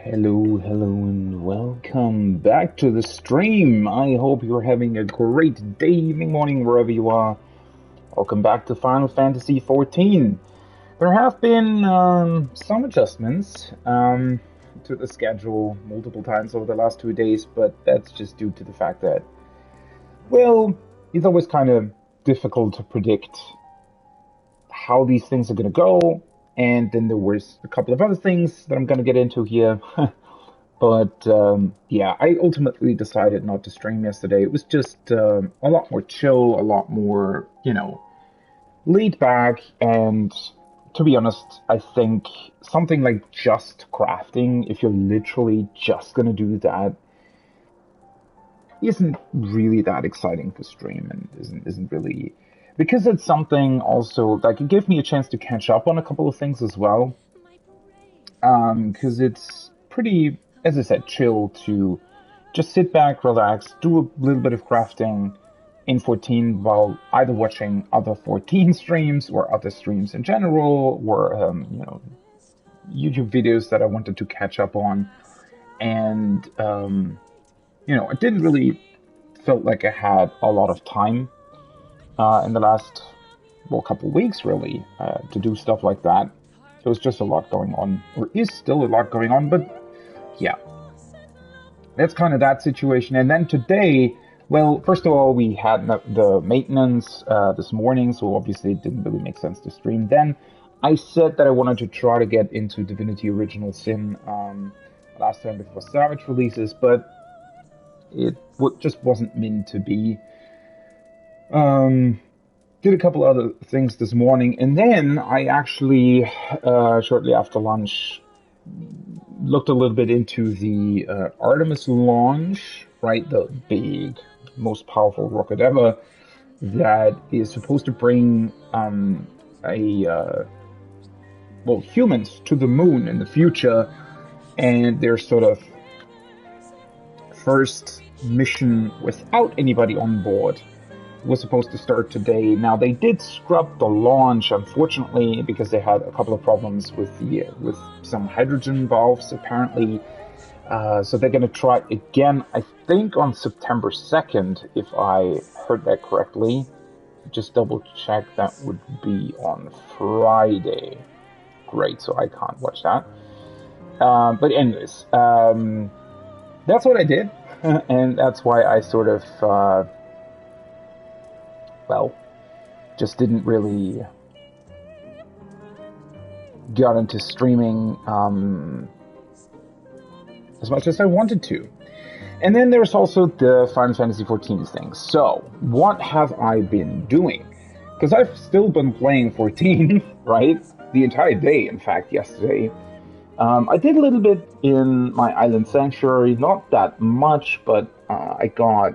Hello, and welcome back to the stream. I hope you're having a great day, evening, morning, wherever you are. Welcome back to Final Fantasy XIV. There have been some adjustments to the schedule multiple times over the last 2 days, but that's just due to the fact that, well, it's always kind of difficult to predict how these things are going to go. And then there was a couple of other things that I'm going to get into here. But yeah, I ultimately decided not to stream yesterday. It was just a lot more chill, a lot more, laid back. And to be honest, I think something like just crafting, if you're literally just going to do that, isn't really that exciting to stream and isn't really, because it's something also like it gave me a chance to catch up on a couple of things as well. Because it's pretty, as I said, chill to just sit back, relax, do a little bit of crafting in 14 while either watching other 14 streams or other streams in general, or YouTube videos that I wanted to catch up on. And I didn't really felt like I had a lot of time in the last couple of weeks really to do stuff like that. There was just a lot going on, or is still a lot going on, but yeah, that's kind of that situation. And then today, well, first of all, we had the maintenance this morning, so obviously it didn't really make sense to stream. Then I said that I wanted to try to get into Divinity Original Sin last time before Savage releases, but it just wasn't meant to be. Did a couple other things this morning, and then I actually, shortly after lunch, looked a little bit into the Artemis launch, right? The big, most powerful rocket ever that is supposed to bring humans to the moon in the future, and their sort of first mission without anybody on board was supposed to start today. Now they did scrub the launch, unfortunately, because they had a couple of problems with some hydrogen valves apparently. So they're going to try again, I think on September 2nd, if I heard that correctly. Just double check, that would be on Friday. Great, so I can't watch that. But anyways, that's what I did, and that's why I sort of just didn't really get into streaming as much as I wanted to. And then there's also the Final Fantasy XIV thing. So, what have I been doing? Because I've still been playing 14, right? The entire day, in fact, yesterday. I did a little bit in my Island Sanctuary, not that much, but I got...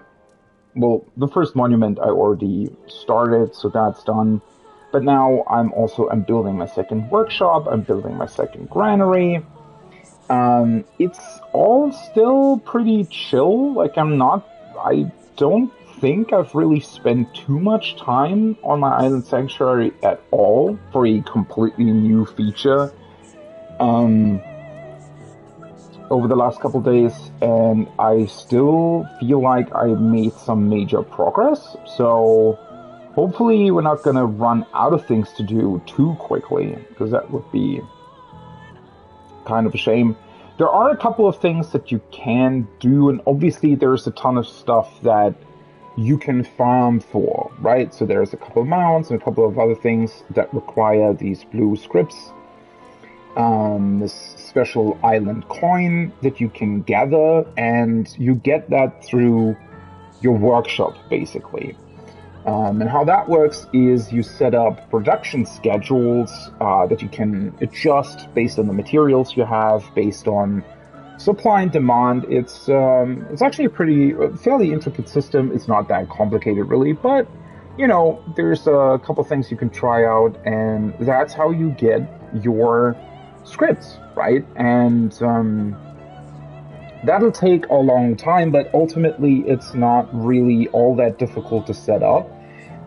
Well, the first monument I already started, so that's done. But now I'm building my second workshop, I'm building my second granary. It's all still pretty chill. Like, I don't think I've really spent too much time on my Island Sanctuary at all for a completely new feature. Over the last couple days, and I still feel like I made some major progress, so hopefully we're not gonna run out of things to do too quickly, because that would be kind of a shame. There are a couple of things that you can do, and obviously there's a ton of stuff that you can farm for, right? So there's a couple of mounts and a couple of other things that require these blue scripts. This special island coin that you can gather, and you get that through your workshop, basically. And how that works is you set up production schedules that you can adjust based on the materials you have, based on supply and demand. It's actually a fairly intricate system. It's not that complicated, really, but there's a couple things you can try out, and that's how you get your scripts, right? And that'll take a long time, but ultimately it's not really all that difficult to set up,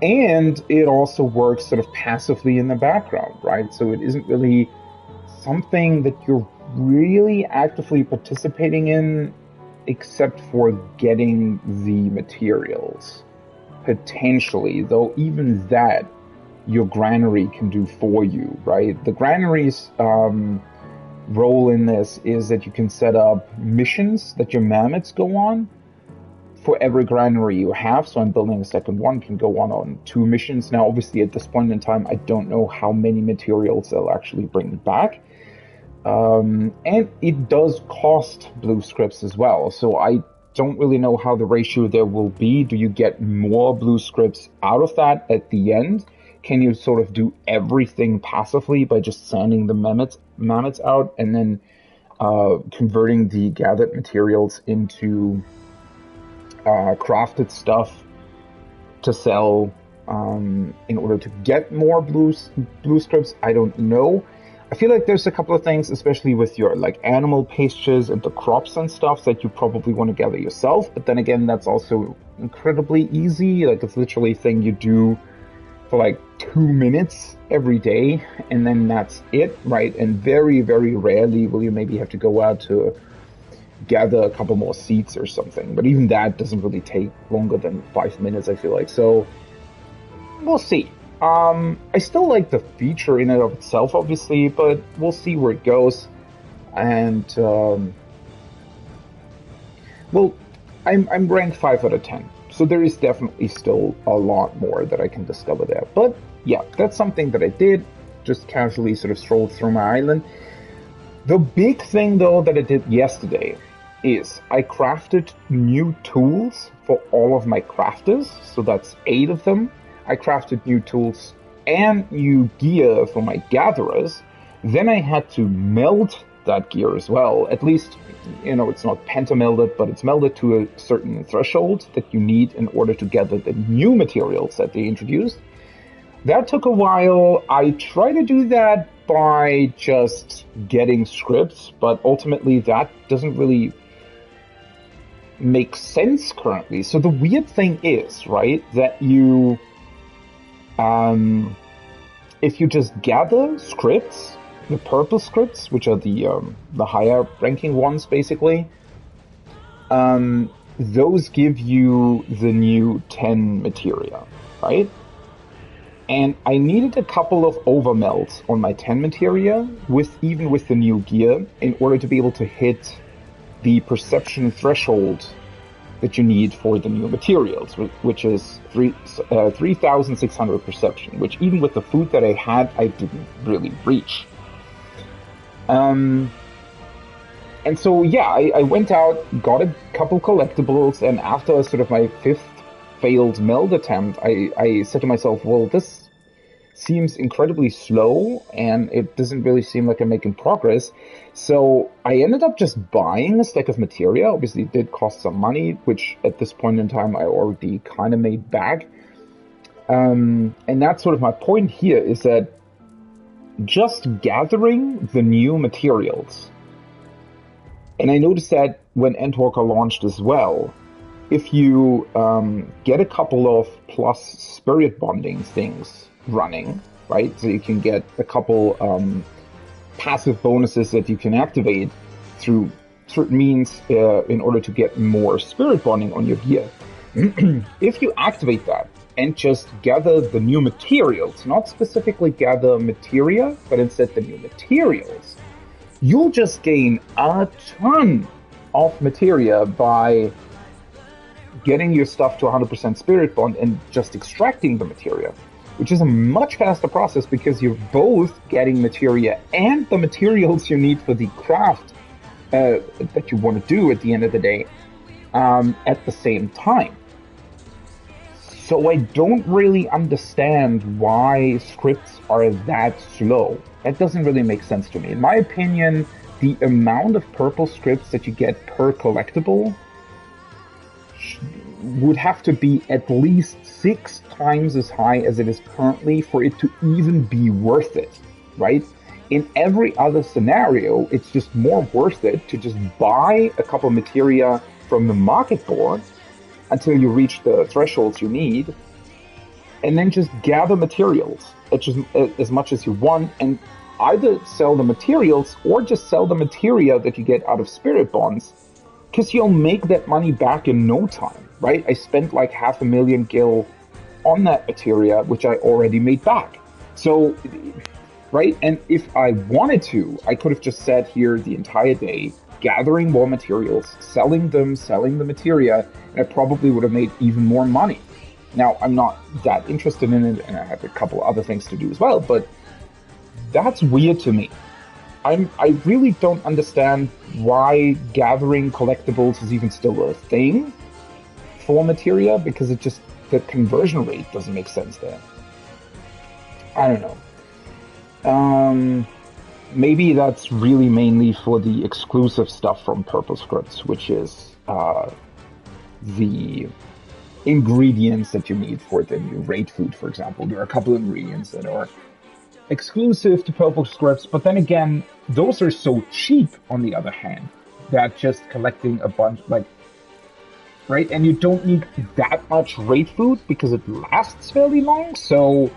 and it also works sort of passively in the background, right? So it isn't really something that you're really actively participating in, except for getting the materials. Potentially, though even that your granary can do for you, right? The granary's role in this is that you can set up missions that your mammoths go on for every granary you have. So I'm building a second one, can go on 2 missions. Now, obviously, at this point in time, I don't know how many materials they'll actually bring back. And it does cost blue scripts as well. So I don't really know how the ratio there will be. Do you get more blue scripts out of that at the end? Can you sort of do everything passively by just sanding the mammoths out and then converting the gathered materials into crafted stuff to sell in order to get more blue scripts? I don't know. I feel like there's a couple of things, especially with your like animal pastures and the crops and stuff, that you probably want to gather yourself. But then again, that's also incredibly easy. Like, it's literally a thing you do for like 2 minutes every day, and then that's it, right? And very, very rarely will you maybe have to go out to gather a couple more seeds or something. But even that doesn't really take longer than 5 minutes, I feel like. So we'll see. I still like the feature in and of itself, obviously, but we'll see where it goes. And well, I'm ranked 5 out of 10, so there is definitely still a lot more that I can discover there. But yeah, that's something that I did, just casually sort of strolled through my island. The big thing, though, that I did yesterday is I crafted new tools for all of my crafters, so that's 8 of them. I crafted new tools and new gear for my gatherers. Then I had to melt that gear as well. At least, you know, it's not pentamelded, but it's melded to a certain threshold that you need in order to gather the new materials that they introduced. That took a while. I try to do that by just getting scripts, but ultimately that doesn't really make sense currently. So the weird thing is, right, that you if you just gather scripts, the purple scripts, which are the higher ranking ones, basically, those give you the new 10 materia, right? And I needed a couple of overmelts on my 10 materia, even with the new gear, in order to be able to hit the perception threshold that you need for the new materials, which is 3,600 perception, which even with the food that I had, I didn't really reach. And so, yeah, I went out, got a couple collectibles, and after sort of my 5th failed meld attempt, I said to myself, well, this seems incredibly slow, and it doesn't really seem like I'm making progress. So I ended up just buying a stack of materia. Obviously, it did cost some money, which at this point in time I already kind of made back. And that's sort of my point here, is that just gathering the new materials. And I noticed that when Endwalker launched as well, if you get a couple of plus spirit bonding things running, right? So you can get a couple passive bonuses that you can activate through certain means in order to get more spirit bonding on your gear. If you activate that and just gather the new materials, not specifically gather materia, but instead the new materials, you'll just gain a ton of materia by getting your stuff to 100% spirit bond and just extracting the materia, which is a much faster process because you're both getting materia and the materials you need for the craft that you want to do at the end of the day at the same time. So I don't really understand why scripts are that slow. That doesn't really make sense to me. In my opinion, the amount of purple scripts that you get per collectible would have to be at least 6 times as high as it is currently for it to even be worth it, right? In every other scenario, it's just more worth it to just buy a couple materia from the market board until you reach the thresholds you need, and then just gather materials as much as you want, and either sell the materials or just sell the materia that you get out of spirit bonds, because you'll make that money back in no time, right? I spent like 500,000 gil on that materia, which I already made back. So, right? And if I wanted to, I could have just sat here the entire day, gathering more materials, selling them, selling the materia, and I probably would have made even more money. Now, I'm not that interested in it, and I have a couple other things to do as well, but that's weird to me. I really don't understand why gathering collectibles is even still a thing for materia, because it just, the conversion rate doesn't make sense there. I don't know. Maybe that's really mainly for the exclusive stuff from Purple Scripts, which is the ingredients that you need for the new raid food, for example. There are a couple of ingredients that are exclusive to Purple Scripts, but then again, those are so cheap, on the other hand, that just collecting a bunch, like, right? And you don't need that much raid food because it lasts fairly long, so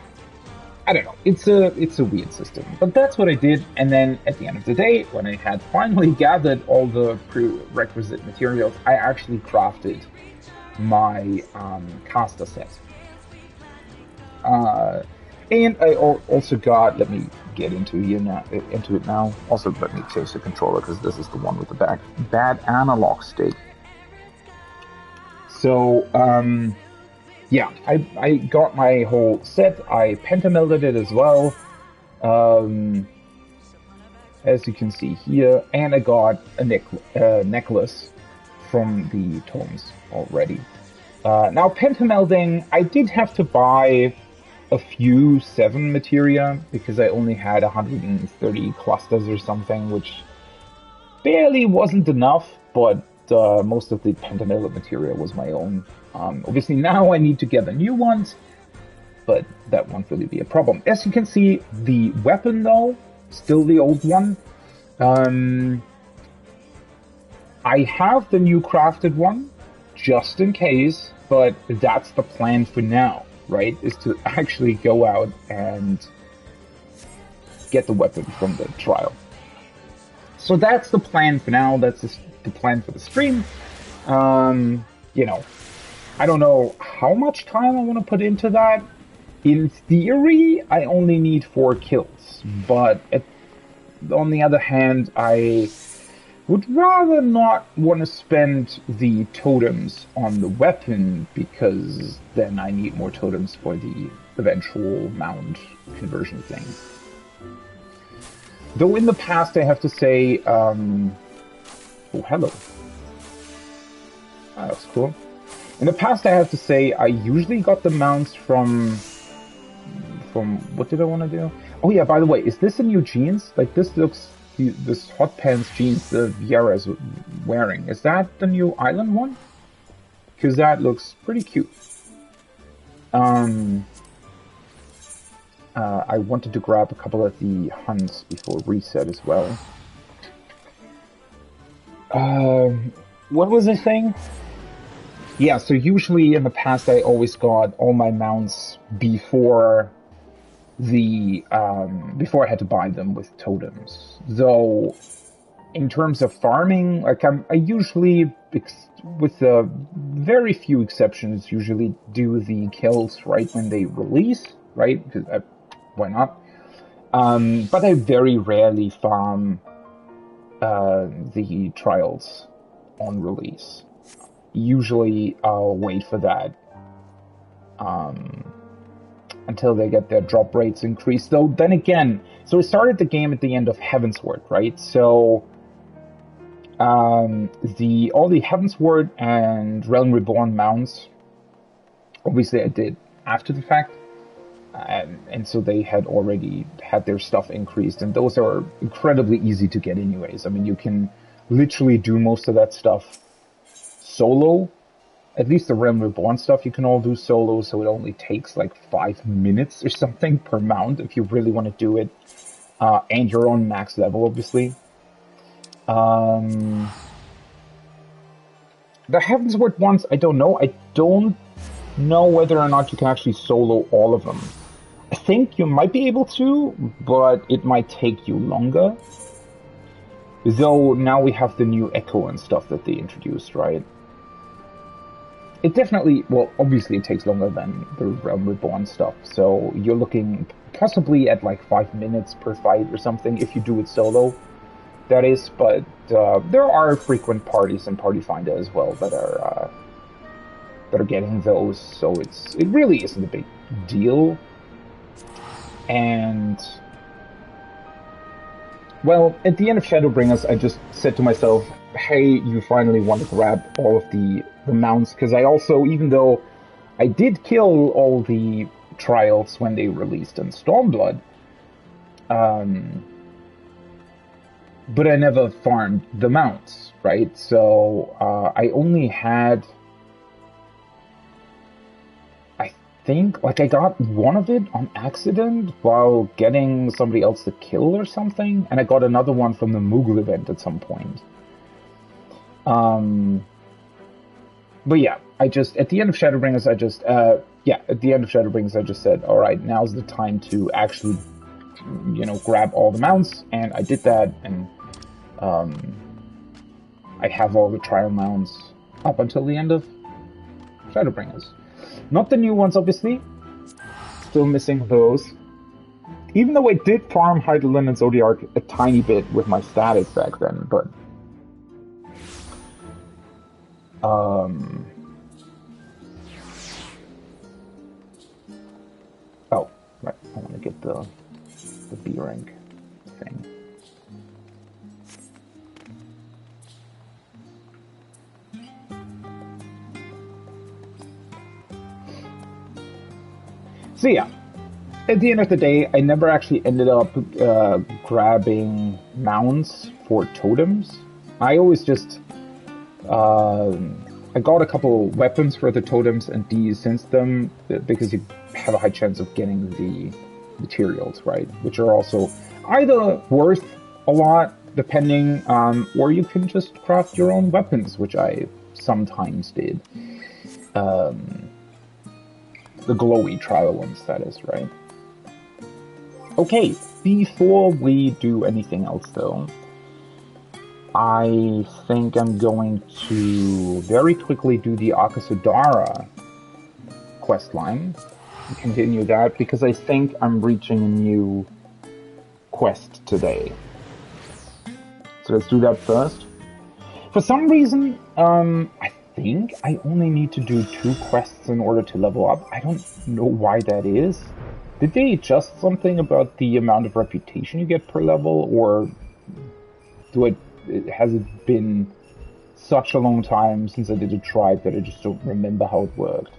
I don't know. It's a weird system. But that's what I did, and then at the end of the day, when I had finally gathered all the prerequisite materials, I actually crafted my caster set. And I also got, let me get into it now. Also, let me change the controller, because this is the one with the bad analog stick. So, yeah, I got my whole set. I pentamelted it as well, as you can see here, and I got a necklace from the tomes already. Now, pentamelding, I did have to buy a few 7 materia, because I only had 130 clusters or something, which barely wasn't enough, but most of the pentamelted materia was my own. Obviously now I need to get the new ones, but that won't really be a problem. As you can see, the weapon though, still the old one. I have the new crafted one, just in case, but that's the plan for now, right? Is to actually go out and get the weapon from the trial. So that's the plan for now, that's the plan for the stream. You know, I don't know how much time I want to put into that. In theory, I only need 4 kills, but on the other hand, I would rather not want to spend the totems on the weapon, because then I need more totems for the eventual mount conversion thing. Though in the past, I have to say, oh, hello. Ah, that's cool. In the past, I have to say, I usually got the mounts from what did I want to do? Oh yeah, by the way, is this a new jeans? Like, this looks, this hot pants jeans that Viera is wearing, is that the new island one? Because that looks pretty cute. I wanted to grab a couple of the hunts before reset as well. What was I saying? Yeah, so usually in the past I always got all my mounts before before I had to buy them with totems. Though, in terms of farming, like I usually, with very few exceptions, usually do the kills right when they release, right? Because why not? But I very rarely farm the trials on release. Usually I'll wait for that until they get their drop rates increased. Though then again, so we started the game at the end of Heavensward, right? So all the Heavensward and Realm Reborn mounts, obviously I did after the fact. And so they had already had their stuff increased, and those are incredibly easy to get anyways. I mean, you can literally do most of that stuff solo. At least the Realm Reborn stuff you can all do solo, so it only takes like 5 minutes or something per mount if you really want to do it. And you're on max level, obviously. The Heavensward ones, I don't know. I don't know whether or not you can actually solo all of them. I think you might be able to, but it might take you longer. Though now we have the new echo and stuff that they introduced, right? It definitely, well, obviously it takes longer than the Realm Reborn stuff, so you're looking possibly at like 5 minutes per fight or something if you do it solo. That is, but there are frequent parties in Party Finder as well that are getting those, so it really isn't a big deal. And well, at the end of Shadowbringers, I just said to myself, hey, you finally want to grab all of the mounts, because I also, even though I did kill all the trials when they released in Stormblood, but I never farmed the mounts, right? So I only had, I think, like I got one of it on accident while getting somebody else to kill or something, and I got another one from the Moogle event at some point. But yeah, I just, at the end of Shadowbringers, I just said, alright, now's the time to actually, grab all the mounts, and I did that, and, I have all the trial mounts up until the end of Shadowbringers. Not the new ones, obviously. Still missing those. Even though I did farm Heidelin and Zodiark a tiny bit with my static back then, but oh, right. I want to get the B rank thing. So yeah, at the end of the day, I never actually ended up grabbing mounts for totems. I always just I got a couple weapons for the totems and de-synced them because you have a high chance of getting the materials, right? Which are also either worth a lot, depending, or you can just craft your own weapons, which I sometimes did. The glowy trial ones, that is, right? Okay, before we do anything else, though, I think I'm going to very quickly do the Akasudara questline and continue that, because I think I'm reaching a new quest today. So let's do that first. For some reason, I think I only need to do 2 quests in order to level up. I don't know why that is. Did they adjust something about the amount of reputation you get per level, or has it been such a long time since I did a tribe that I just don't remember how it worked?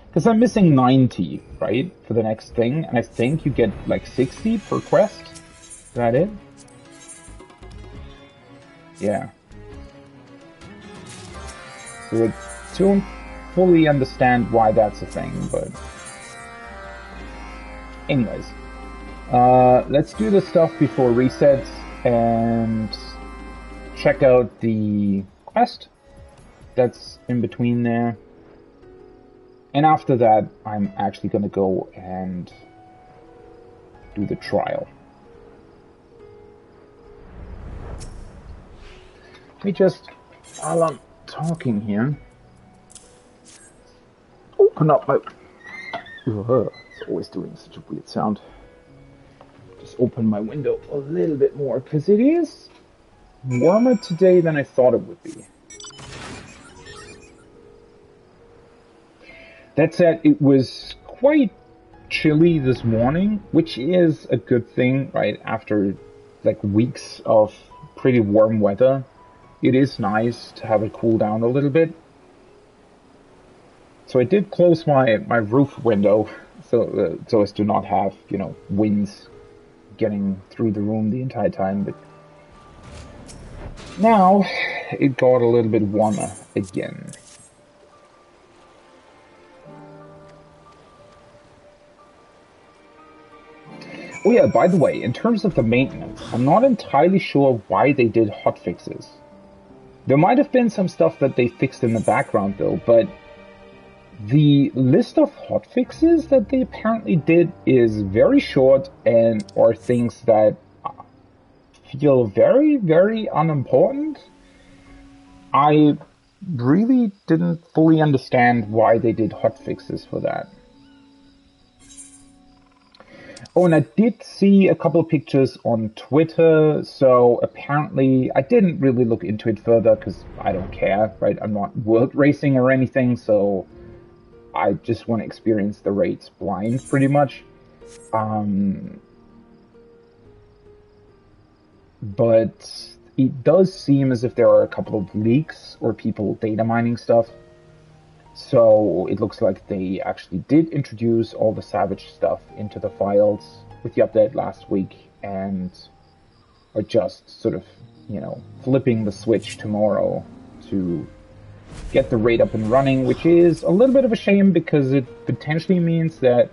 Because I'm missing 90, right, for the next thing, and I think you get like 60 per quest. Is that it? Yeah. So I don't fully understand why that's a thing, but anyways. Let's do the stuff before resets and check out the quest that's in between there. And after that, I'm actually going to go and do the trial. Let me just, while I'm talking here, open up my... It's always doing such a weird sound. Just open my window a little bit more, because it is warmer today than I thought it would be. That said, it was quite chilly this morning, which is a good thing, right? After like weeks of pretty warm weather, it is nice to have it cool down a little bit. So I did close my roof window so as to not have, winds getting through the room the entire time. But now it got a little bit warmer again. Oh yeah, by the way, in terms of the maintenance, I'm not entirely sure why they did hotfixes. There might have been some stuff that they fixed in the background though, but The list of hotfixes that they apparently did is very short and are things that feel very, very unimportant. I really didn't fully understand why they did hotfixes for that. Oh, and I did see a couple of pictures on Twitter, so apparently I didn't really look into it further because I don't care, right? I'm not world racing or anything, so I just want to experience the rates blind, pretty much. But it does seem as if there are a couple of leaks or people data mining stuff. So it looks like they actually did introduce all the Savage stuff into the files with the update last week and are just sort of, flipping the switch tomorrow to get the raid up and running, which is a little bit of a shame because it potentially means that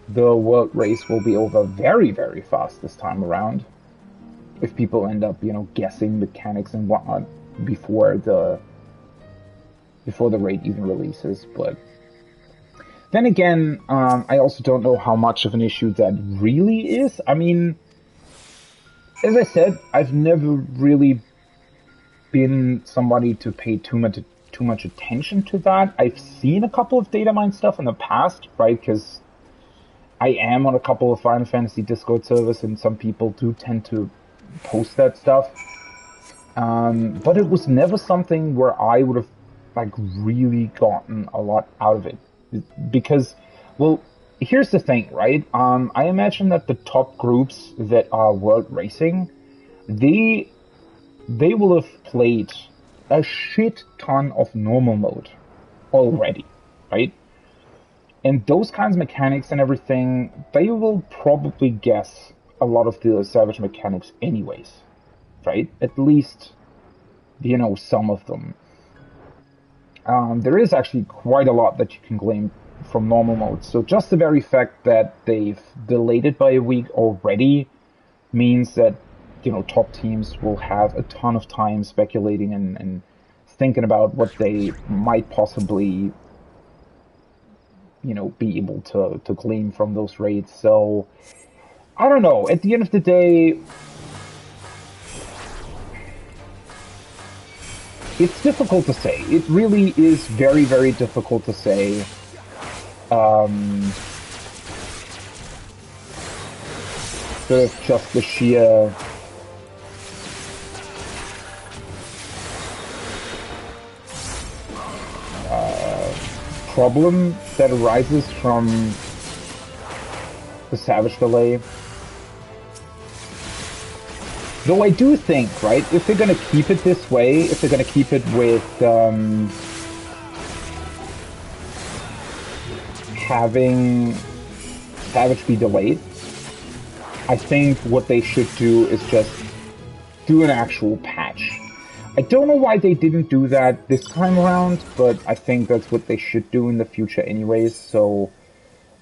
the world race will be over very, very fast this time around. If people end up, guessing mechanics and whatnot before the raid even releases. But then again, I also don't know how much of an issue that really is. I mean, as I said, I've never really been somebody to pay too much attention to that. I've seen a couple of data mine stuff in the past, right? Because I am on a couple of Final Fantasy Discord servers, and some people do tend to post that stuff. But it was never something where I would have really gotten a lot out of it. Because, well, here's the thing, right? I imagine that the top groups that are world racing, they will have played a shit ton of normal mode already, right? And those kinds of mechanics and everything, they will probably guess a lot of the Savage mechanics anyways, right? At least, some of them. There is actually quite a lot that you can claim from normal mode. So just the very fact that they've delayed it by a week already means that, top teams will have a ton of time speculating and thinking about what they might possibly, be able to glean from those raids. So, I don't know. At the end of the day, it's difficult to say. It really is very, very difficult to say. Sort of just the sheer problem that arises from the Savage delay. Though I do think, right, if they're going to keep it this way, if they're going to keep it with having Savage be delayed, I think what they should do is just do an actual patch. I don't know why they didn't do that this time around, but I think that's what they should do in the future anyways, so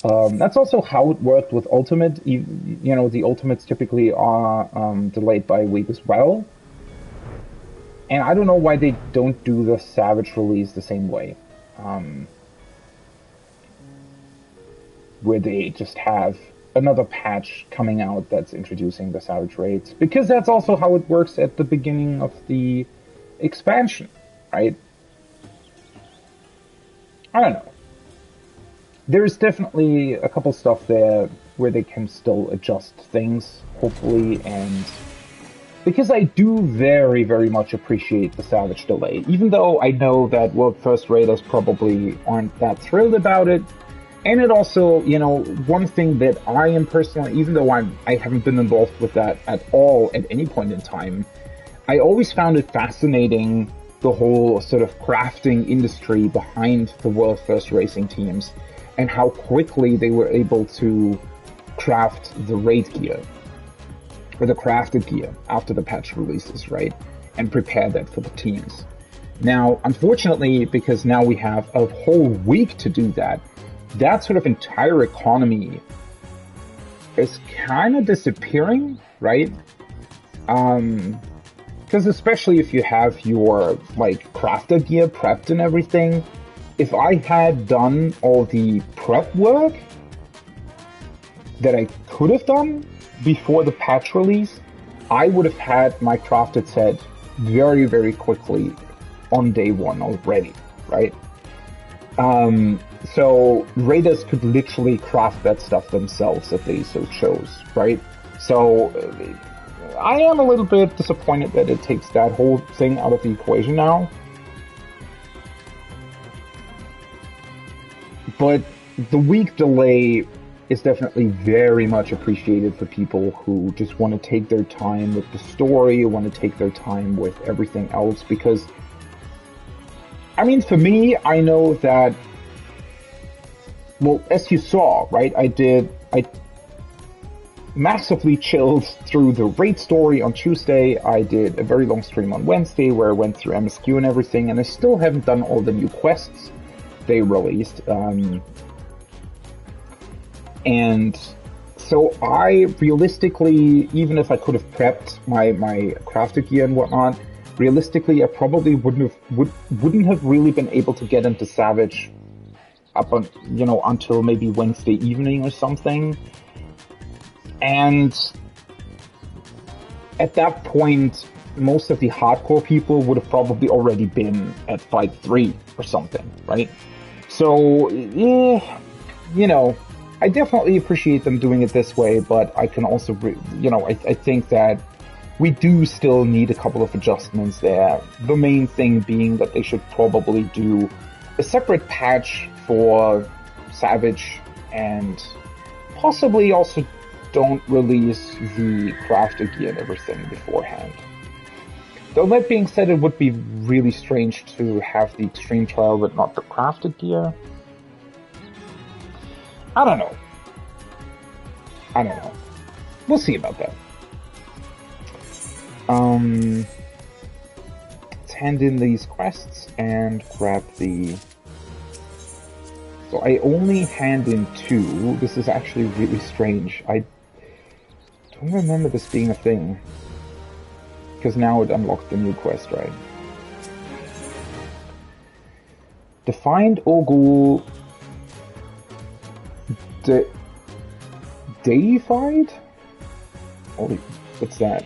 that's also how it worked with Ultimate. The Ultimates typically are delayed by a week as well. And I don't know why they don't do the Savage release the same way. Where they just have another patch coming out that's introducing the Savage raids. Because that's also how it works at the beginning of the expansion, right? I don't know. There's definitely a couple stuff there where they can still adjust things, hopefully, and because I do very, very much appreciate the Savage delay, even though I know that World First Raiders probably aren't that thrilled about it. And it also, one thing that I am personally, even though I haven't been involved with that at all at any point in time, I always found it fascinating, the whole sort of crafting industry behind the World First Racing teams, and how quickly they were able to craft the raid gear, or the crafted gear, after the patch releases, right? And prepare that for the teams. Now, unfortunately, because now we have a whole week to do that, that sort of entire economy is kind of disappearing, right? Because especially if you have your, crafter gear prepped and everything, if I had done all the prep work that I could have done before the patch release, I would have had my crafted set very, very quickly on day one already, right? So raiders could literally craft that stuff themselves if they so chose, right? So I am a little bit disappointed that it takes that whole thing out of the equation now. But the week delay is definitely very much appreciated for people who just want to take their time with the story, want to take their time with everything else, because I mean, for me, I know that, well, as you saw, right, I massively chilled through the raid story on Tuesday. I did a very long stream on Wednesday where I went through MSQ and everything, and I still haven't done all the new quests they released. And so I realistically, even if I could have prepped my crafted gear and whatnot, realistically I probably wouldn't have really been able to get into Savage up on, until maybe Wednesday evening or something. And at that point, most of the hardcore people would have probably already been at Fight 3 or something, right? So, I definitely appreciate them doing it this way, but I can also, I think that we do still need a couple of adjustments there. The main thing being that they should probably do a separate patch for Savage, and possibly also don't release the crafted gear and everything beforehand. Though that being said, it would be really strange to have the extreme trial but not the crafted gear. I don't know. We'll see about that. Let's hand in these quests and grab the... So I only hand in 2. This is actually really strange. I don't remember this being a thing. Because now it unlocked the new quest, right? Defined Ogul... Deified? Holy, what's that?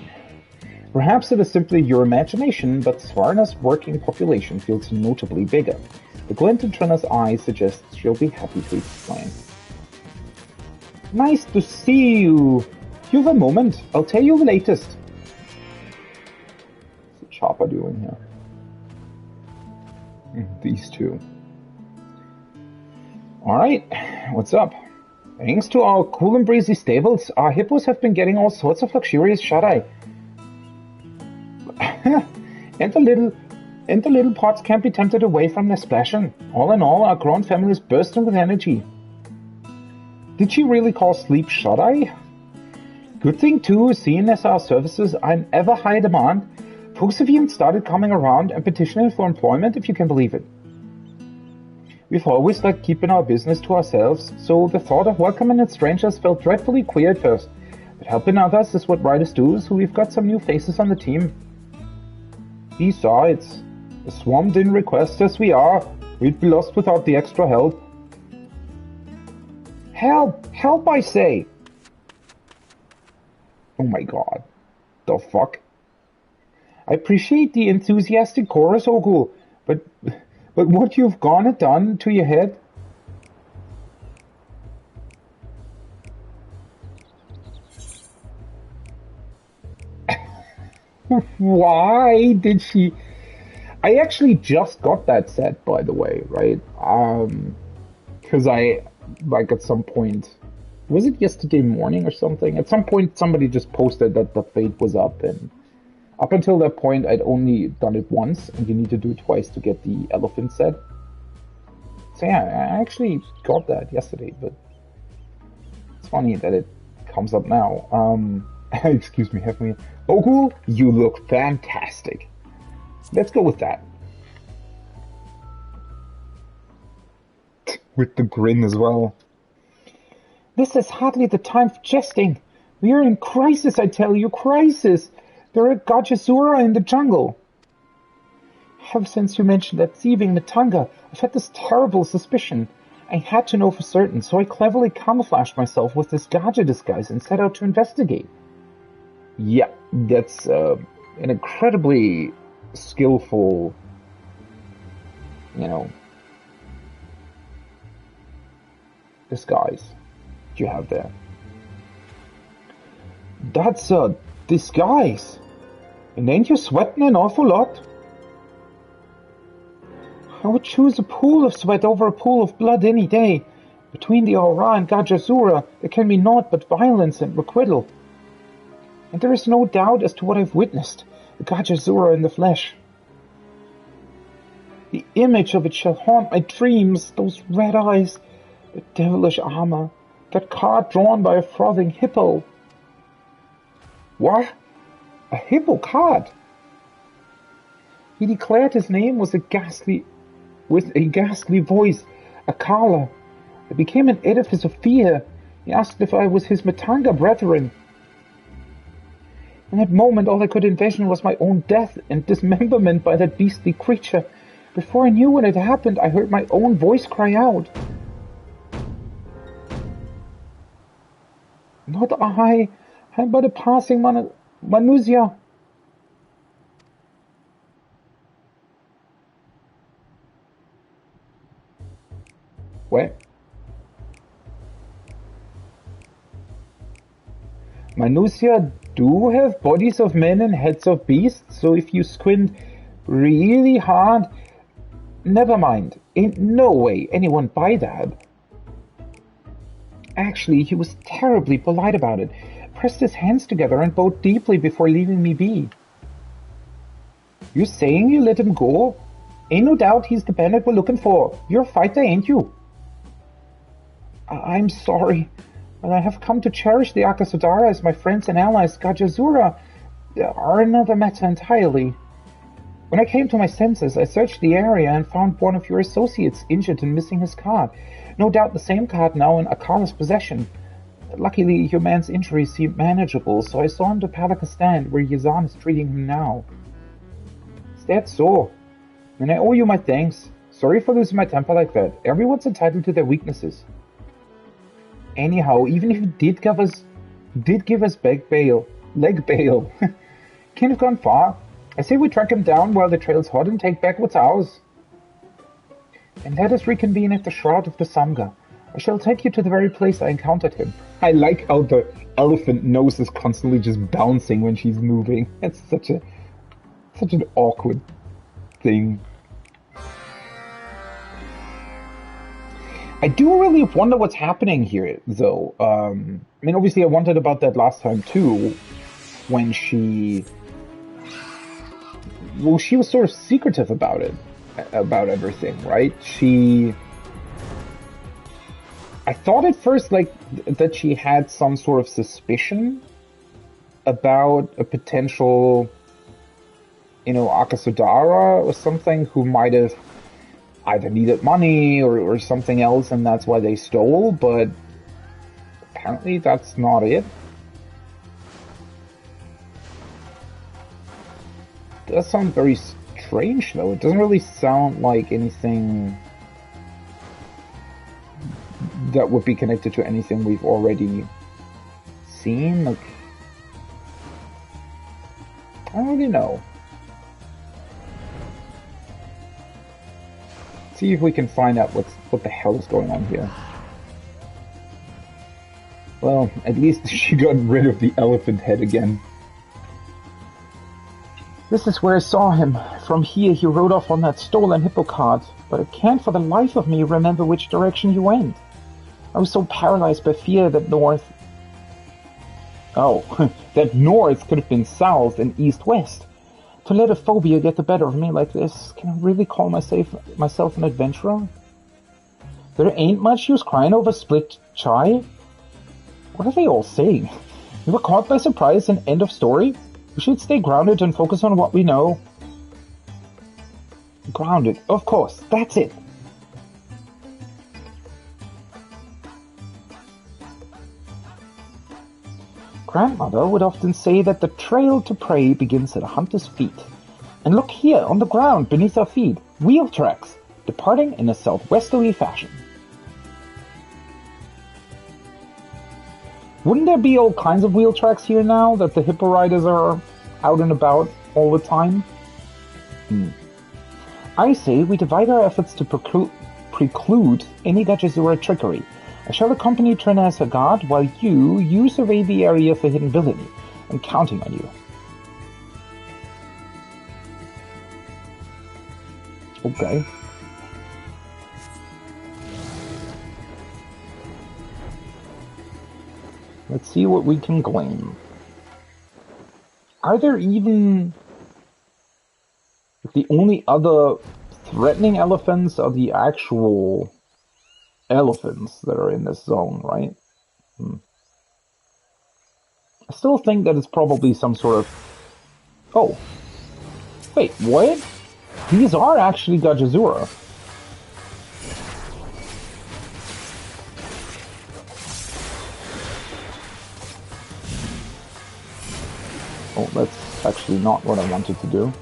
Perhaps it is simply your imagination, but Svarna's working population feels notably bigger. The glint in Trina's eye suggests she'll be happy to explain. Nice to see you! You have a moment. I'll tell you the latest. What's the Chopper doing here? These two. Alright, what's up? Thanks to our cool and breezy stables, our hippos have been getting all sorts of luxurious shut-eye. and the little pots can't be tempted away from their splashing. All in all, our grown family is bursting with energy. Did she really call sleep shut-eye? Good thing too, seeing as our services are in ever high demand. Folks have even started coming around and petitioning for employment, if you can believe it. We've always liked keeping our business to ourselves, so the thought of welcoming strangers felt dreadfully queer at first. But helping others is what writers do, so we've got some new faces on the team. Besides, as swamped in requests as we are, we'd be lost without the extra help. Help! Help, I say! Oh my god. The fuck? I appreciate the enthusiastic chorus, Ogul, but what you've gone and done to your head? Why did she... I actually just got that set, by the way, right? Because at some point... Was it yesterday morning or something? At some point, somebody just posted that the fate was up, and up until that point, I'd only done it once, and you need to do it twice to get the elephant set. So yeah, I actually got that yesterday, but it's funny that it comes up now. Excuse me, have me... Ogul, you look fantastic. Let's go with that. With the grin as well. This is hardly the time for jesting. We are in crisis, I tell you, crisis. There are Gajasura in the jungle. Ever since you mentioned that thieving Matanga, I've had this terrible suspicion. I had to know for certain, so I cleverly camouflaged myself with this Gaja disguise and set out to investigate. Yeah, that's an incredibly skillful, disguise you have there. That's a disguise. And ain't you sweating an awful lot? I would choose a pool of sweat over a pool of blood any day. Between the Aura and Gajazura, there can be naught but violence and requital. And there is no doubt as to what I've witnessed, the Gajazura in the flesh. The image of it shall haunt my dreams, those red eyes, the devilish armor, that cart drawn by a frothing hippo. What? A hippo cart? He declared his name was with a ghastly voice, Akala. It became an edifice of fear. He asked if I was his Matanga brethren. In that moment, all I could envision was my own death and dismemberment by that beastly creature. Before I knew what had happened, I heard my own voice cry out. Not I am but a passing Manusia. What? Manusia do have bodies of men and heads of beasts, so if you squint really hard, never mind. Ain't no way anyone buy that. Actually, he was terribly polite about it, pressed his hands together and bowed deeply before leaving me be. You saying you let him go? Ain't no doubt he's the bandit we're looking for. You're a fighter, ain't you? I'm sorry, but I have come to cherish the Akasudara as my friends and allies. Gajazura are another matter entirely. When I came to my senses, I searched the area and found one of your associates injured and missing his card. No doubt the same card now in Akala's possession. Luckily, your man's injuries seemed manageable, so I saw him to Palakistan, where Yazan is treating him now. Is that so? And I owe you my thanks. Sorry for losing my temper like that. Everyone's entitled to their weaknesses. Anyhow, even if you did give us leg bail, can't have gone far. I say we track him down while the trail's hot and take back what's ours. And let us reconvene at the Shroud of the Samga. I shall take you to the very place I encountered him. I like how the elephant nose is constantly just bouncing when she's moving. It's such an awkward thing. I do really wonder what's happening here, though. I mean, obviously I wondered about that last time, too, when she was sort of secretive about it, about everything, right? I thought at first, that she had some sort of suspicion about a potential, Akasudara or something who might have either needed money or something else, and that's why they stole, but apparently that's not it. It does sound very strange, though. It doesn't really sound like anything that would be connected to anything we've already seen. I don't really know. See if we can find out what the hell is going on here. Well, at least she got rid of the elephant head again. This is where I saw him. From here he rode off on that stolen hippo cart, but I can't for the life of me remember which direction he went. I was so paralyzed by fear that north could have been south and east-west. To let a phobia get the better of me like this, can I really call myself an adventurer? There ain't much use crying over split chai. What are they all saying? We were caught by surprise and end of story? We should stay grounded and focus on what we know. Grounded, of course, that's it. Grandmother would often say that the trail to prey begins at a hunter's feet. And look here, on the ground, beneath our feet, wheel tracks, departing in a southwesterly fashion. Wouldn't there be all kinds of wheel tracks here now that the hippo riders are out and about all the time? I say we divide our efforts to preclude any Gajazura trickery. I shall accompany Trina as her guard, while you survey the area for hidden villainy. I'm counting on you. Okay. Let's see what we can glean. Are there even... The only other threatening elephants are the actual elephants that are in this zone, right? I still think that it's probably some sort of... Oh. Wait, what? These are actually Gajazura. Oh, that's actually not what I wanted to do.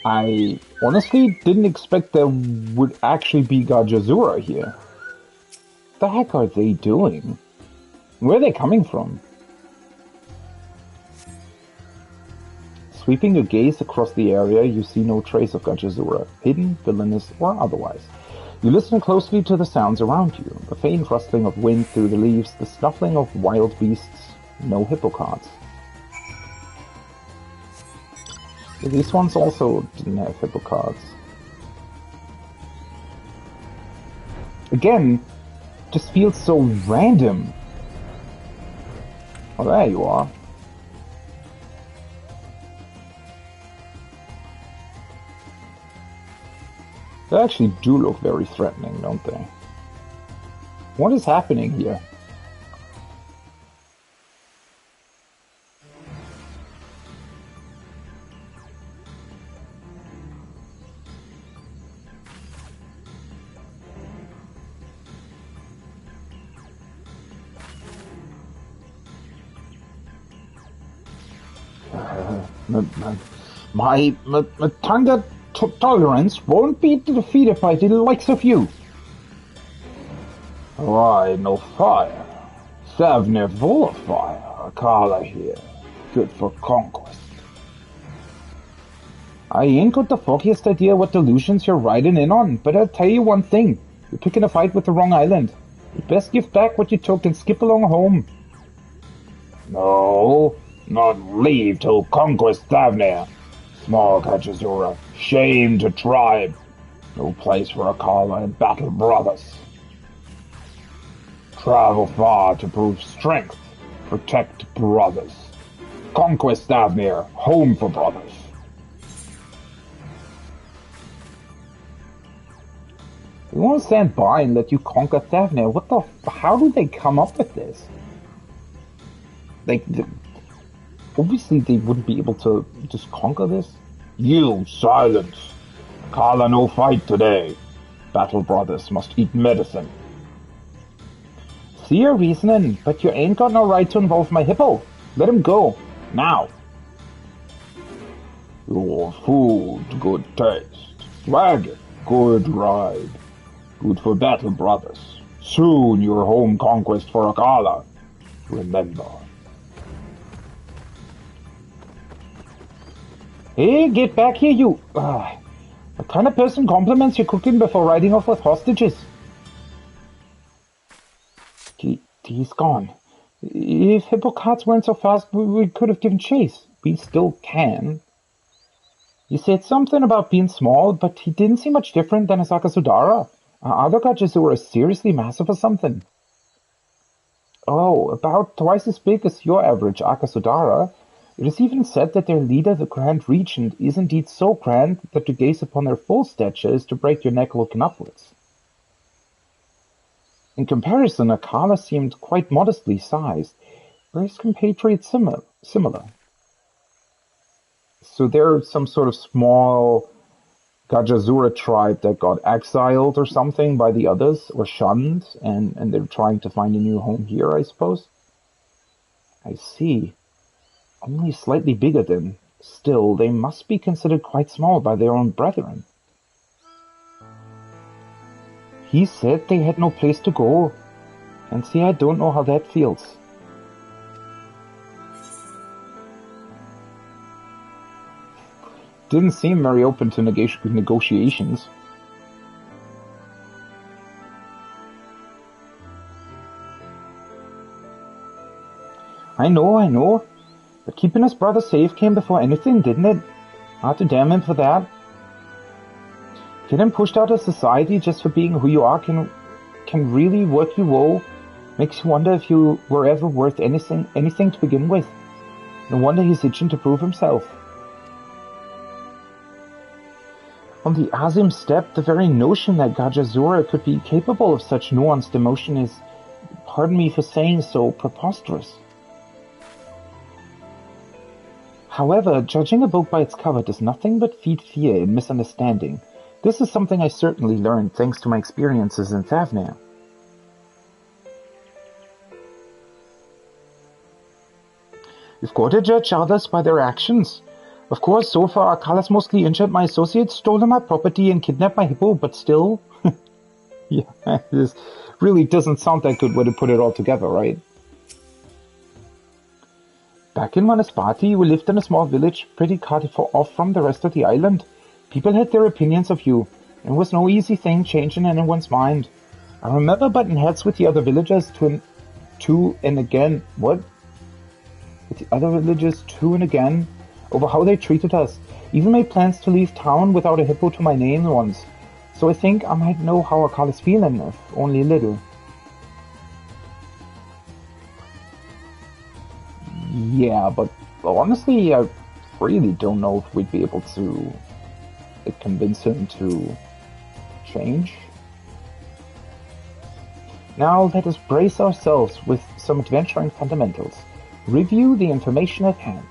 I honestly didn't expect there would actually be Gajazura here. What the heck are they doing? Where are they coming from? Sweeping your gaze across the area, you see no trace of Gajazura, hidden, villainous, or otherwise. You listen closely to the sounds around you, the faint rustling of wind through the leaves, the snuffling of wild beasts, no hippocards. These ones also didn't have hippocards. Again, just feels so random. Oh, there you are. They actually do look very threatening, don't they? What is happening here? My Tanga tolerance won't be defeated by the likes of you. Why, no fire. Savnir full of fire. Akala here. Good for conquest. I ain't got the foggiest idea what delusions you're riding in on, but I'll tell you one thing. You're picking a fight with the wrong island. You best give back what you took and skip along home. No, not leave till conquest Savnir. Small Gajazura, shame to tribe. No place for Akala and battle brothers. Travel far to prove strength. Protect brothers. Conquest Savnir, home for brothers. We won't stand by and let you conquer Savnir. What the how did they come up with this? Like, obviously they wouldn't be able to just conquer this. Yield silence. Kala no fight today. Battle brothers must eat medicine. See your reasoning, but you ain't got no right to involve my hippo. Let him go. Now. Your food, good taste. Wagon, good ride. Good for battle brothers. Soon your home conquest for Akala. Remember. Hey, get back here, you... what kind of person compliments your cooking before riding off with hostages? He's gone. If hippocards weren't so fast, we could have given chase. We still can. You said something about being small, but he didn't seem much different than his Akasudara. Other Gajazura is seriously massive or something. Oh, about twice as big as your average Akasudara. It is even said that their leader, the Grand Regent, is indeed so grand that to gaze upon their full stature is to break your neck looking upwards. In comparison, Akala seemed quite modestly sized, where his compatriots similar. So they're some sort of small Gajazura tribe that got exiled or something by the others, or shunned, and they're trying to find a new home here, I suppose? I see. Only slightly bigger then. Still, they must be considered quite small by their own brethren. He said they had no place to go, and see, I don't know how that feels. Didn't seem very open to negotiations. I know. But keeping his brother safe came before anything, didn't it? Hard to damn him for that. Getting pushed out of society just for being who you are can really work you woe. Makes you wonder if you were ever worth anything to begin with. No wonder he's itching to prove himself. On the Azim steppe, the very notion that Gajazura could be capable of such nuanced emotion is, pardon me for saying so, preposterous. However, judging a book by its cover does nothing but feed fear and misunderstanding. This is something I certainly learned thanks to my experiences in Thavnair. You've got to judge others by their actions. Of course, so far, Akala's mostly injured my associates, stolen my property, and kidnapped my hippo, but still... yeah, this really doesn't sound that good way to put it all together, right? Back in Vanaspati, we lived in a small village, pretty cut off from the rest of the island. People had their opinions of you, and it was no easy thing changing anyone's mind. I remember butting heads with the other villagers to and again, what? With the other villagers to and again, over how they treated us. Even made plans to leave town without a hippo to my name once. So I think I might know how Akala's feeling, if only a little. Yeah, but honestly, I really don't know if we'd be able to convince him to change. Now let us brace ourselves with some adventuring fundamentals. Review the information at hand.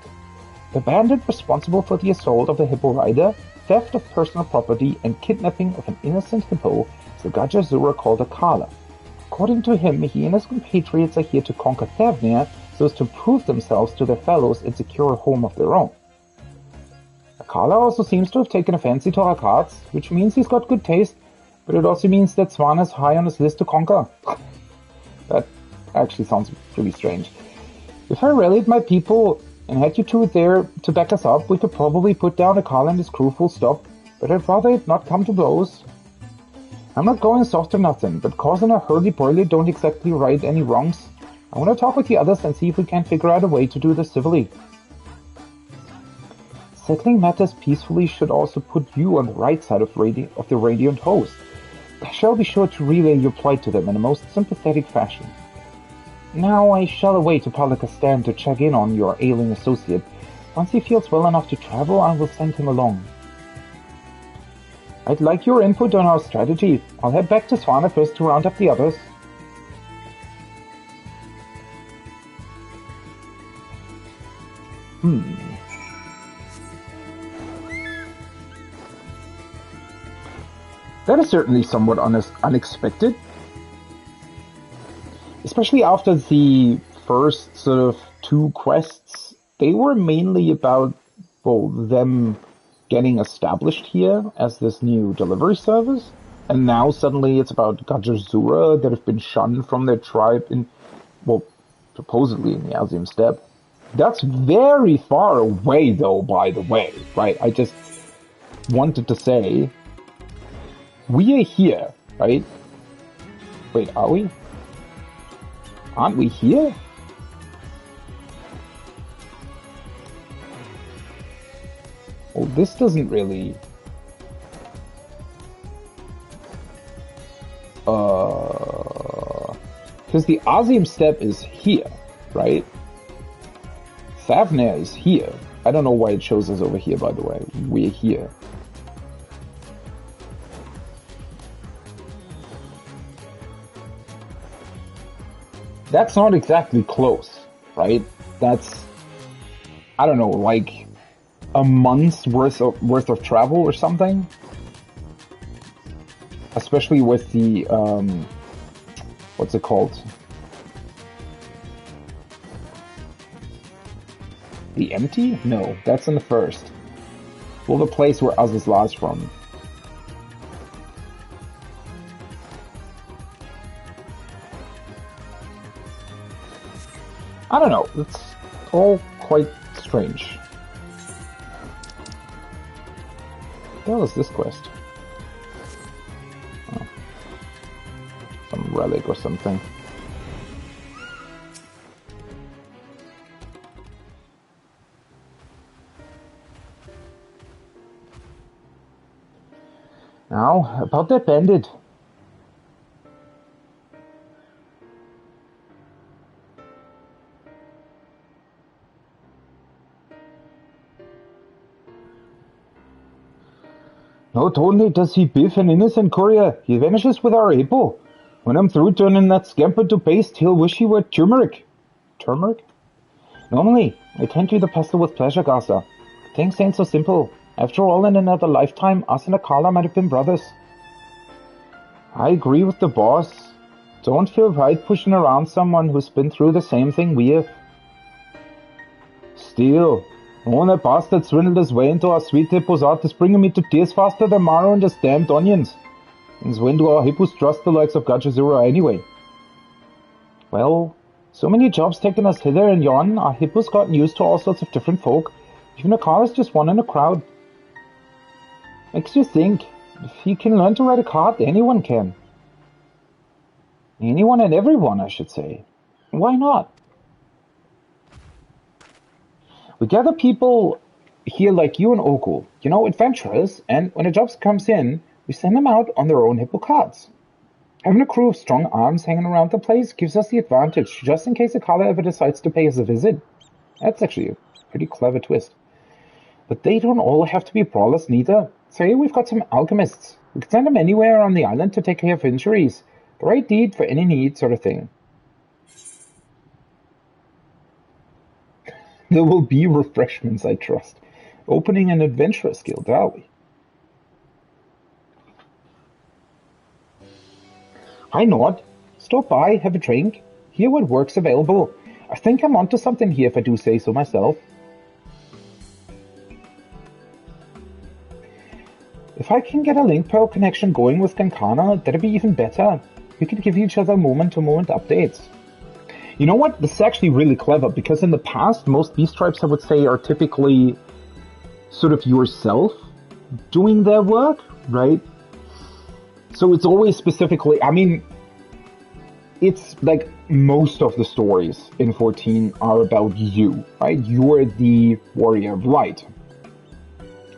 The bandit responsible for the assault of the hippo rider, theft of personal property, and kidnapping of an innocent hippo is the Gajazura called Akala. According to him, he and his compatriots are here to conquer Thavnair so as to prove themselves to their fellows and secure a home of their own. Akala also seems to have taken a fancy to our cards, which means he's got good taste, but it also means that Swan is high on his list to conquer. That actually sounds really strange. If I rallied my people and had you two there to back us up, we could probably put down Akala and his crew full stop, but I'd rather it not come to blows. I'm not going soft or nothing, but causing a hurly-burly don't exactly right any wrongs. I want to talk with the others and see if we can't figure out a way to do this civilly. Settling matters peacefully should also put you on the right side of the Radiant host. I shall be sure to relay your plight to them in a most sympathetic fashion. Now I shall away to Palakistan to check in on your ailing associate. Once he feels well enough to travel, I will send him along. I'd like your input on our strategy. I'll head back to Swana first to round up the others. That is certainly somewhat unexpected. Especially after the first sort of two quests, they were mainly about, well, them getting established here as this new delivery service. And now suddenly it's about Gajazura that have been shunned from their tribe in, well, supposedly in the Azim steppe. That's very far away though, by the way, right? I just wanted to say, we are here, right? Wait, are we? Aren't we here? Well, this doesn't really... Because the Azim steppe is here, right? Thavnair is here. I don't know why it shows us over here, by the way. We're here. That's not exactly close, right? That's, I don't know, like a month's worth of travel or something. Especially with the, what's it called? The Empty? No, that's in the first. Well, the place where Aziz lies from. I don't know, it's all quite strange. What the hell is this quest? Oh. Some relic or something. Now, about that bandit. Not only does he biff an innocent courier, he vanishes with our hippo. When I'm through turning that scamper to paste, he'll wish he were turmeric. Turmeric? Normally, I tend to the pestle with pleasure, Gaza. Things ain't so simple. After all, in another lifetime, us and Akala might have been brothers. I agree with the boss. Don't feel right pushing around someone who's been through the same thing we have. Still, when that bastard swindled his way into our sweet hippo's art is bringing me to tears faster than Maru and his damned onions. Since when do our hippos trust the likes of Gachazura anyway? Well, so many jobs taking us hither and yon, our hippos gotten used to all sorts of different folk. Even Akala's just one in a crowd. Makes you think, if he can learn to ride a cart, anyone can. Anyone and everyone, I should say. Why not? We gather people here like you and Oku, you know, adventurers, and when a job comes in, we send them out on their own hippo carts. Having a crew of strong arms hanging around the place gives us the advantage, just in case Akala ever decides to pay us a visit. That's actually a pretty clever twist. But they don't all have to be brawlers neither. Say we've got some alchemists. We can send them anywhere on the island to take care of injuries. The right deed for any need sort of thing. There will be refreshments, I trust. Opening an adventurer's guild, are we? Why not? Stop by, have a drink, hear what work's available. I think I'm onto something here if I do say so myself. If I can get a link pearl connection going with Kankana, that'd be even better. We could give each other moment-to-moment updates. You know what? This is actually really clever, because in the past, most beast tribes, I would say, are typically sort of yourself doing their work, right? So it's always specifically, I mean, it's like most of the stories in 14 are about you, right? You're the warrior of light.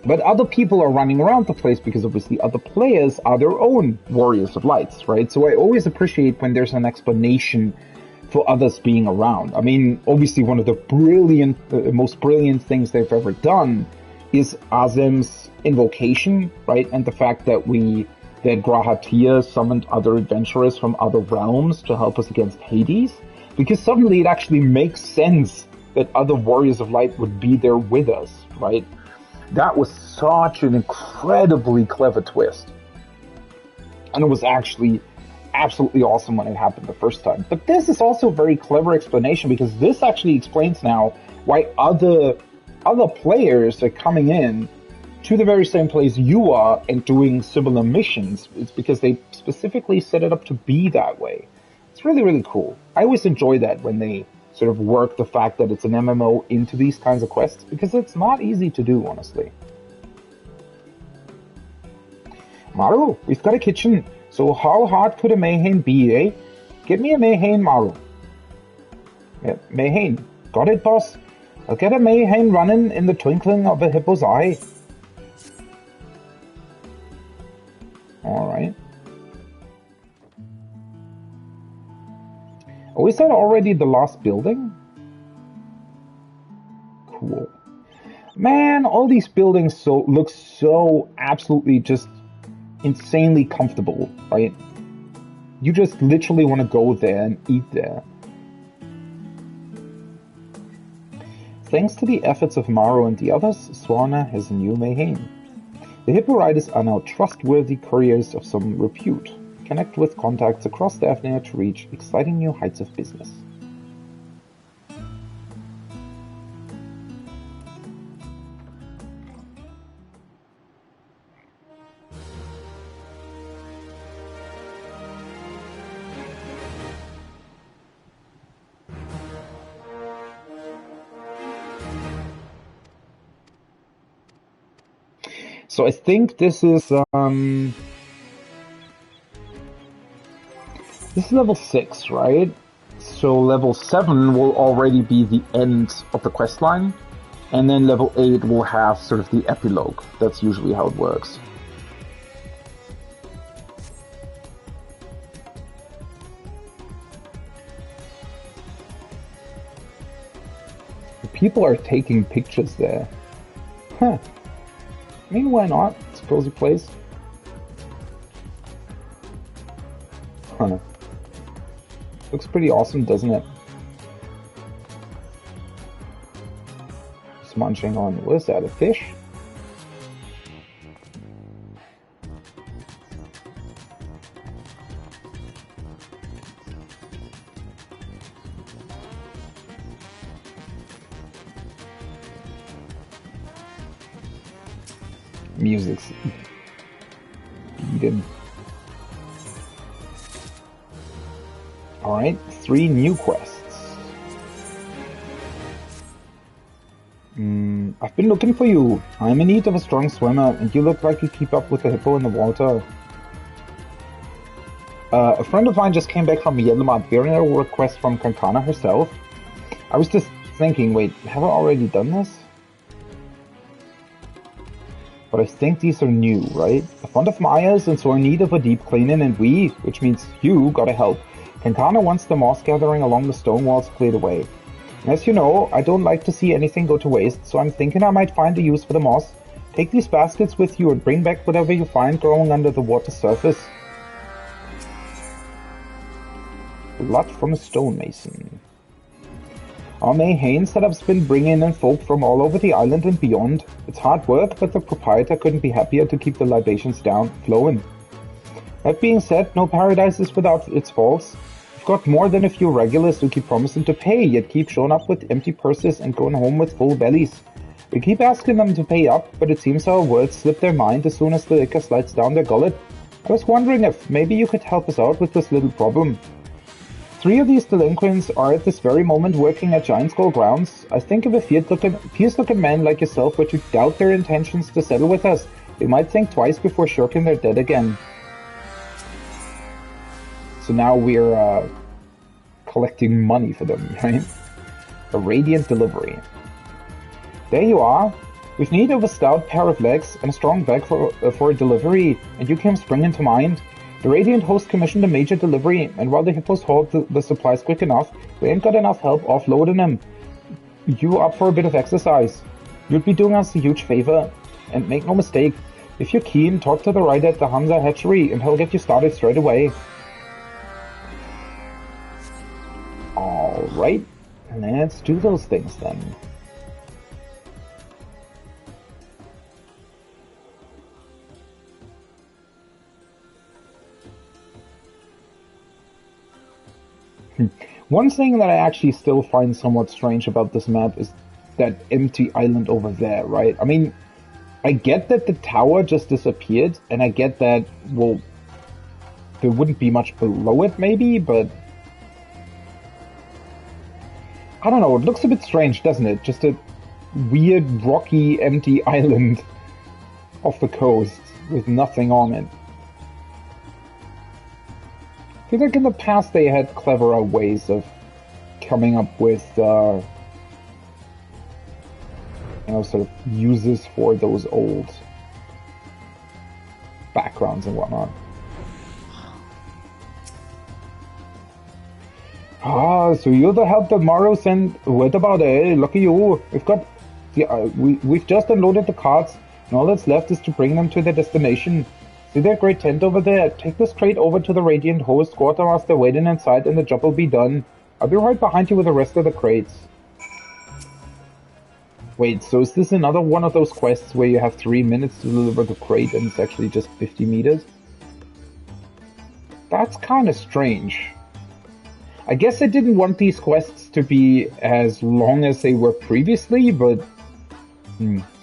But other people are running around the place because obviously other players are their own warriors of lights, right? So I always appreciate when there's an explanation for others being around. I mean, obviously one of the most brilliant things they've ever done is Azim's invocation, right? And the fact that Grahatia summoned other adventurers from other realms to help us against Hades, because suddenly it actually makes sense that other warriors of light would be there with us, right? That was such an incredibly clever twist. And it was actually absolutely awesome when it happened the first time. But this is also a very clever explanation, because this actually explains now why other players are coming in to the very same place you are and doing similar missions. It's because they specifically set it up to be that way. It's really, really cool. I always enjoy that when they sort of work the fact that it's an MMO into these kinds of quests, because it's not easy to do, honestly. Maru, we've got a kitchen, so how hard could a Mayhain be, eh? Get me a Mayhain, Maru. Yeah, Mayhain. Got it, boss? I'll get a Mayhain running in the twinkling of a hippo's eye. Alright. Oh, is that already the last building? Cool. Man, all these buildings look so absolutely just insanely comfortable, right? You just literally want to go there and eat there. Thanks to the efforts of Maro and the others, Swana has a new Mayhain. The Hippo Riders are now trustworthy couriers of some repute. Connect with contacts across the Avnir to reach exciting new heights of business. So I think this is level 6, right? So level 7 will already be the end of the quest line, and then level 8 will have sort of the epilogue. That's usually how it works. People are taking pictures there. Huh. I mean, why not? It's a cozy place. Huh. Looks pretty awesome, doesn't it? Just munching on, what is that, a fish? Music's beaten. Alright, 3 new quests. I've been looking for you. I'm in need of a strong swimmer, and you look like you keep up with the hippo in the water. A friend of mine just came back from Yedlamad bearing a request from Kankana herself. I was just thinking, wait, have I already done this? But I think these are new, right? A fond of Maya's and so in need of a deep cleaning, and we, which means you, gotta help. Kankana wants the moss gathering along the stone walls cleared away. As you know, I don't like to see anything go to waste, so I'm thinking I might find a use for the moss. Take these baskets with you and bring back whatever you find growing under the water surface. Blood from a stonemason. Our Mayhain setup's been bringing in folk from all over the island and beyond. It's hard work, but the proprietor couldn't be happier to keep the libations flowing. That being said, no paradise is without its faults. We've got more than a few regulars who keep promising to pay, yet keep showing up with empty purses and going home with full bellies. We keep asking them to pay up, but it seems our words slip their mind as soon as the liquor slides down their gullet. I was wondering if maybe you could help us out with this little problem. 3 of these delinquents are at this very moment working at Giant Skull grounds. I think if a fierce-looking man like yourself were to doubt their intentions to settle with us, they might think twice before shirking their debt again. So now we're collecting money for them, right? A radiant delivery. There you are. We've need of a stout pair of legs and a strong back for a delivery, and you came springing to mind. The Radiant host commissioned a major delivery, and while the hippos hauled the supplies quick enough, we ain't got enough help offloading them. You up for a bit of exercise? You'd be doing us a huge favor. And make no mistake, if you're keen, talk to the rider at the Hamza hatchery, and he'll get you started straight away. Alright, let's do those things then. One thing that I actually still find somewhat strange about this map is that empty island over there, right? I mean, I get that the tower just disappeared, and I get that, well, there wouldn't be much below it maybe, but I don't know, it looks a bit strange, doesn't it? Just a weird, rocky, empty island off the coast with nothing on it. I feel like in the past they had cleverer ways of coming up with, sort of uses for those old backgrounds and whatnot. Ah, so you're the help that Morrow sent word about, eh? Lucky you. We've just unloaded the carts, and all that's left is to bring them to their destination. See that great tent over there? Take this crate over to the Radiant host, quartermaster waiting inside, and the job will be done. I'll be right behind you with the rest of the crates. Wait, so is this another one of those quests where you have 3 minutes to deliver the crate and it's actually just 50 meters? That's kind of strange. I guess I didn't want these quests to be as long as they were previously, but...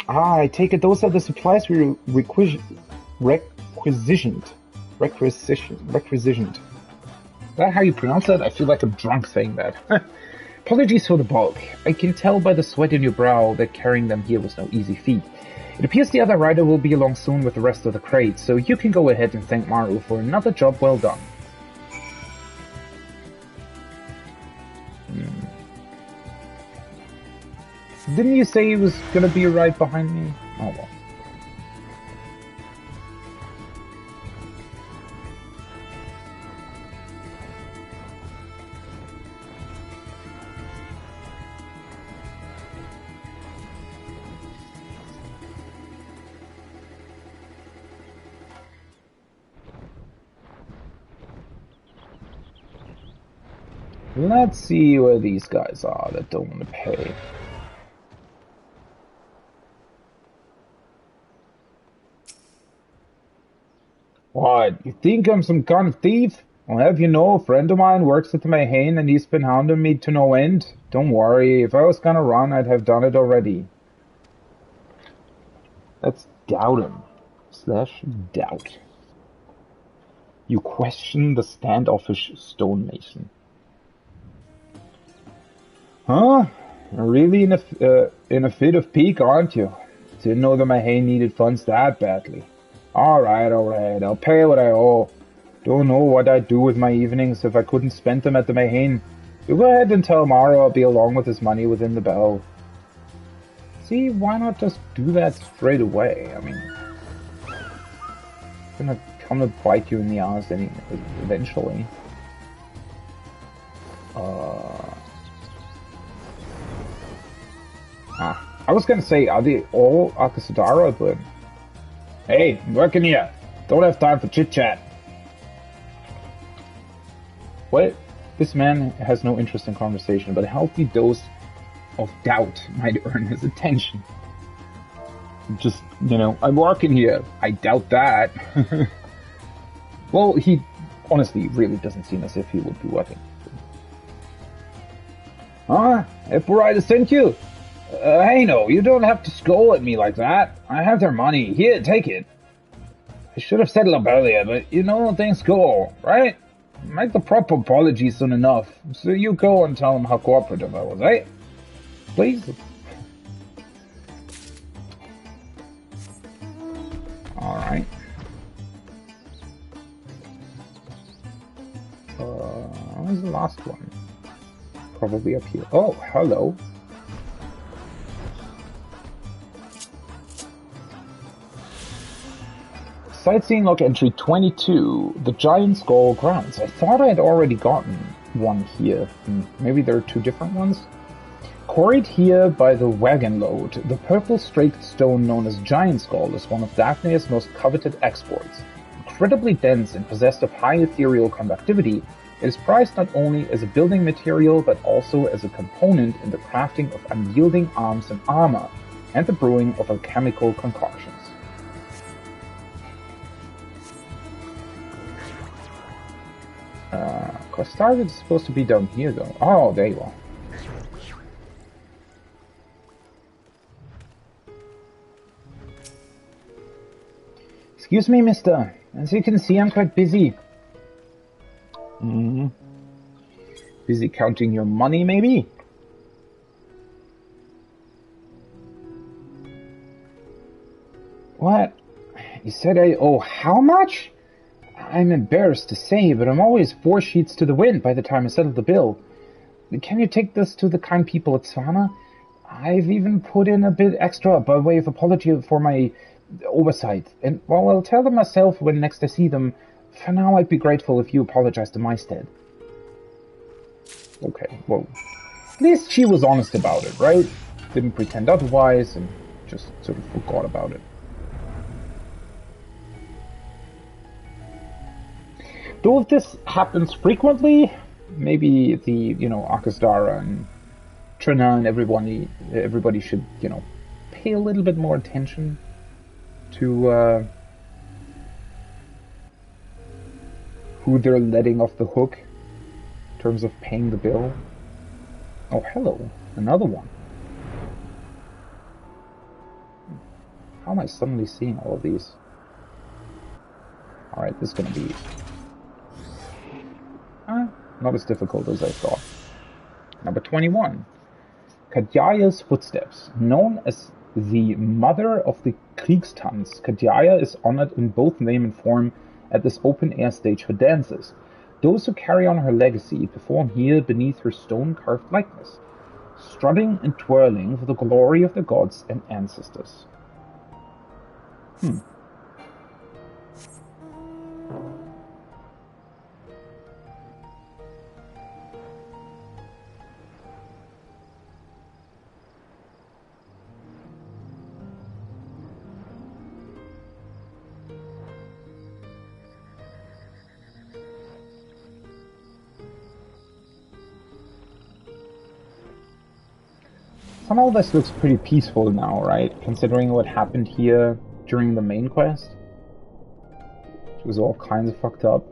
I take it those are the supplies we requisitioned. Requisitioned. Is that how you pronounce that? I feel like I'm drunk saying that. Apologies for the bulk. I can tell by the sweat in your brow that carrying them here was no easy feat. It appears the other rider will be along soon with the rest of the crates, so you can go ahead and thank Maru for another job well done. Didn't you say he was gonna be right behind me? Oh well. Let's see where these guys are that don't want to pay. What, you think I'm some kind of thief? I'll have you know, a friend of mine works at the Mayhain and he's been hounding me to no end. Don't worry, if I was gonna run, I'd have done it already. Let's doubt him. / doubt. You question the standoffish stonemason. Huh? Really in a fit of pique, aren't you? Didn't know the Mayhain needed funds that badly. Alright, I'll pay what I owe. Don't know what I'd do with my evenings if I couldn't spend them at the Mayhain. You go ahead and tell Maru I'll be along with his money within the bell. See, why not just do that straight away? I mean, it's gonna come to bite you in the ass eventually. I was gonna say, are they all Akasadara, but... Hey, I'm working here. Don't have time for chit-chat. What? This man has no interest in conversation, but a healthy dose of doubt might earn his attention. Just, I'm working here. I doubt that. Well, he honestly really doesn't seem as if he would be working. Epurida sent you? Hey, no, you don't have to scold at me like that. I have their money. Here, take it. I should have settled up earlier, but things go, right? Make the proper apology soon enough. So you go and tell them how cooperative I was, eh? Please? Alright. Where's the last one? Probably up here. Oh, hello. Sightseeing log entry 22, the Giant Skull Grounds. I thought I had already gotten one here. Maybe there are two different ones? Quarried here by the wagon load, the purple straked stone known as Giant Skull is one of Daphne's most coveted exports. Incredibly dense and possessed of high ethereal conductivity, it is prized not only as a building material but also as a component in the crafting of unyielding arms and armor, and the brewing of alchemical concoctions. Quest target is supposed to be down here though. Oh, there you are. Excuse me, mister. As you can see, I'm quite busy. Busy counting your money, maybe? What? You said I owe how much? I'm embarrassed to say, but I'm always 4 sheets to the wind by the time I settle the bill. Can you take this to the kind people at Svana? I've even put in a bit extra by way of apology for my oversight. And, well, I'll tell them myself when next I see them. For now, I'd be grateful if you apologized in my stead. Okay, well, at least she was honest about it, right? Didn't pretend otherwise and just sort of forgot about it. Though if this happens frequently, maybe the, Akasdara and Trina and everybody should, you know, pay a little bit more attention to who they're letting off the hook in terms of paying the bill. Oh, hello, another one. How am I suddenly seeing all of these? Alright, this is gonna be not as difficult as I thought. Number 21. Kadjaya's footsteps. Known as the mother of the Kriegstanz, Kadjaya is honored in both name and form at this open-air stage for dances. Those who carry on her legacy perform here beneath her stone-carved likeness, strutting and twirling for the glory of the gods and ancestors. Somehow this looks pretty peaceful now, right? Considering what happened here during the main quest. Which was all kinds of fucked up.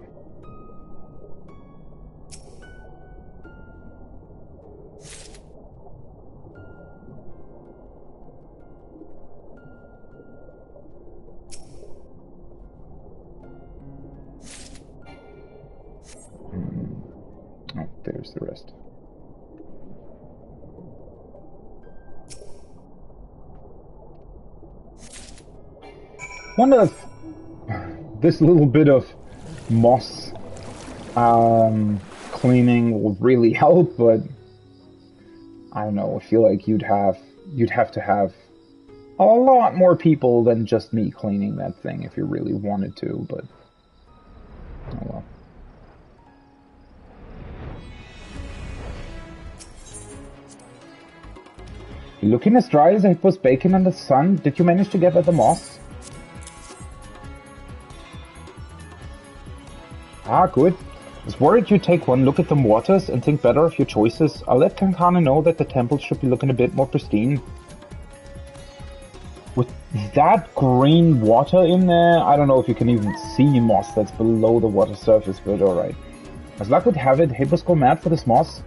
Oh, there's the rest. Wonder if this little bit of moss cleaning will really help, but I don't know. I feel like you'd have to have a lot more people than just me cleaning that thing if you really wanted to, but oh well. Looking as dry as it was baking in the sun, did you manage to get at the moss? Ah, good. I was worried you'd take one look at the waters and think better of your choices. I'll let Kankana know that the temple should be looking a bit more pristine. With that green water in there, I don't know if you can even see moss that's below the water surface, but alright. As luck would have it, hippos go mad for this moss.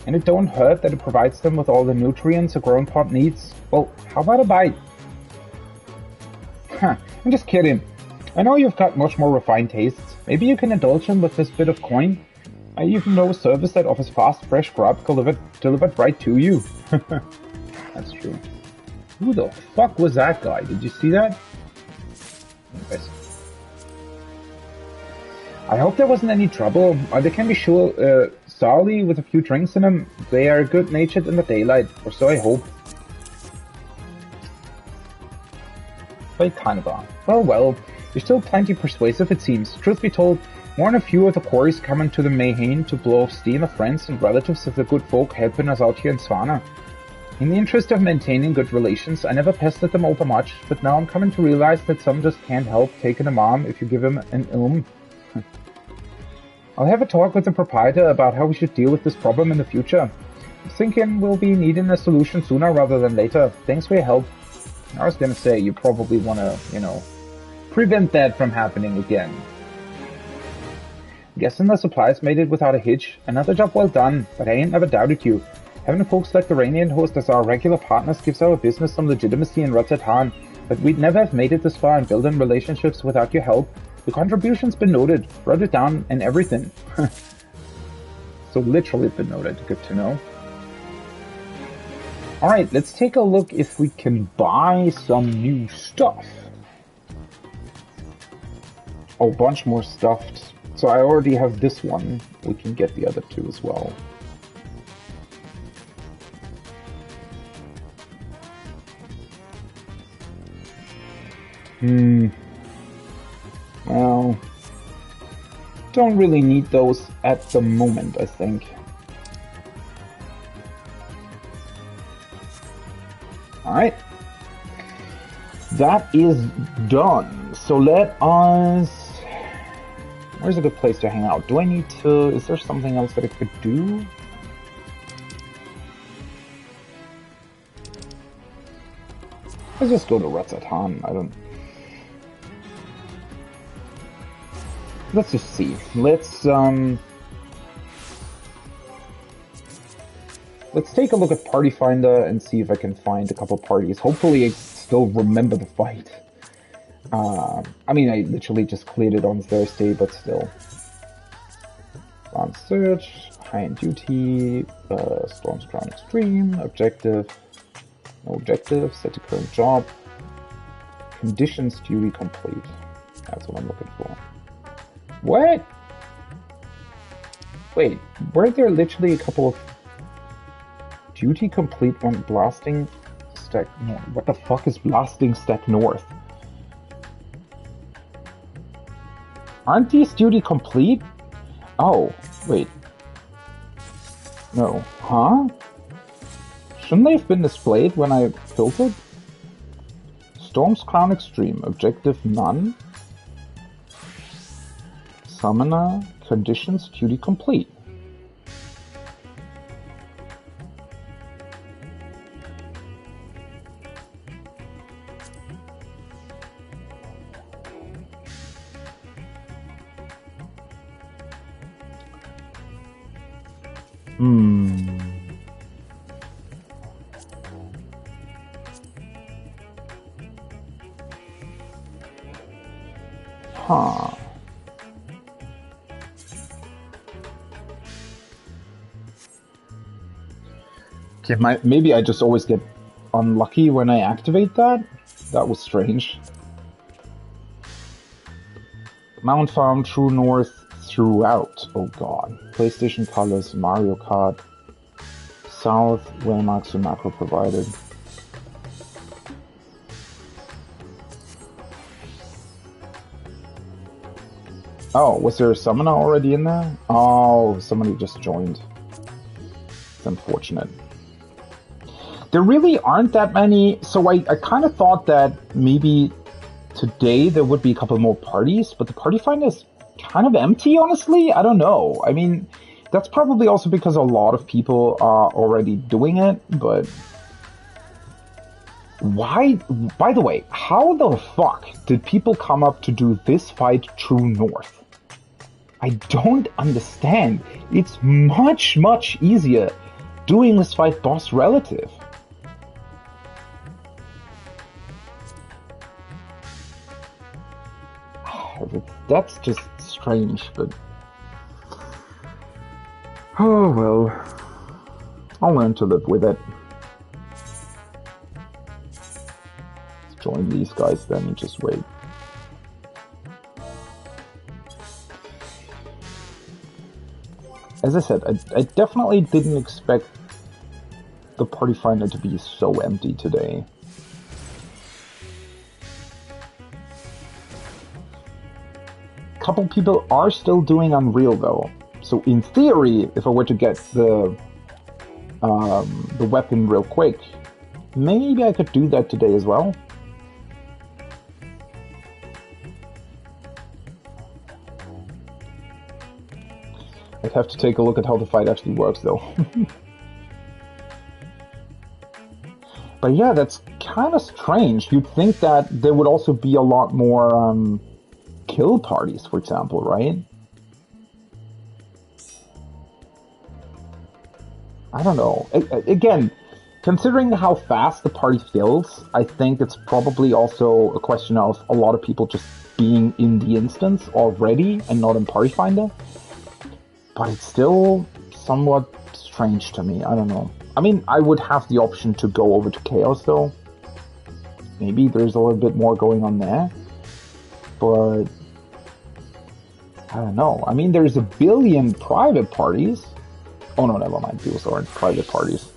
And it don't hurt that it provides them with all the nutrients a grown pot needs. Well, how about a bite? Huh, I'm just kidding. I know you've got much more refined tastes. Maybe you can indulge him with this bit of coin. I even know a service that offers fast, fresh grub delivered right to you. That's true. Who the fuck was that guy? Did you see that? Anyways. I hope there wasn't any trouble. They can be sure surly with a few drinks in them. They are good-natured in the daylight, or so I hope. They kind of are. Well, you're still plenty persuasive, it seems. Truth be told, more than a few of the quarries coming to the Mayhain to blow off steam of friends and relatives of the good folk helping us out here in Svana. In the interest of maintaining good relations, I never pestered them overmuch, but now I'm coming to realize that some just can't help taking a mom if you give him an I'll have a talk with the proprietor about how we should deal with this problem in the future. I'm thinking we'll be needing a solution sooner rather than later. Thanks for your help. I was gonna say, you probably wanna, prevent that from happening again. Guessing the supplies made it without a hitch. Another job well done, but I ain't never doubted you. Having folks like the Rainian host as our regular partners gives our business some legitimacy in Rotterdam, but we'd never have made it this far in building relationships without your help. The contribution's been noted, wrote it down, and everything. So literally been noted, good to know. Alright, let's take a look if we can buy some new stuff. Oh, bunch more stuff. So I already have this one. We can get the other two as well. Well, don't really need those at the moment, I think. Alright. That is done. So let us... Where's a good place to hang out? Do I need to... Is there something else that I could do? Let's just go to Ratsatan. I don't... Let's just see. Let's take a look at Party Finder and see if I can find a couple parties. Hopefully I still remember the fight. I mean, I literally just cleared it on Thursday, but still. On search, high and duty, Storm's Crown Extreme, objective, no objective, set to current job, conditions duty complete. That's what I'm looking for. What? Wait, weren't there literally a couple of duty complete on blasting stack north? What the fuck is blasting stack north? Aren't these duty complete? Oh, wait. No. Huh? Shouldn't they have been displayed when I filtered? Storm's Crown Extreme. Objective none. Summoner. Conditions duty complete. Huh. Okay, maybe I just always get unlucky when I activate that? That was strange. Mount Farm, True North, throughout. Oh god. PlayStation Colors, Mario Kart. South, where marks and macro provided. Oh, was there a summoner already in there? Oh, somebody just joined. It's unfortunate. There really aren't that many, so I kind of thought that maybe today there would be a couple more parties, but the party finder is kind of empty, honestly. I don't know. I mean, that's probably also because a lot of people are already doing it, but... Why? By the way, how the fuck did people come up to do this fight True North? I don't understand. It's much, much easier doing this fight Boss Relative. That's just strange, but... Oh well. I'll learn to live with it. Let's join these guys then and just wait. As I said, I definitely didn't expect the party finder to be so empty today. A couple people are still doing Unreal though. So in theory, if I were to get the weapon real quick, maybe I could do that today as well. I'd have to take a look at how the fight actually works though. But yeah, that's kind of strange. You'd think that there would also be a lot more kill parties, for example, right? I don't know. Again, considering how fast the party fills, I think it's probably also a question of a lot of people just being in the instance already and not in Party Finder. But it's still somewhat strange to me. I don't know. I mean, I would have the option to go over to Chaos though. Maybe there's a little bit more going on there. But I don't know. I mean, there's a billion private parties. Oh no, never mind. Those aren't private parties.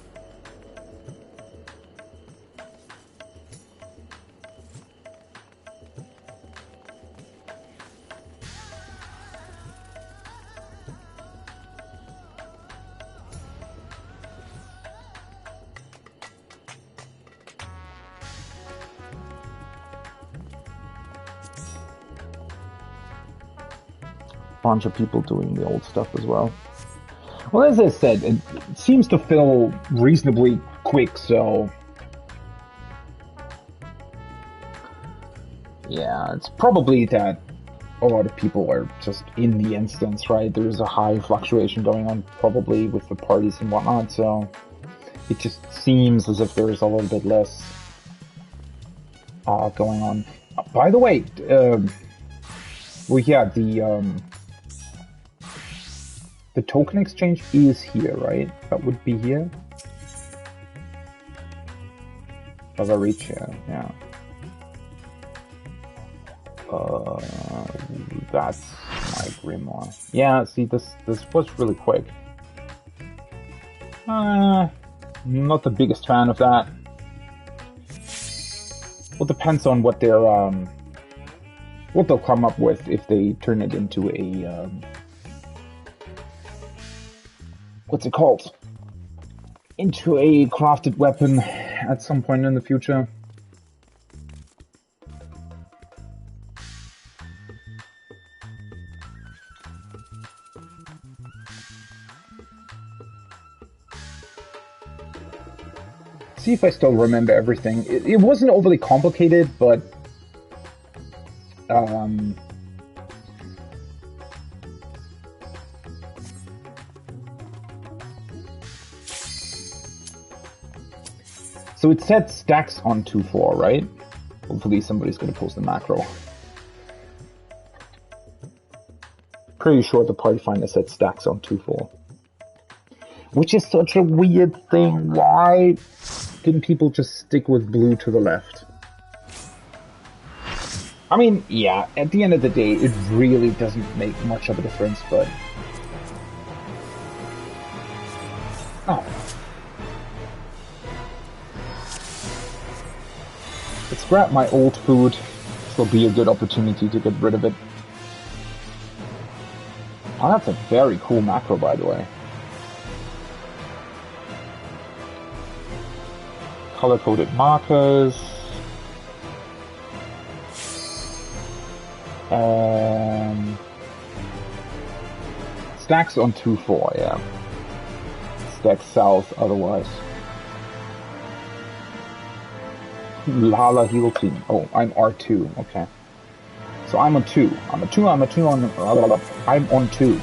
Bunch of people doing the old stuff as well. Well, as I said, it seems to fill reasonably quick, so Yeah, it's probably that a lot of people are just in the instance, right? There's a high fluctuation going on probably with the parties and whatnot, so it just seems as if there's a little bit less going on. By the way, well, yeah, the token exchange is here, right? That would be here. As I reach here, yeah. That's my grimoire. Yeah, see, this was really quick. Not the biggest fan of that. Well, depends on what they're what they'll come up with if they turn it into a what's it called? Into a crafted weapon at some point in the future. See if I still remember everything. It wasn't overly complicated, but so it said stacks on 2.4, right? Hopefully somebody's gonna post a macro. Pretty sure the party finder said stacks on 2.4. Which is such a weird thing. Why didn't people just stick with blue to the left? I mean, yeah, at the end of the day, it really doesn't make much of a difference, but... Oh. Let's grab my old food. This will be a good opportunity to get rid of it. Oh, that's a very cool macro, by the way. Color-coded markers. Stacks on 2.4, yeah. Stacks south, otherwise. Lala heal team. Oh, I'm R2, okay. So I'm on 2. I'm on 2 on... I'm on 2.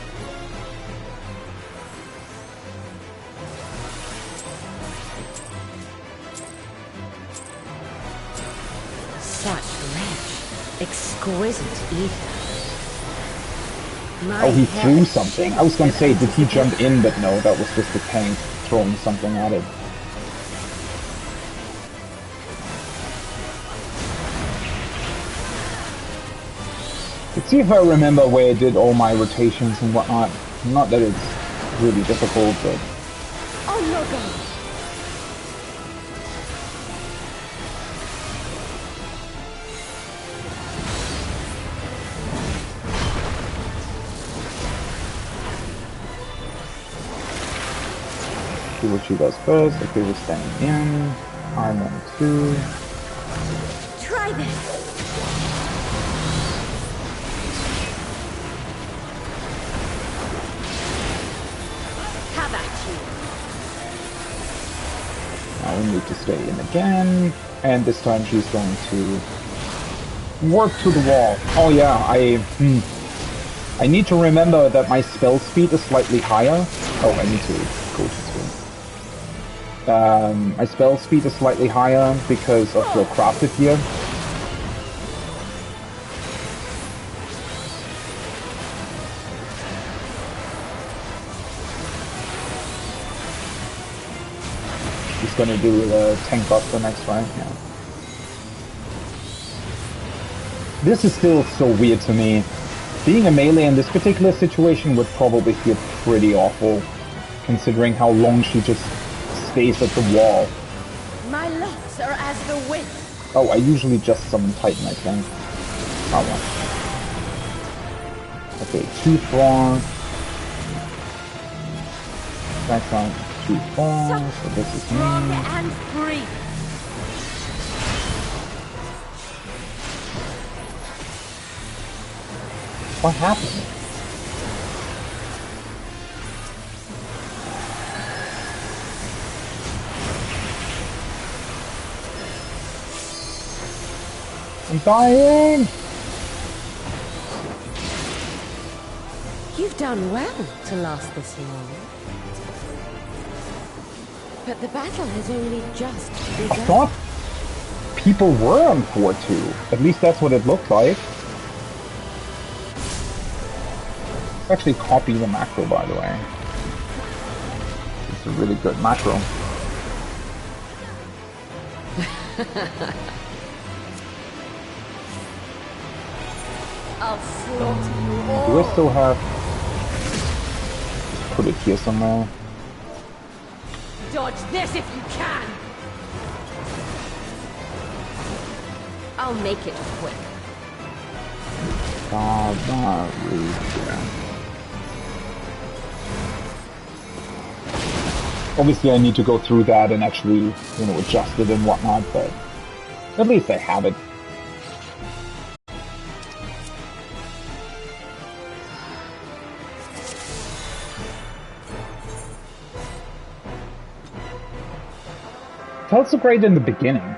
Exquisite ether. Oh, he threw something. I was gonna say, did he jump in? But no, that was just the tank throwing something at it. Let's see if I remember where I did all my rotations and whatnot. Not that it's really difficult, but... Oh, no, God. See what she does first. Okay, we're standing in. I'm on 2. Try this. Have at you. Now we need to stay in again. And this time she's going to work to the wall. Oh yeah, I need to remember that my spell speed is slightly higher. Oh, I need to go to screen. My spell speed is slightly higher because of the crafted gear. He's gonna do the tank buster next, right? Yeah. This is still so weird to me. Being a melee in this particular situation would probably feel pretty awful, considering how long she just stays at the wall. My locks are as the wind. Oh, I usually just summon Titan, I think. Oh well. Okay, 2-4. That's on 2-4, so this is strong me. and free. What happened? I'm dying! You've done well to last this long. But the battle has only just I begun. thought people were on 4-2. At least that's what it looked like. Let's actually copy the macro, by the way. It's a really good macro. I'll slaughter you all. Do I still have... Just put it here somewhere. Dodge this if you can. I'll make it quick. Obviously I need to go through that and actually, you know, adjust it and whatnot, but at least I have it. Felt so great in the beginning.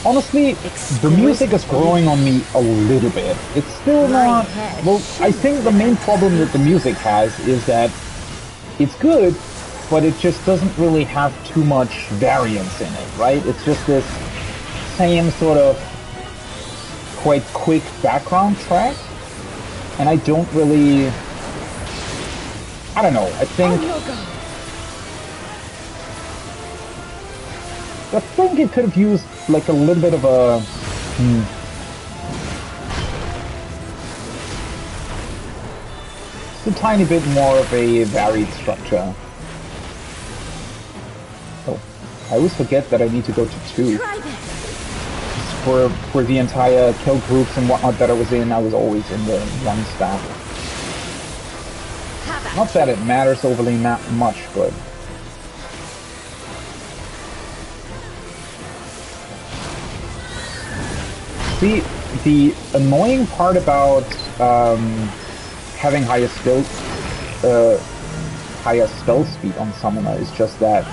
Honestly, the music is growing on me a little bit. It's still not... Well, I think the main problem that the music has is that it's good, but it just doesn't really have too much variance in it, right? It's just this same sort of quite quick background track, and I don't really... I don't know, I think it could have used like a little bit of a... Just a tiny bit more of a varied structure. Oh, I always forget that I need to go to 2. For the entire kill groups and whatnot that I was in, I was always in the 1 stack. Not that it matters overly much, but... See, the annoying part about having higher spell speed on Summoner is just that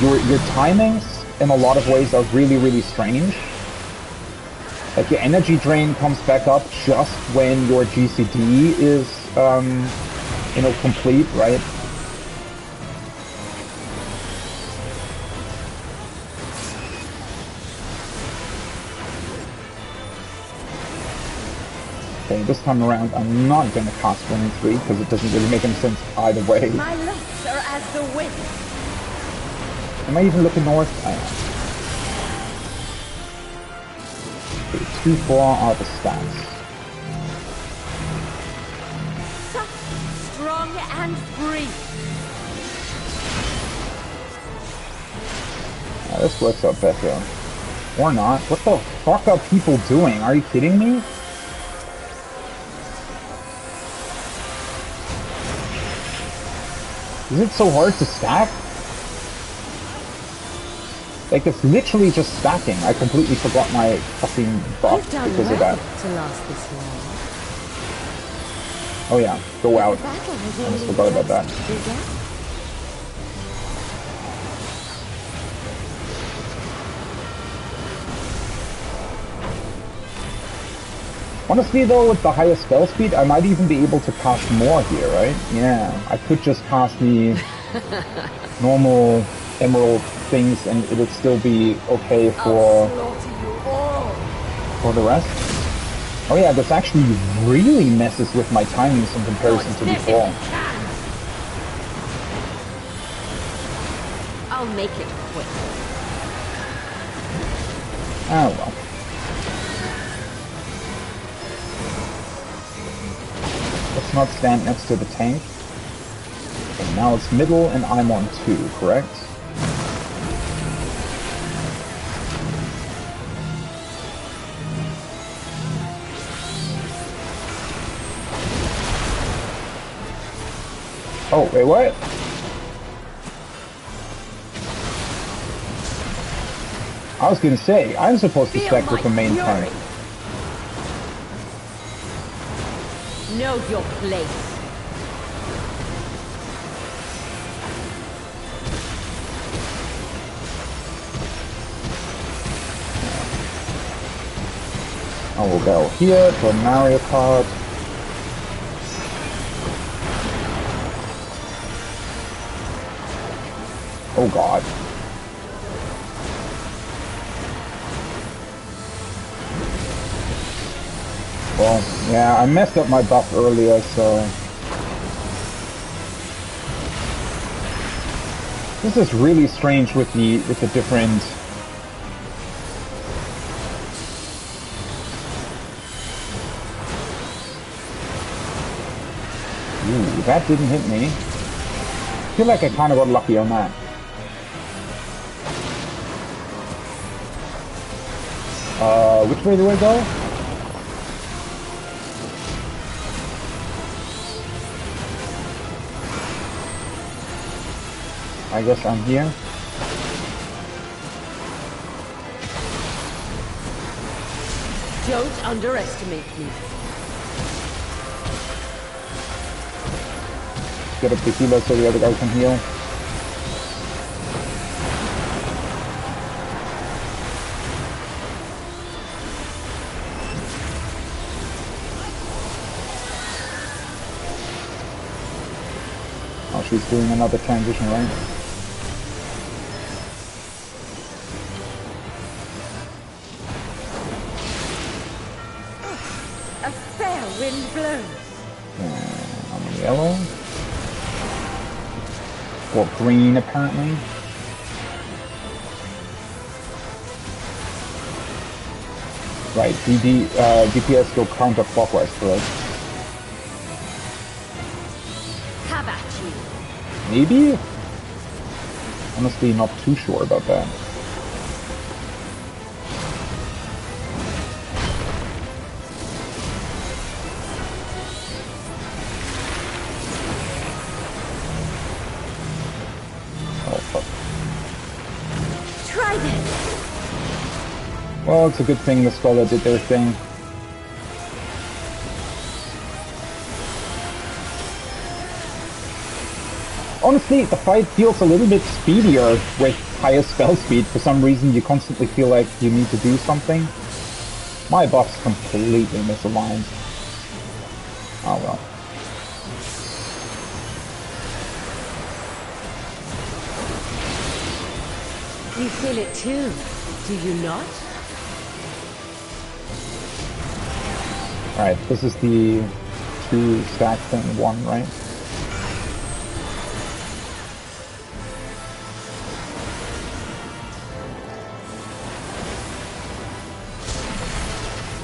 your timings in a lot of ways are really, really strange. Like your energy drain comes back up just when your GCD is, you know, complete, right? Okay, this time around I'm not going to cast 1 and 3 because it doesn't really make any sense either way. My locks are as the wind. Am I even looking north? I am. Okay, 2-4 are the stats. Soft, strong, and free. This works out better. Or not. What the fuck are people doing? Are you kidding me? Is it so hard to stack? Like, it's literally just stacking. I completely forgot my fucking buff because of that. To last this long. Oh yeah, go out. I almost forgot about that. Honestly though, with the higher spell speed, I might even be able to cast more here, right? Yeah, I could just cast the normal emerald things and it would still be okay for the rest. Oh yeah, this actually really messes with my timings in comparison to before. I'll make it quick. Oh well. does not stand next to the tank. And now it's middle and I'm on 2, correct? Oh, wait, what? I was gonna say, I'm supposed to stack with the main tank. Know your place. I will go here for Mario Kart. Oh god. Well, yeah, I messed up my buff earlier, so... This is really strange with the different... Ooh, that didn't hit me. I feel like I kind of got lucky on that. Which way do I go? I guess I'm here. Don't underestimate me. Get up the healer so the other guy can heal. Oh, she's doing another transition, right? A fair wind blows. I'm in yellow. Or green, apparently. Right, DPS go counterclockwise, correct? Have at you. Maybe? Honestly, not too sure about that. Well, it's a good thing the Scholar did their thing. Honestly, the fight feels a little bit speedier with higher spell speed. For some reason, you constantly feel like you need to do something. My buff's completely misaligned. Oh well. You feel it too, do you not? Alright, this is the 2 stack thing, 1, right?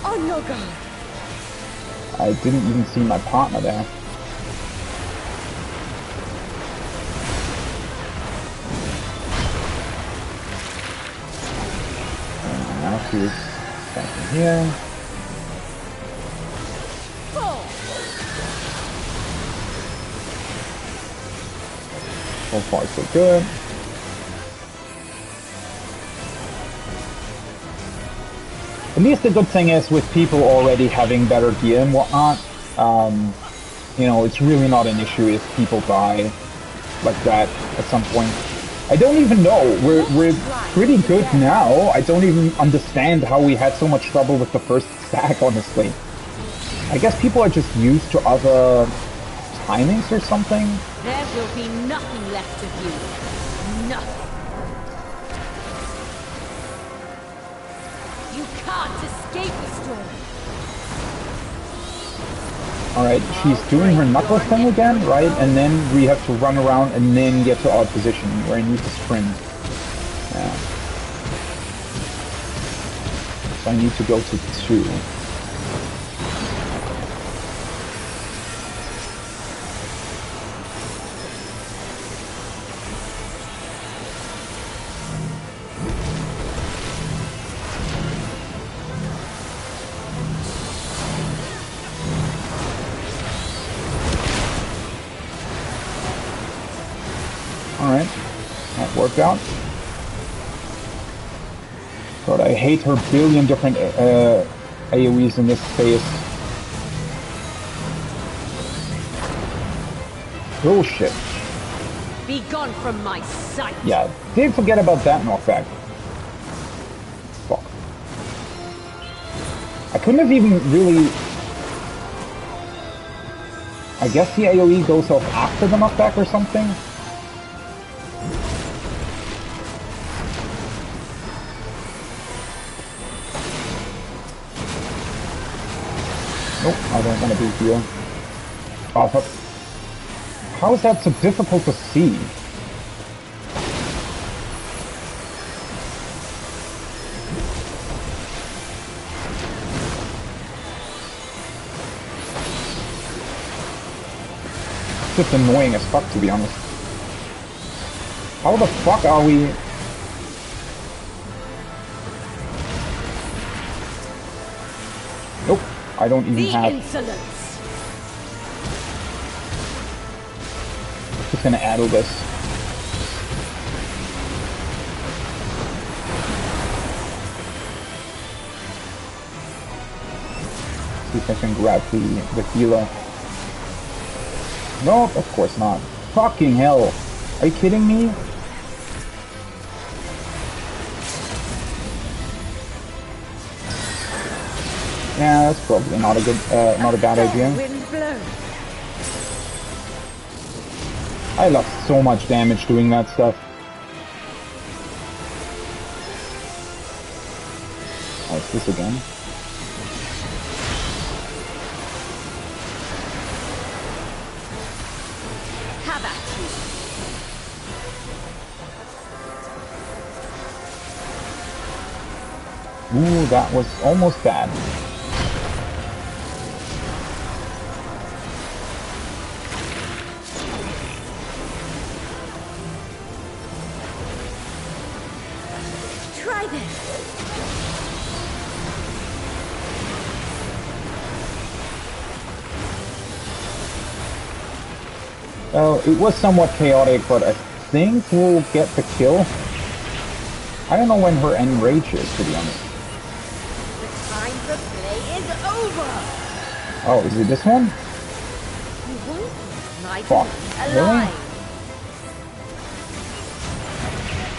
On your guard. I didn't even see my partner there. And now she's stacking here. So far, so good. At least the good thing is, with people already having better gear and whatnot, you know, it's really not an issue if people die like that at some point. I don't even know. We're pretty good now. I don't even understand how we had so much trouble with the first stack, honestly. I guess people are just used to other timings or something. There will be nothing left of you. Nothing. You can't escape the storm. Alright, she's doing her knuckle thing again, right? And then we have to run around and then get to our position where I need to sprint. Yeah. So I need to go to 2. worked out. God, I hate her billion different AoEs in this phase. Bullshit. Be gone from my sight. Yeah, did forget about that knockback. Fuck. I couldn't have even really... I guess the AoE goes off after the knockback or something? Nope, I don't want to be here. Oh, fuck. How is that so difficult to see? It's just annoying as fuck, to be honest. How the fuck are we... Nope, I don't even have... Insolence. Just gonna addle this. See if I can grab the healer. Nope, of course not. Fucking hell. Are you kidding me? Yeah, that's probably not a good, not a bad idea. I lost so much damage doing that stuff. Oh, it's this again. Have at you. Ooh, that was almost bad. Well, it was somewhat chaotic, but I think we'll get the kill. I don't know when her enrage is, to be honest. The time for play is over. Oh, is it this one? You won't my Fuck. alive. Really?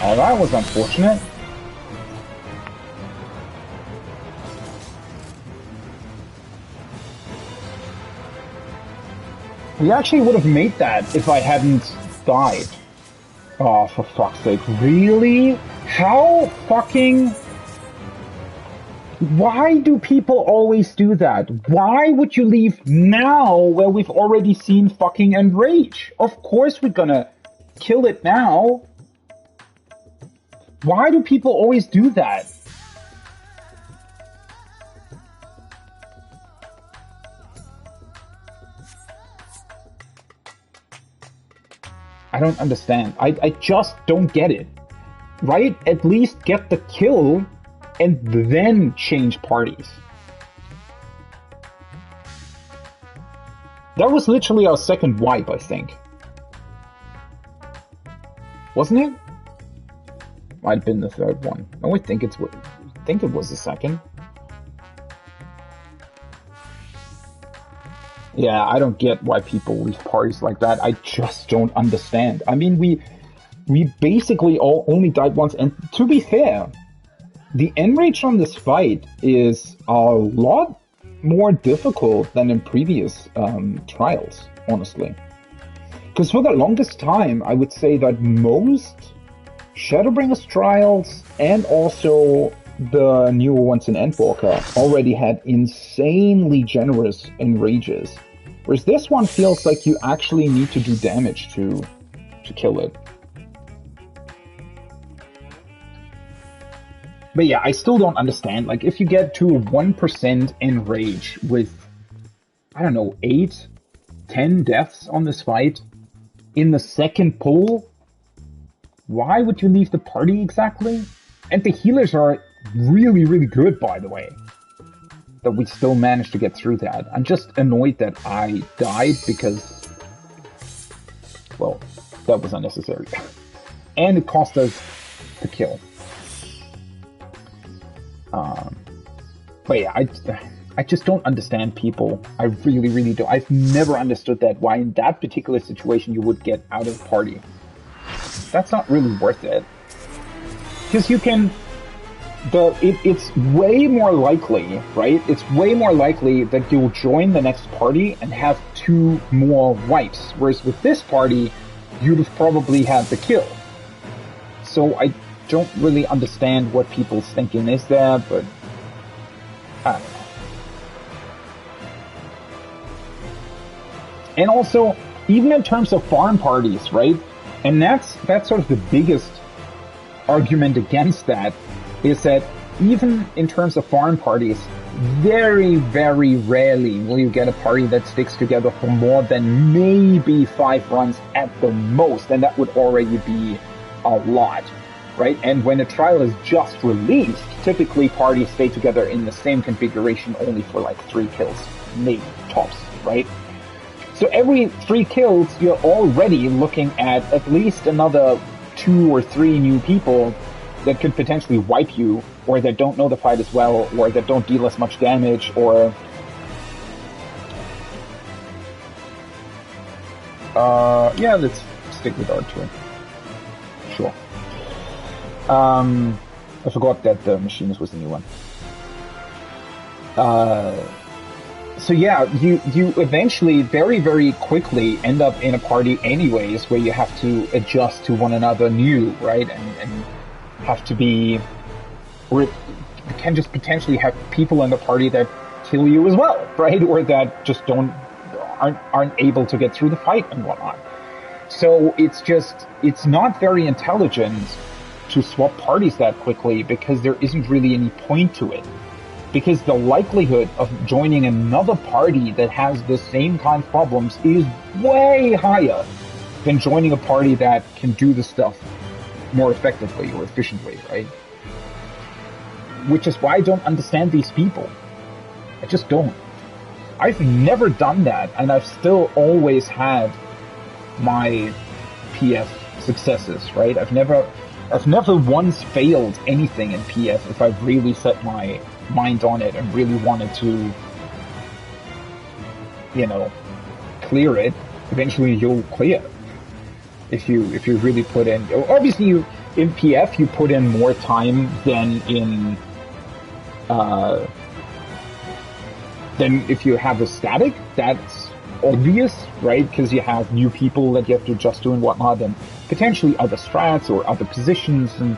Oh, that was unfortunate. We actually would have made that if I hadn't died. Oh, for fuck's sake. Really? How fucking... Why do people always do that? Why would you leave now where we've already seen fucking Enrage? Of course we're gonna kill it now. Why do people always do that? I don't understand. I just don't get it. Right? At least get the kill and then change parties. That was literally our second wipe, I think. Wasn't it? Might have been the third one. No, I think it was the second. Yeah, I don't get why people leave parties like that. I just don't understand. I mean, we basically all only died once, and to be fair, the enrage on this fight is a lot more difficult than in previous trials, honestly. Because for the longest time, I would say that most Shadowbringers trials and also the newer ones in Endwalker already had insanely generous enrages. Whereas this one feels like you actually need to do damage to kill it. But yeah, I still don't understand. Like, if you get to 1% enrage with, I don't know, 8, 10 deaths on this fight in the second pull, why would you leave the party exactly? And the healers are really, really good, by the way. That we still managed to get through that. I'm just annoyed that I died because, well, that was unnecessary. and it cost us the kill. But yeah, I just don't understand people. I really, really don't. I've never understood that, why in that particular situation you would get out of the party. That's not really worth it. Because you can... It's way more likely, right? It's way more likely that you'll join the next party and have 2 more wipes. Whereas with this party, you'd have probably had the kill. So I don't really understand what people's thinking is there, but I don't know. And also, even in terms of farm parties, right? And that's sort of the biggest argument against that, is that even in terms of farm parties, very, very rarely will you get a party that sticks together for more than maybe 5 runs at the most, and that would already be a lot, right? And when a trial is just released, typically parties stay together in the same configuration only for like 3 kills, maybe tops, right? So every 3 kills, you're already looking at least another 2 or 3 new people that could potentially wipe you, or that don't know the fight as well, or that don't deal as much damage, or... yeah, let's stick with archery. Sure. I forgot that the Machines was the new one. So yeah, you eventually, very, very quickly end up in a party anyways, where you have to adjust to one another new, right? And have to be, or you can just potentially have people in the party that kill you as well, right? Or that just aren't able to get through the fight and whatnot. So it's not very intelligent to swap parties that quickly, because there isn't really any point to it. Because the likelihood of joining another party that has the same kind of problems is way higher than joining a party that can do the stuff more effectively or efficiently, right? Which is why I don't understand these people. I just don't. I've never done that, and I've still always had my PF successes, right? I've never once failed anything in PF if I've really set my mind on it and really wanted to, clear it. Eventually you'll clear it. If you really put in, obviously in PF you put in more time than in, than if you have a static. That's obvious, right? Because you have new people that you have to adjust to and whatnot, and potentially other strats or other positions and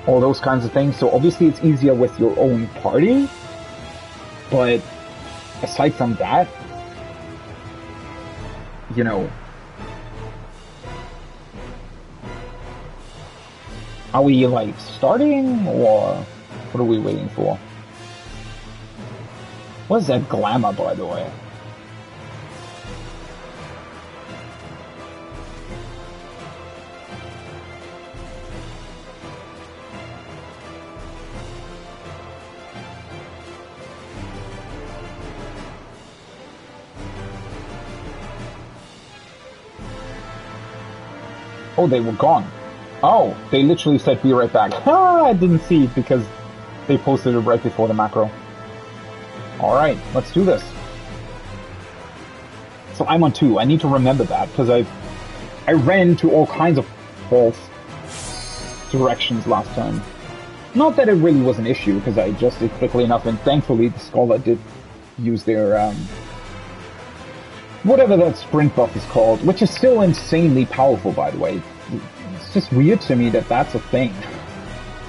all those kinds of things. So obviously it's easier with your own party, but aside from that, are we like starting, or what are we waiting for? What is that glamour, by the way? Oh, they were gone. Oh, they literally said be right back. Ah, I didn't see it because they posted it right before the macro. Alright, let's do this. So I'm on 2. I need to remember that, because I ran into all kinds of false directions last time. Not that it really was an issue, because I adjusted quickly enough, and thankfully the Scholar did use their, whatever that sprint buff is called, which is still insanely powerful, by the way. It's just weird to me that that's a thing.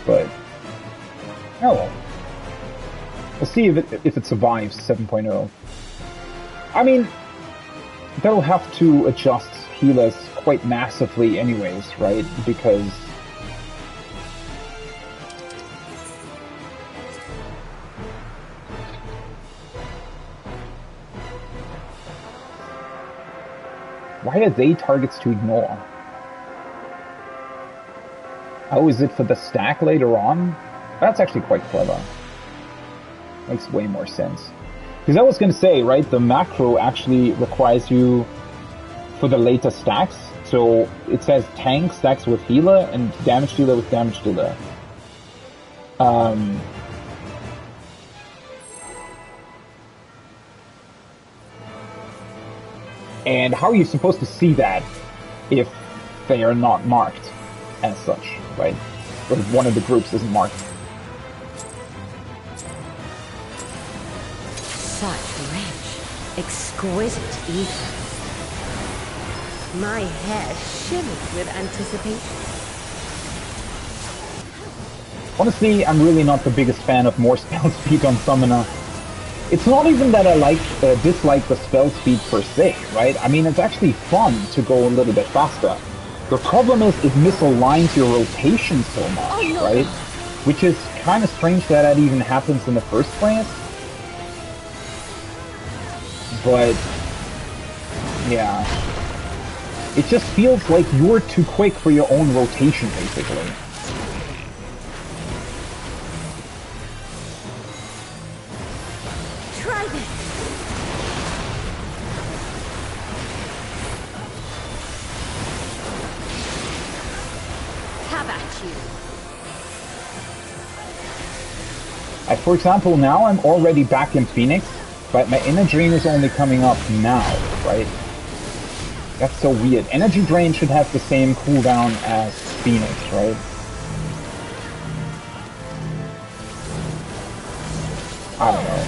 But, oh well. We'll see if it survives 7.0. I mean, they'll have to adjust healers quite massively anyways, right? Because why are they targets to ignore? Oh, is it for the stack later on? That's actually quite clever. Makes way more sense. Because I was going to say, right, the macro actually requires you, for the later stacks, So it says tank stacks with healer and damage dealer with damage dealer. And how are you supposed to see that if they are not marked as such, right? Or if one of the groups isn't marked. Such rich, exquisite ether. My hair shimmered with anticipation. Honestly, I'm really not the biggest fan of more spell speed on Summoner. It's not even that I dislike the spell speed per se, right? I mean, it's actually fun to go a little bit faster. The problem is it misaligns your rotation so much, right? Which is kind of strange that that even happens in the first place. But, yeah. It just feels like you're too quick for your own rotation, basically. Try this. Have at you. For example, now I'm already back in Phoenix, but my Inner Drain is only coming up now, right? That's so weird. Energy Drain should have the same cooldown as Phoenix, right? I don't know.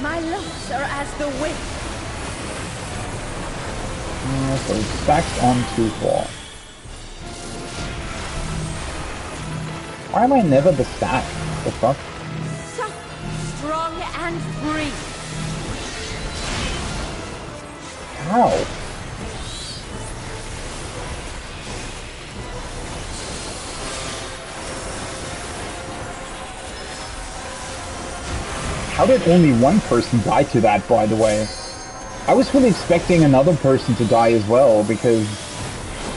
My locks are as the wind. So it's stacked on 2-4. Why am I never the stack? The fuck? Soft, strong, and free. How? How did only one person die to that, by the way? I was really expecting another person to die as well, because,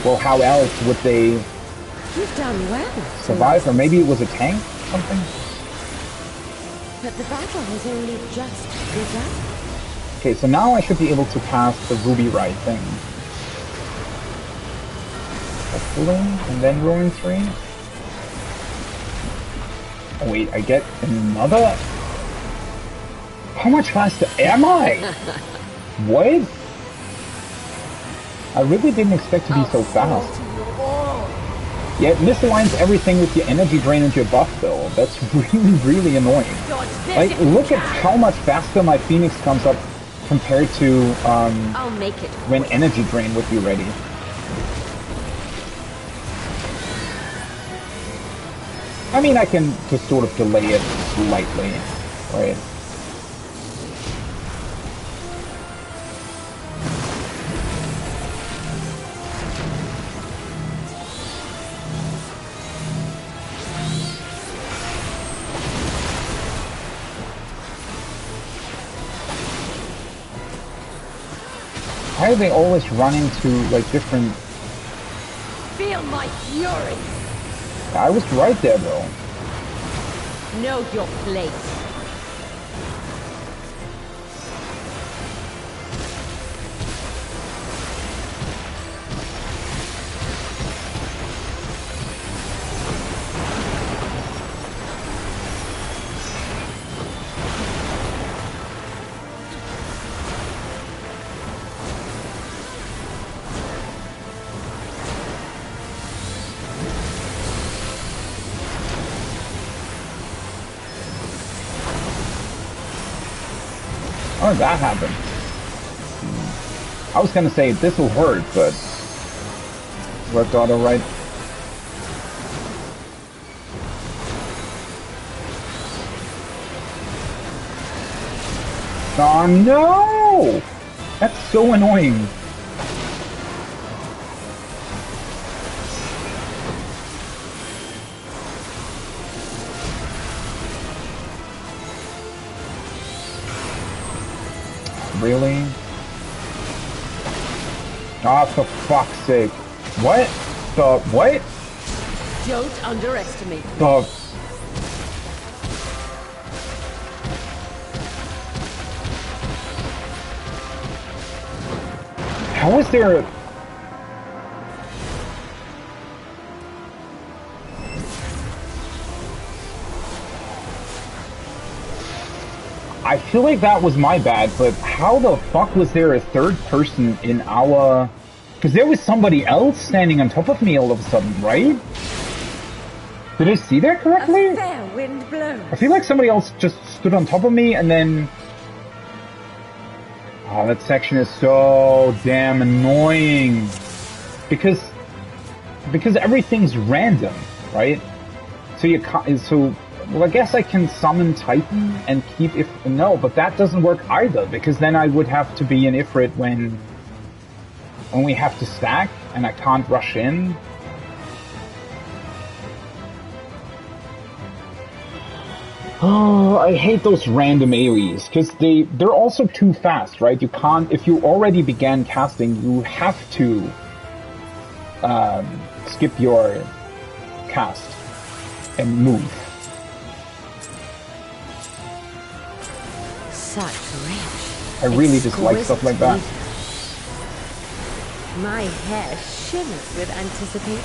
well, how else would they You've done well. survive? Or maybe it was a tank or something? But the battle has only just begun. Okay, so now I should be able to pass the Ruby Ride thing. Hopefully, and then Ruin 3. Oh wait, I get another? How much faster am I? What? I really didn't expect to be so fast. Yeah, it misaligns everything with your energy drain and your buff though. That's really, really annoying. Like, look at how much faster my Phoenix comes up compared to I'll make it when energy drain would be ready. I mean, I can just sort of delay it slightly, right? Why are they always running to, like, different... Feel my fury. I was right there, though. Know your place. How did that happen? I was gonna say, this will hurt, but... worked out alright. Oh no! That's so annoying. Really? Ah, for fuck's sake. What? The what? Don't underestimate me. The... How is there... I feel like that was my bad, but how the fuck was there a third person in our... Because there was somebody else standing on top of me all of a sudden, right? Did I see that correctly? A fair wind blows. I feel like somebody else just stood on top of me and then... Oh, that section is so damn annoying. Because everything's random, right? So you can't... So... Well, I guess I can summon Titan and keep if... No, but that doesn't work either, because then I would have to be an Ifrit when we have to stack, and I can't rush in. Oh, I hate those random AoEs, because they're also too fast, right? You can't... If you already began casting, you have to skip your cast and move. Such I really dislike stuff like that. My hair shimmers with anticipation.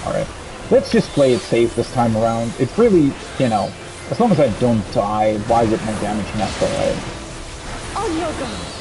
Alright. Let's just play it safe this time around. It's really, you know, as long as I don't die, why would my damage matter, right? On your guard.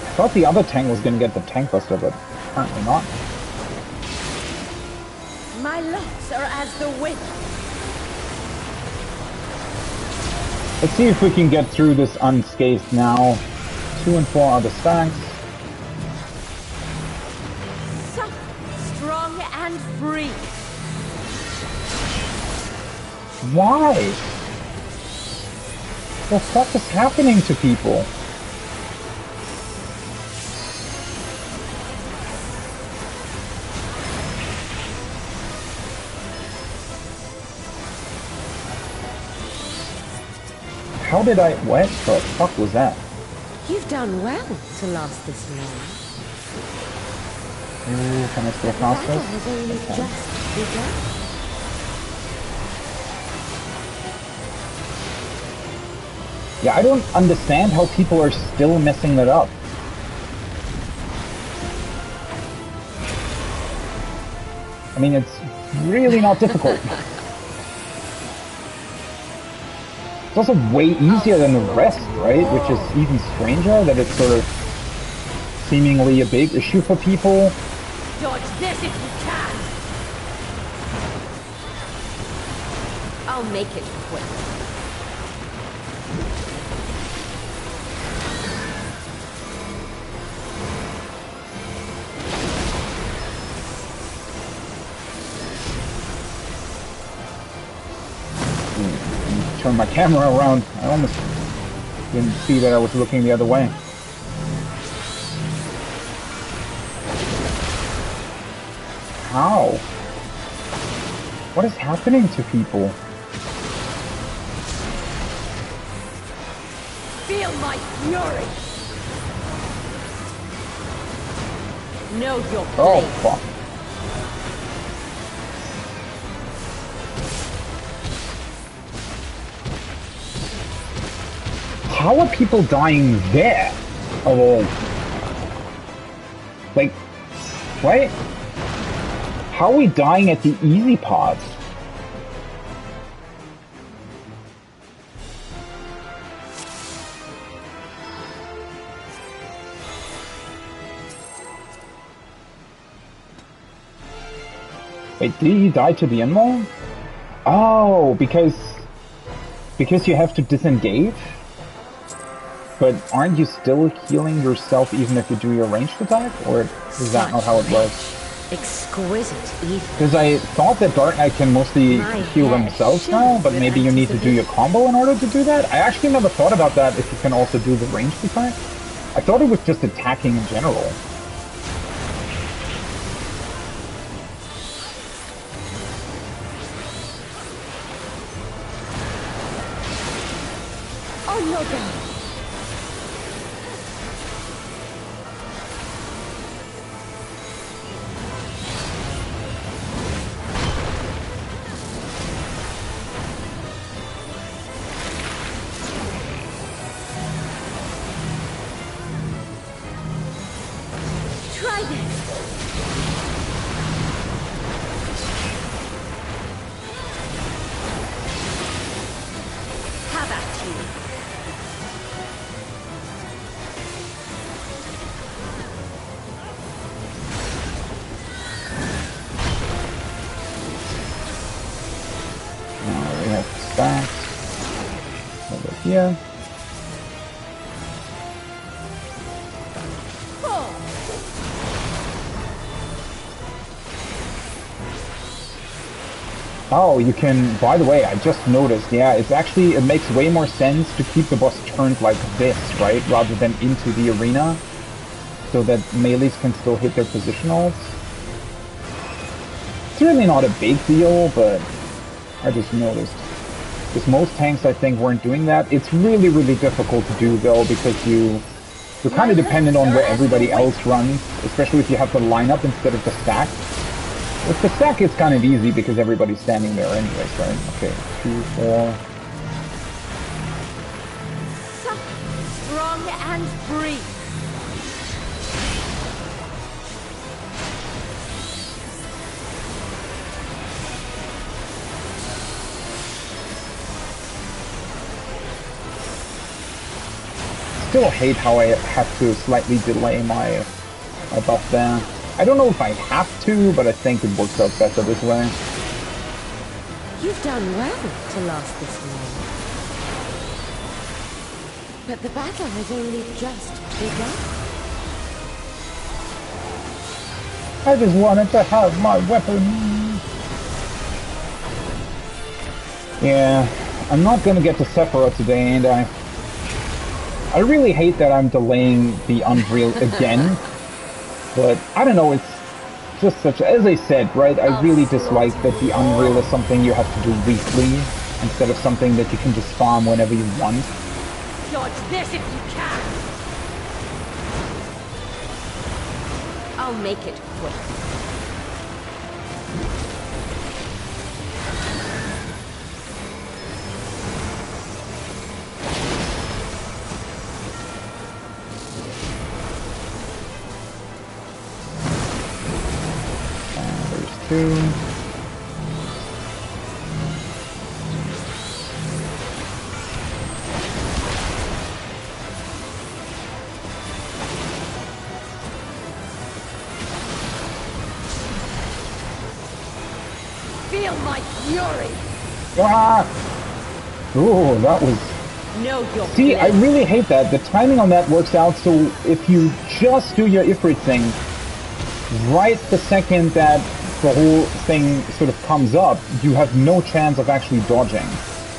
I thought the other tank was gonna get the tank buster, but apparently not. My locks are as the wind. Let's see if we can get through this unscathed now. 2 and 4 are the stacks. Soft, strong, and free. Why? What the fuck is happening to people? How did I... What the fuck was that? You've done well to last this long. Ooh, can I still The cast battle this? has only Okay. just begun. Yeah, I don't understand how people are still messing that up. I mean, it's really not difficult. It's also way easier than the rest, right? Which is even stranger, that it's sort of seemingly a big issue for people. Dodge this if you can. I'll make it quick. Turn my camera around. I almost didn't see that I was looking the other way. How? What is happening to people? Feel my fury! Know your place. Oh, fuck. How are people dying there? Oh, like, right? How are we dying at the easy parts? Wait, did he die to the end wall? Oh, because you have to disengage? But aren't you still healing yourself even if you do your ranged attack? Or is that not how it works? Exquisite even. Because I thought that Dark Knight can mostly heal themselves now, but maybe you need to do your combo in order to do that? I actually never thought about that if you can also do the ranged attack. I thought it was just attacking in general. Oh, no, God. Try this. Have at you. Now we have stacks over here. Oh, you can, by the way, I just noticed, yeah, it makes way more sense to keep the boss turned like this, right? Rather than into the arena, so that melees can still hit their positionals. It's really not a big deal, but I just noticed. Because most tanks, I think, weren't doing that. It's really, really difficult to do, though, because you're kind of dependent on where everybody else runs, especially if you have the lineup instead of the stack. With the stack, it's kind of easy because everybody's standing there anyways, right? Okay, 2, 4. Strong and free. Still hate how I have to slightly delay my buff there. I don't know if I have to, but I think it works out better this way. You've done well to last this long. But the battle has only just begun. I just wanted to have my weapon. Yeah, I'm not gonna get to Sephiroth today, and I really hate that I'm delaying the Unreal again. But, I don't know, it's just such, as I said, right, I really dislike that the Unreal is something you have to do weekly, instead of something that you can just farm whenever you want. Dodge this if you can! I'll make it quick. Two. Feel my fury! Ah! Ooh, that was... Know your See, I place. really hate that. The timing on that works out, so if you just do your Ifrit thing, right the second that the whole thing sort of comes up, you have no chance of actually dodging.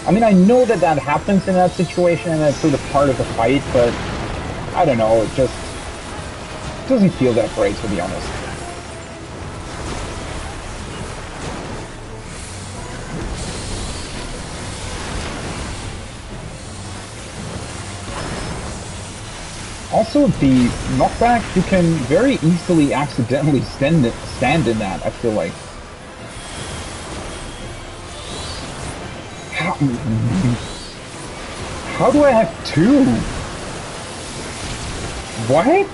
I mean, I know that that happens in that situation, and that's sort of part of the fight, but I don't know, it just doesn't feel that great, to be honest. Also, the knockback, you can very easily accidentally stand in that, I feel like. How do I have two? What?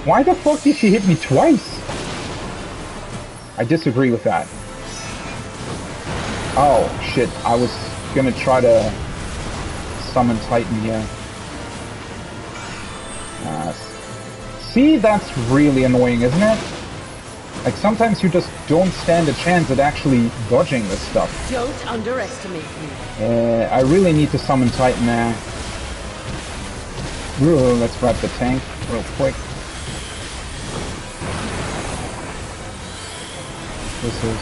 Why the fuck did she hit me twice? I disagree with that. Oh, shit. I was gonna try to summon Titan here. See, that's really annoying, isn't it? Like, sometimes you just don't stand a chance at actually dodging this stuff. Don't underestimate me. I really need to summon Titan now. Ooh, let's grab the tank real quick. This is...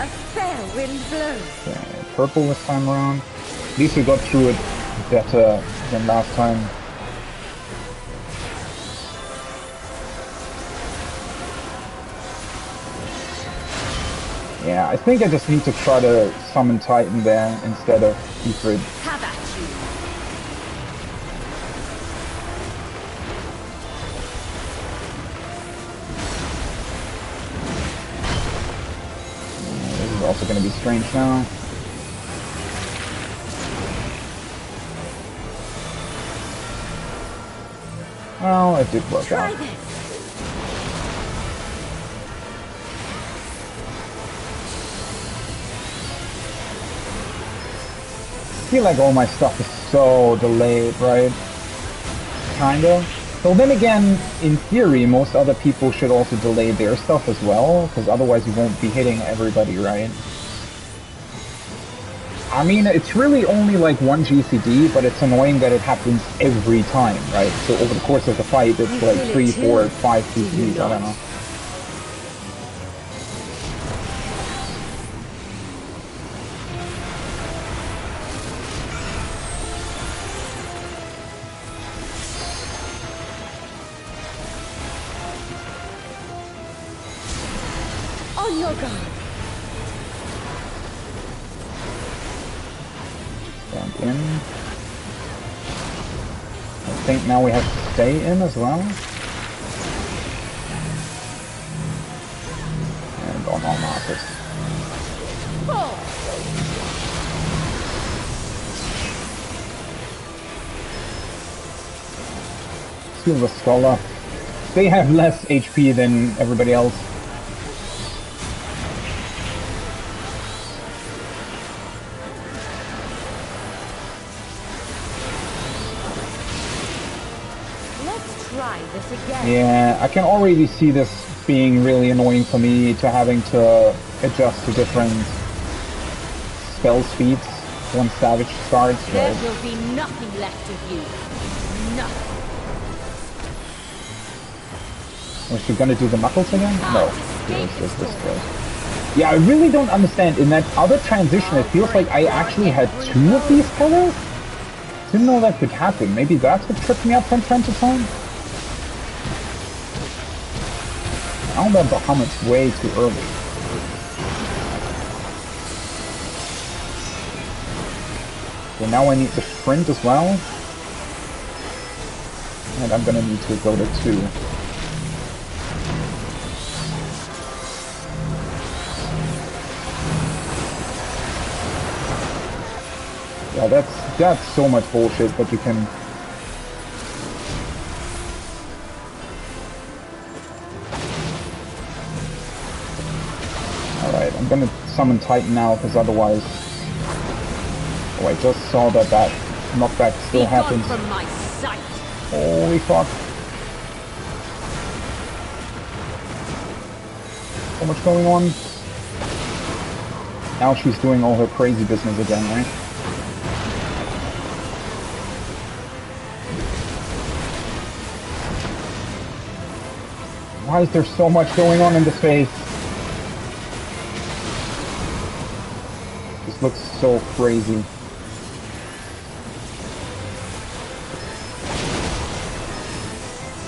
A fair wind blows. Okay, purple this time around. At least we got through it better than last time. Yeah, I think I just need to try to summon Titan there instead of Ifrit. Have at you. This is also going to be strange now. Well, it did work out. Try this. I feel like all my stuff is so delayed, right? Kinda. So then again, in theory, most other people should also delay their stuff as well, because otherwise you won't be hitting everybody, right? I mean, it's really only like one GCD, but it's annoying that it happens every time, right? So over the course of the fight, it's like 3, 4, 5 GCDs, I don't know. On your guard. Stand in. I think now we have to stay in as well. And on all markers. Fall. Silver Scholar. They have less HP than everybody else. Yeah, I can already see this being really annoying for me, to having to adjust to different spell speeds once Savage starts. There will be nothing left of you. Nothing. Was she gonna do the knuckles again? No. It was this way. Yeah, I really don't understand. In that other transition, it feels like I actually had 2 of these colors? Didn't know that could happen. Maybe that's what tripped me up from time to time? I found that Bahamut's way too early. So now I need to sprint as well. And I'm gonna need to go to 2. Yeah, that's so much bullshit, but you can... Alright, I'm gonna summon Titan now, because otherwise... Oh, I just saw that that knockback still happens. From my sight. Holy fuck. So much going on. Now she's doing all her crazy business again, right? Why is there so much going on in this phase? This looks so crazy.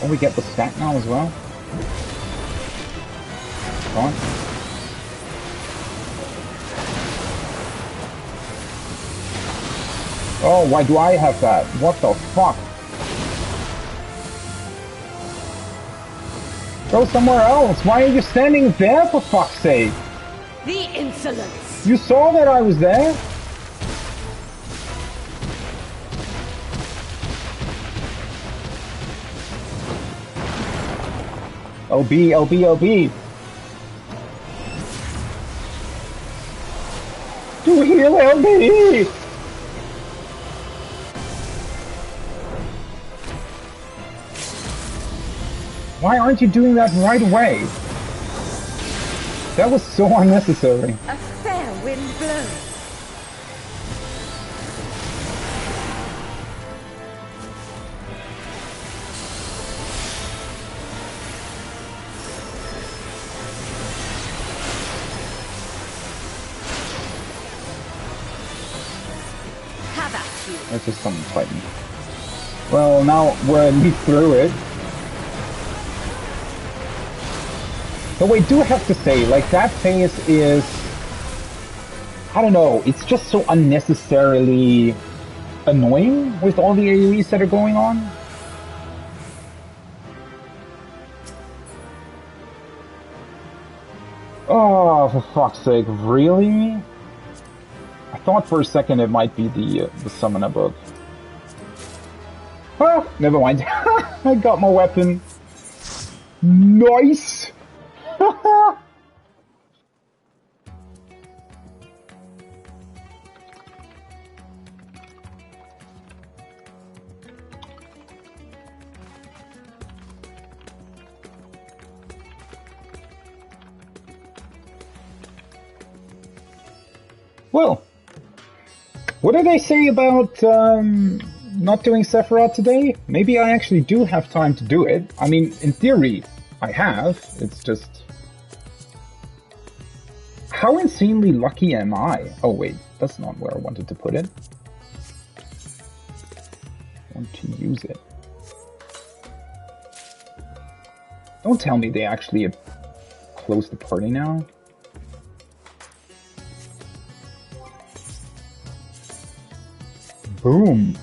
Oh, we get the stack now as well? Come on. Oh, why do I have that? What the fuck? Go somewhere else. Why are you standing there, for fuck's sake? The insolence! You saw that I was there? LB, LB, LB. Do heal LB! Why aren't you doing that right away? That was so unnecessary. A fair wind blows. Have at you. That's just something fighting. Well, now we're at least through it. Though I do have to say, like, that phase is... I don't know, it's just so unnecessarily annoying with all the AoEs that are going on. Oh, for fuck's sake, really? I thought for a second it might be the summoner book. Oh, never mind. I got my weapon. Nice! Well, what did I say about not doing Sephiroth today? Maybe I actually do have time to do it. I mean, in theory, I have. It's just... How insanely lucky am I? Oh wait, that's not where I wanted to put it. I want to use it. Don't tell me they actually have closed the party now. Boom.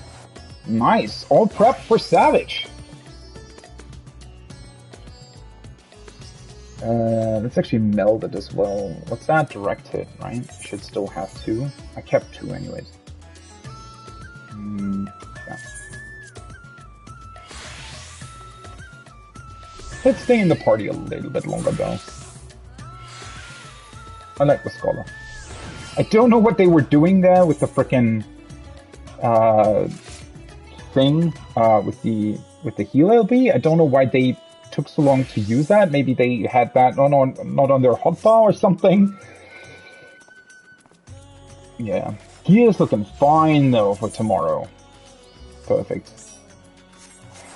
Nice. All prepped for Savage. Let's actually meld it as well. What's that? Direct hit, right? Should still have 2. I kept 2 anyways. Yeah. Let's stay in the party a little bit longer though. I like the Scholar. I don't know what they were doing there with the frickin' thing with the heal LB. I don't know why they took so long to use that. Maybe they had that not on their hotbar or something. Yeah, he is looking fine though for tomorrow. Perfect.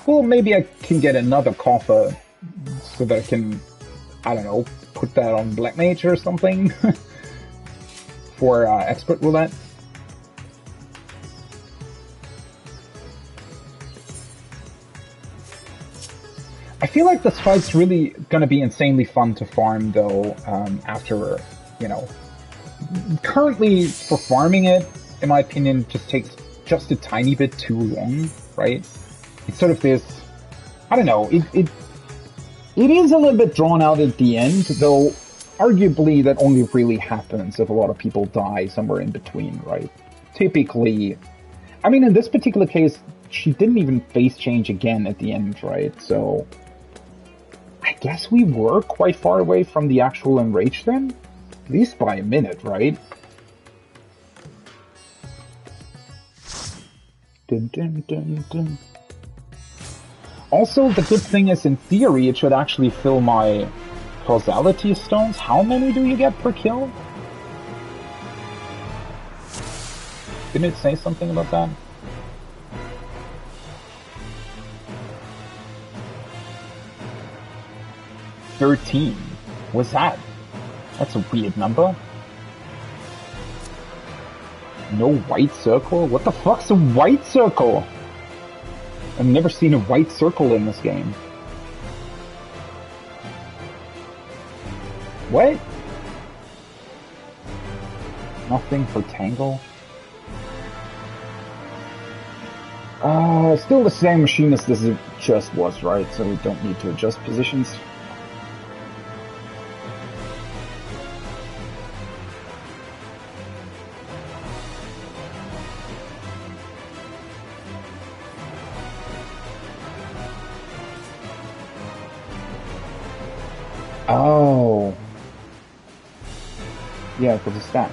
Well, maybe I can get another coffer so that I can, I don't know, put that on Black Mage or something for expert roulette. I feel like this fight's really gonna be insanely fun to farm though, after, you know, currently for farming it, in my opinion, just takes just a tiny bit too long, right? It's sort of this, I don't know, it is a little bit drawn out at the end, though arguably that only really happens if a lot of people die somewhere in between, right? Typically, I mean, in this particular case, she didn't even face change again at the end, right? So I guess we were quite far away from the actual Enrage then? At least by a minute, right? Dun, dun, dun, dun. Also, the good thing is, in theory, it should actually fill my causality stones. How many do you get per kill? Didn't it say something about that? $13. What's that? That's a weird number. No white circle? What the fuck's a white circle? I've never seen a white circle in this game. What? Nothing for Tangle? Still the same machine as this just was, right? So we don't need to adjust positions. Oh. Yeah, for the stack.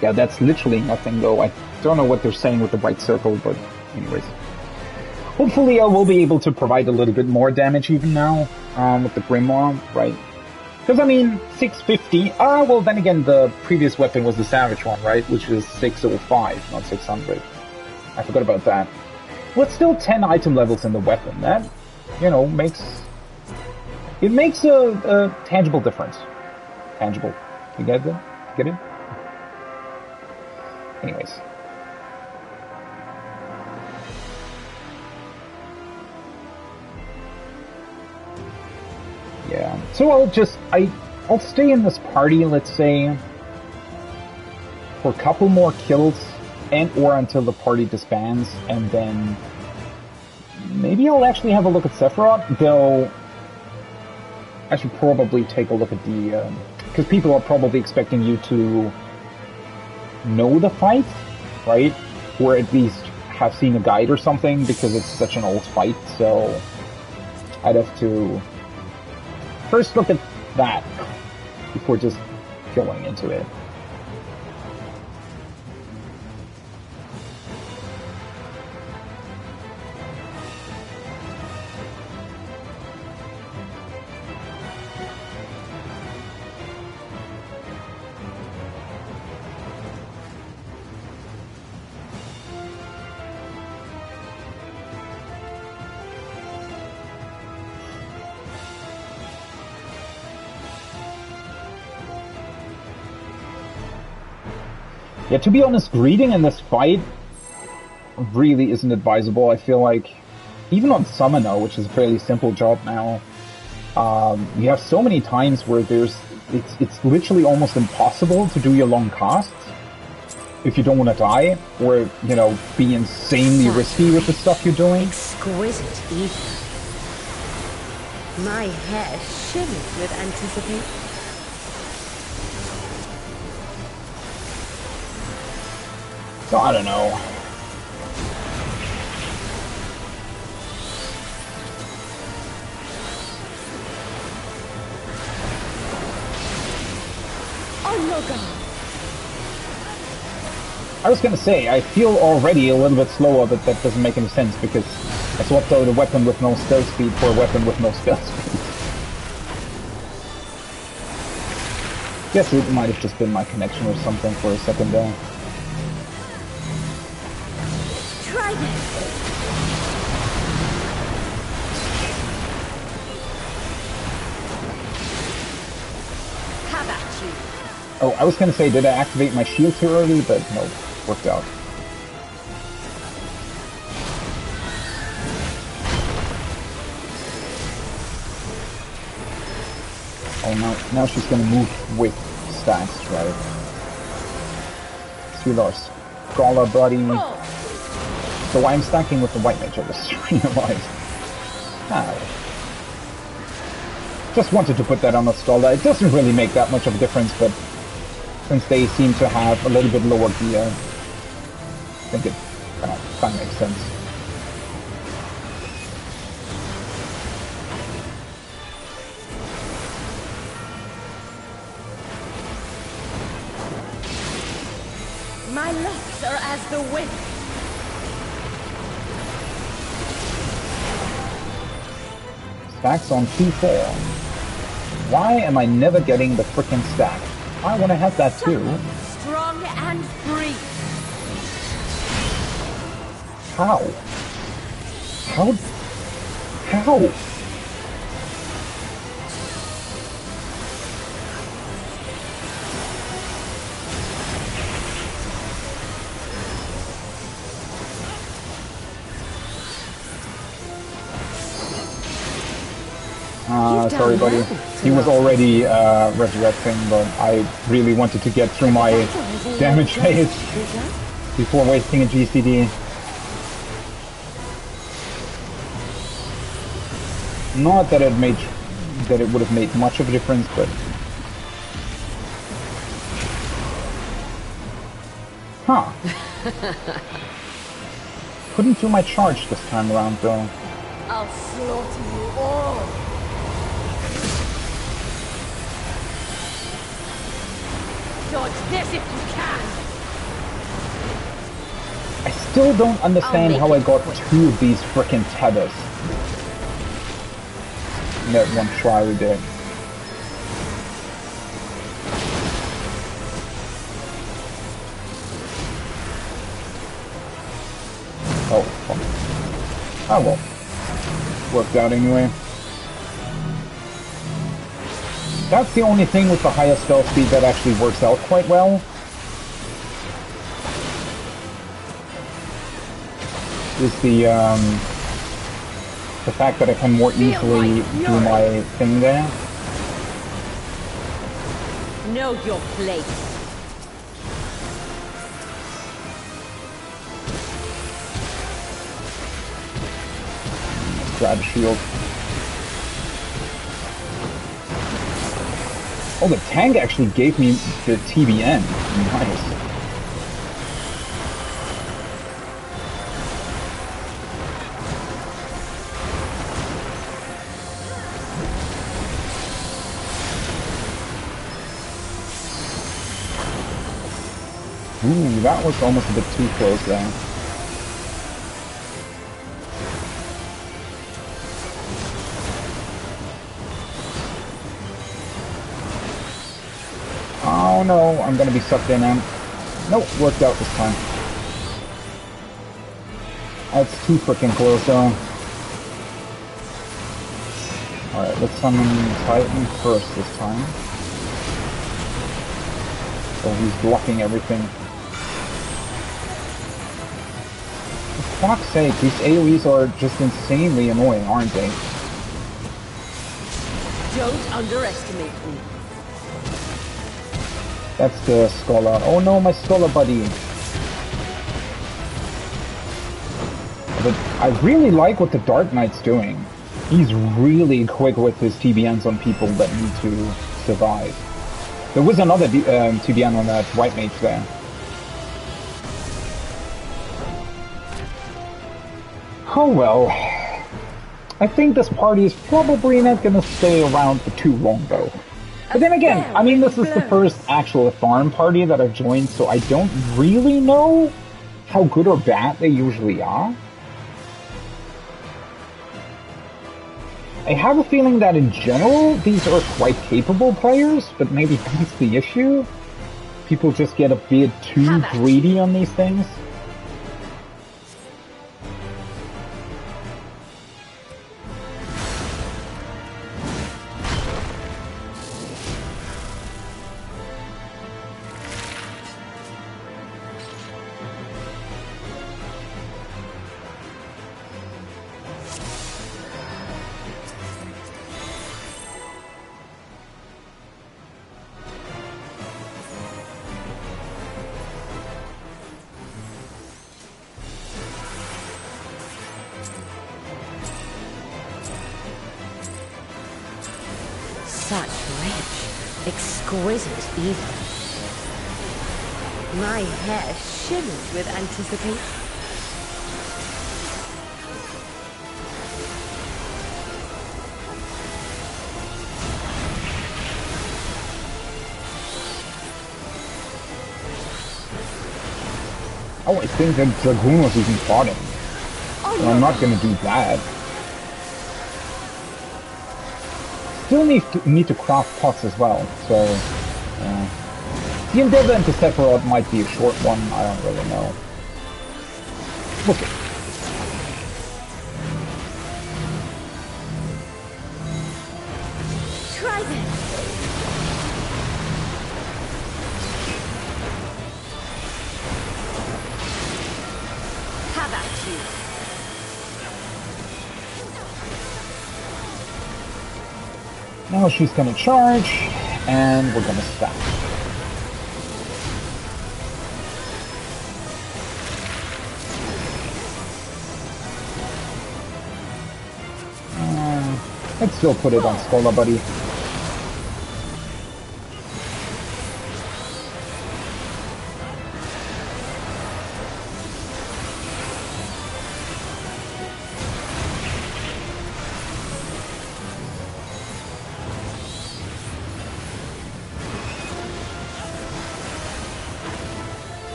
Yeah, that's literally nothing though. I don't know what they're saying with the white circle, but anyways. Hopefully I will be able to provide a little bit more damage even now, with the Grimoire, right? Because I mean, 650, well then again the previous weapon was the Savage one, right? Which is 605, not 600. I forgot about that. But still 10 item levels in the weapon. That, you know, makes a tangible difference. Tangible. You get it? Get it? Anyways. Yeah. So I'll stay in this party, let's say, for a couple more kills and or until the party disbands, and then maybe I'll actually have a look at Sephiroth, though I should probably take a look at the, because people are probably expecting you to know the fight, right? Or at least have seen a guide or something, because it's such an old fight, so I'd have to first look at that before just going into it. Yeah, to be honest, greeting in this fight really isn't advisable. I feel like, even on Summoner, which is a fairly simple job now, you have so many times where it's literally almost impossible to do your long casts if you don't want to die, or, you know, be insanely risky with the stuff you're doing. Exquisite ether. My hair shimmers with anticipation. So I don't know. On your guard. I was gonna say, I feel already a little bit slower, but that doesn't make any sense because I swapped out a weapon with no spell speed for a weapon with no spell speed. Guess it might have just been my connection or something for a second there. Try this. Have at you. Oh, I was gonna say, did I activate my shield too early? But no, worked out. Oh, now she's gonna move with stacks, right? See our Scholar Buddy. So I'm stacking with the White Mage, I just realized. Just wanted to put that on the Scholar. It doesn't really make that much of a difference, but since they seem to have a little bit lower gear, I think it kind of makes sense. My locks are as the wind. Stacks on 2-4. Why am I never getting the frickin' stack? I want to have that too. Strong and free. How? How? You've Sorry, done buddy. well He to was us. already resurrecting, but I really wanted to get through my Battle has only damage phase just begun. before wasting a GCD. Not that it would have made much of a difference, but huh. Couldn't do my charge this time around though. I'll slaughter you all. Dodge this if you can. I still don't understand how I got quick. 2 of these frickin' tethers. In that one try we did. Oh, fuck. Oh well. Worked out anyway. That's the only thing with the higher spell speed that actually works out quite well. Is the fact that I can more easily do my thing there. Know your place. Grab a shield. Oh, the tank actually gave me the TBN. Nice. Ooh, that was almost a bit too close there. Oh no, I'm gonna be sucked in now. Nope, worked out this time. That's too freaking close though. Alright, let's summon Titan first this time. So he's blocking everything. For fuck's sake, these AoEs are just insanely annoying, aren't they? Don't underestimate me. That's the Scholar. Oh no, my Scholar buddy. But I really like what the Dark Knight's doing. He's really quick with his TBNs on people that need to survive. There was another TBN on that White Mage there. Oh well. I think this party is probably not gonna stay around for too long though. But then again, I mean, this is the first actual farm party that I've joined, so I don't really know how good or bad they usually are. I have a feeling that in general, these are quite capable players, but maybe that's the issue. People just get a bit too greedy on these things. Such rich, exquisite evil. My hair shimmers with anticipation. Oh, I think that Dragoon was even plotting. But I'm not gonna do that. Still need to craft pots as well, so... the Endeavor into Sephiroth might be a short one, I don't really know. We'll see. Try this. Have at you. Now she's gonna charge, and we're gonna stack. Let's still put it on Scholar Buddy.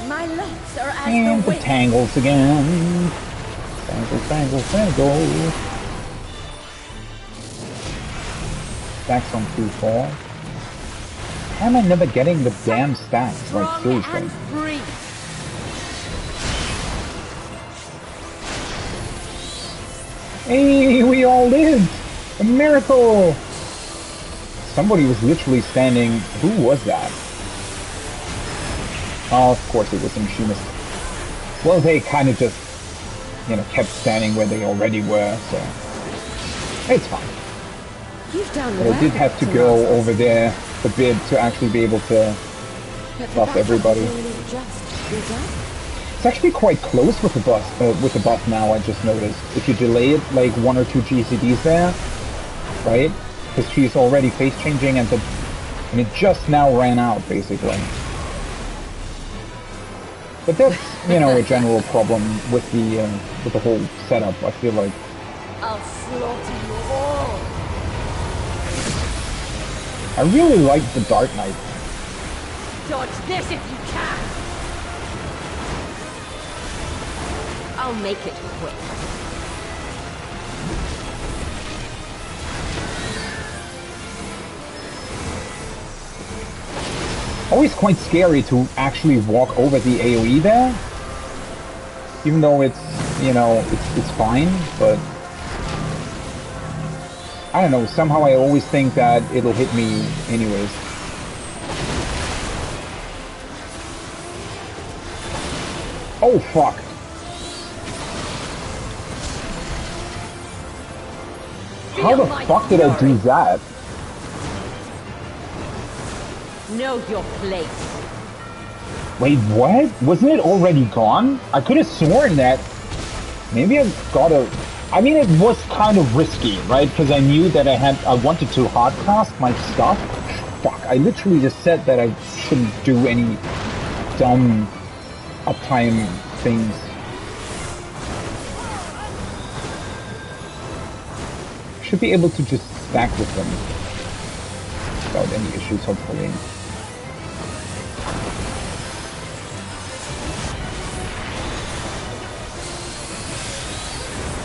My legs are as And the the wind. tangles again. Tangle, tangle, tangle. Stacks on 2-4. How am I never getting the damn stacks? Like, Strong seriously. and free. Hey, we all lived! A miracle! Somebody was literally standing... Who was that? Oh, of course it was a machinist. Well, they kind of just, you know, kept standing where they already were, so... It's fine. You've done But well. I did have to go over there a bit to actually be able to But the buff battle everybody. has only just begun. It's actually quite close with the buff now, I just noticed. If you delay it like 1 or 2 GCDs there, right? Because she's already face changing and it just now ran out, basically. But that's, you know, a general problem with the whole setup, I feel like. I'll slaughter you all. I really like the Dark Knight. Dodge this if you can. I'll make it quick. Always quite scary to actually walk over the AoE there. Even though it's, you know, it's fine, but... I don't know, somehow I always think that it'll hit me anyways. Oh, fuck. How the fuck did I do that? Know your place. Wait, what? Wasn't it already gone? I could have sworn that... Maybe I gotta... I mean, it was kind of risky, right? Because I knew that I wanted to hardcast my stuff. Fuck, I literally just said that I shouldn't do any dumb uptime things. Should be able to just stack with them without any issues, hopefully.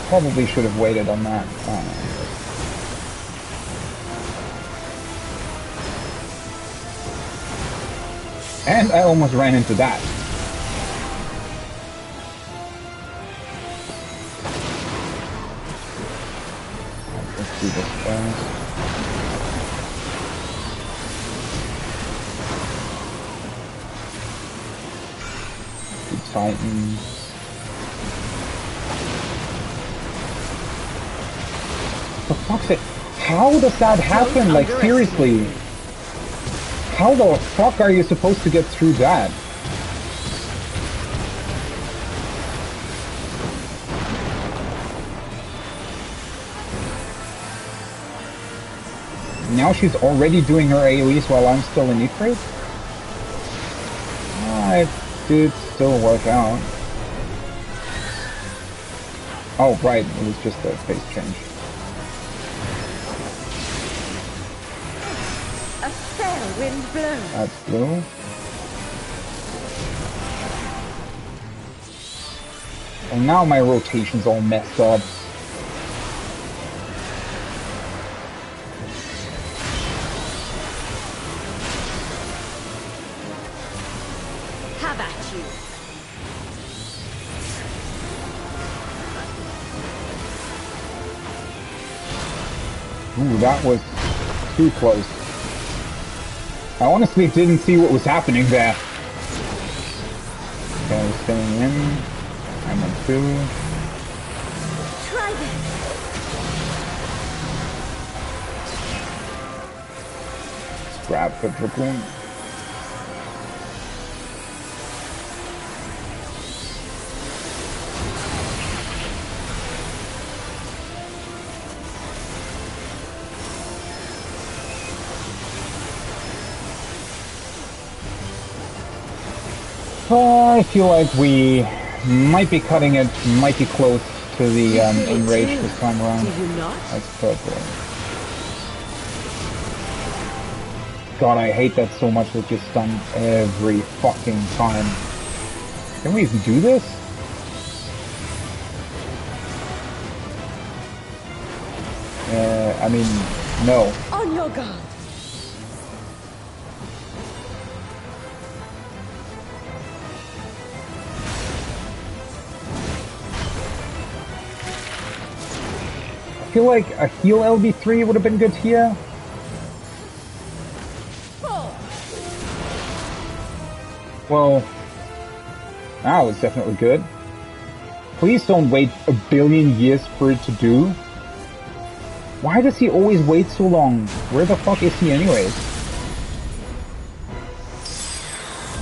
Probably should have waited on that. And I almost ran into that. Let's do this first. Good Titan. For fuck's sake, how does that happen? Like, seriously. How the fuck are you supposed to get through that? Now she's already doing her AoEs while I'm still in Ifrit? It did still work out. Oh, right, it was just a face change. A fair wind blows. That's blue. And now my rotation's all messed up. Have at you. Ooh, that was too close. I honestly didn't see what was happening there. Okay, staying in. I'm on 2. Try this. Let's grab the Dragoon. I feel like we might be cutting it, might be close to the enrage this time around. Do you not? That's purple. God, I hate that so much. It just stun every fucking time. Can we even do this? I mean, no. On your guard. I feel like a heal LB3 would have been good here. Well, that was definitely good. Please don't wait a billion years for it to do. Why does he always wait so long? Where the fuck is he anyways?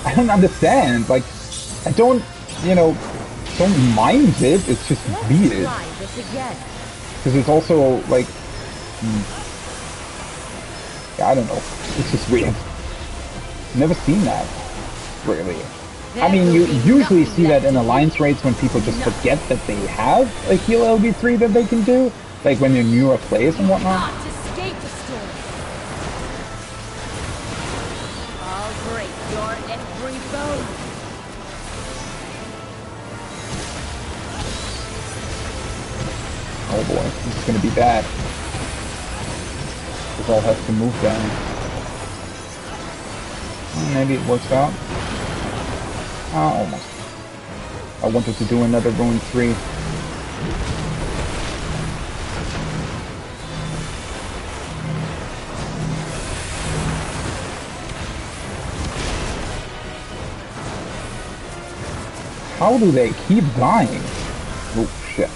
I don't understand. Like, I don't, you know, don't mind it. It's just weird. Try this again. Because it's also, like... yeah, I don't know. It's just weird. Never seen that, really. I mean, you usually see that in alliance raids when people just forget that they have a heal LB3 that they can do. Like when you're newer players and whatnot. Not escape the storm. I'll break your every bone. Oh boy, this is gonna be bad. This all has to move down. Maybe it works out. Almost. I wanted to do another Ruin 3. How do they keep dying? Oh shit.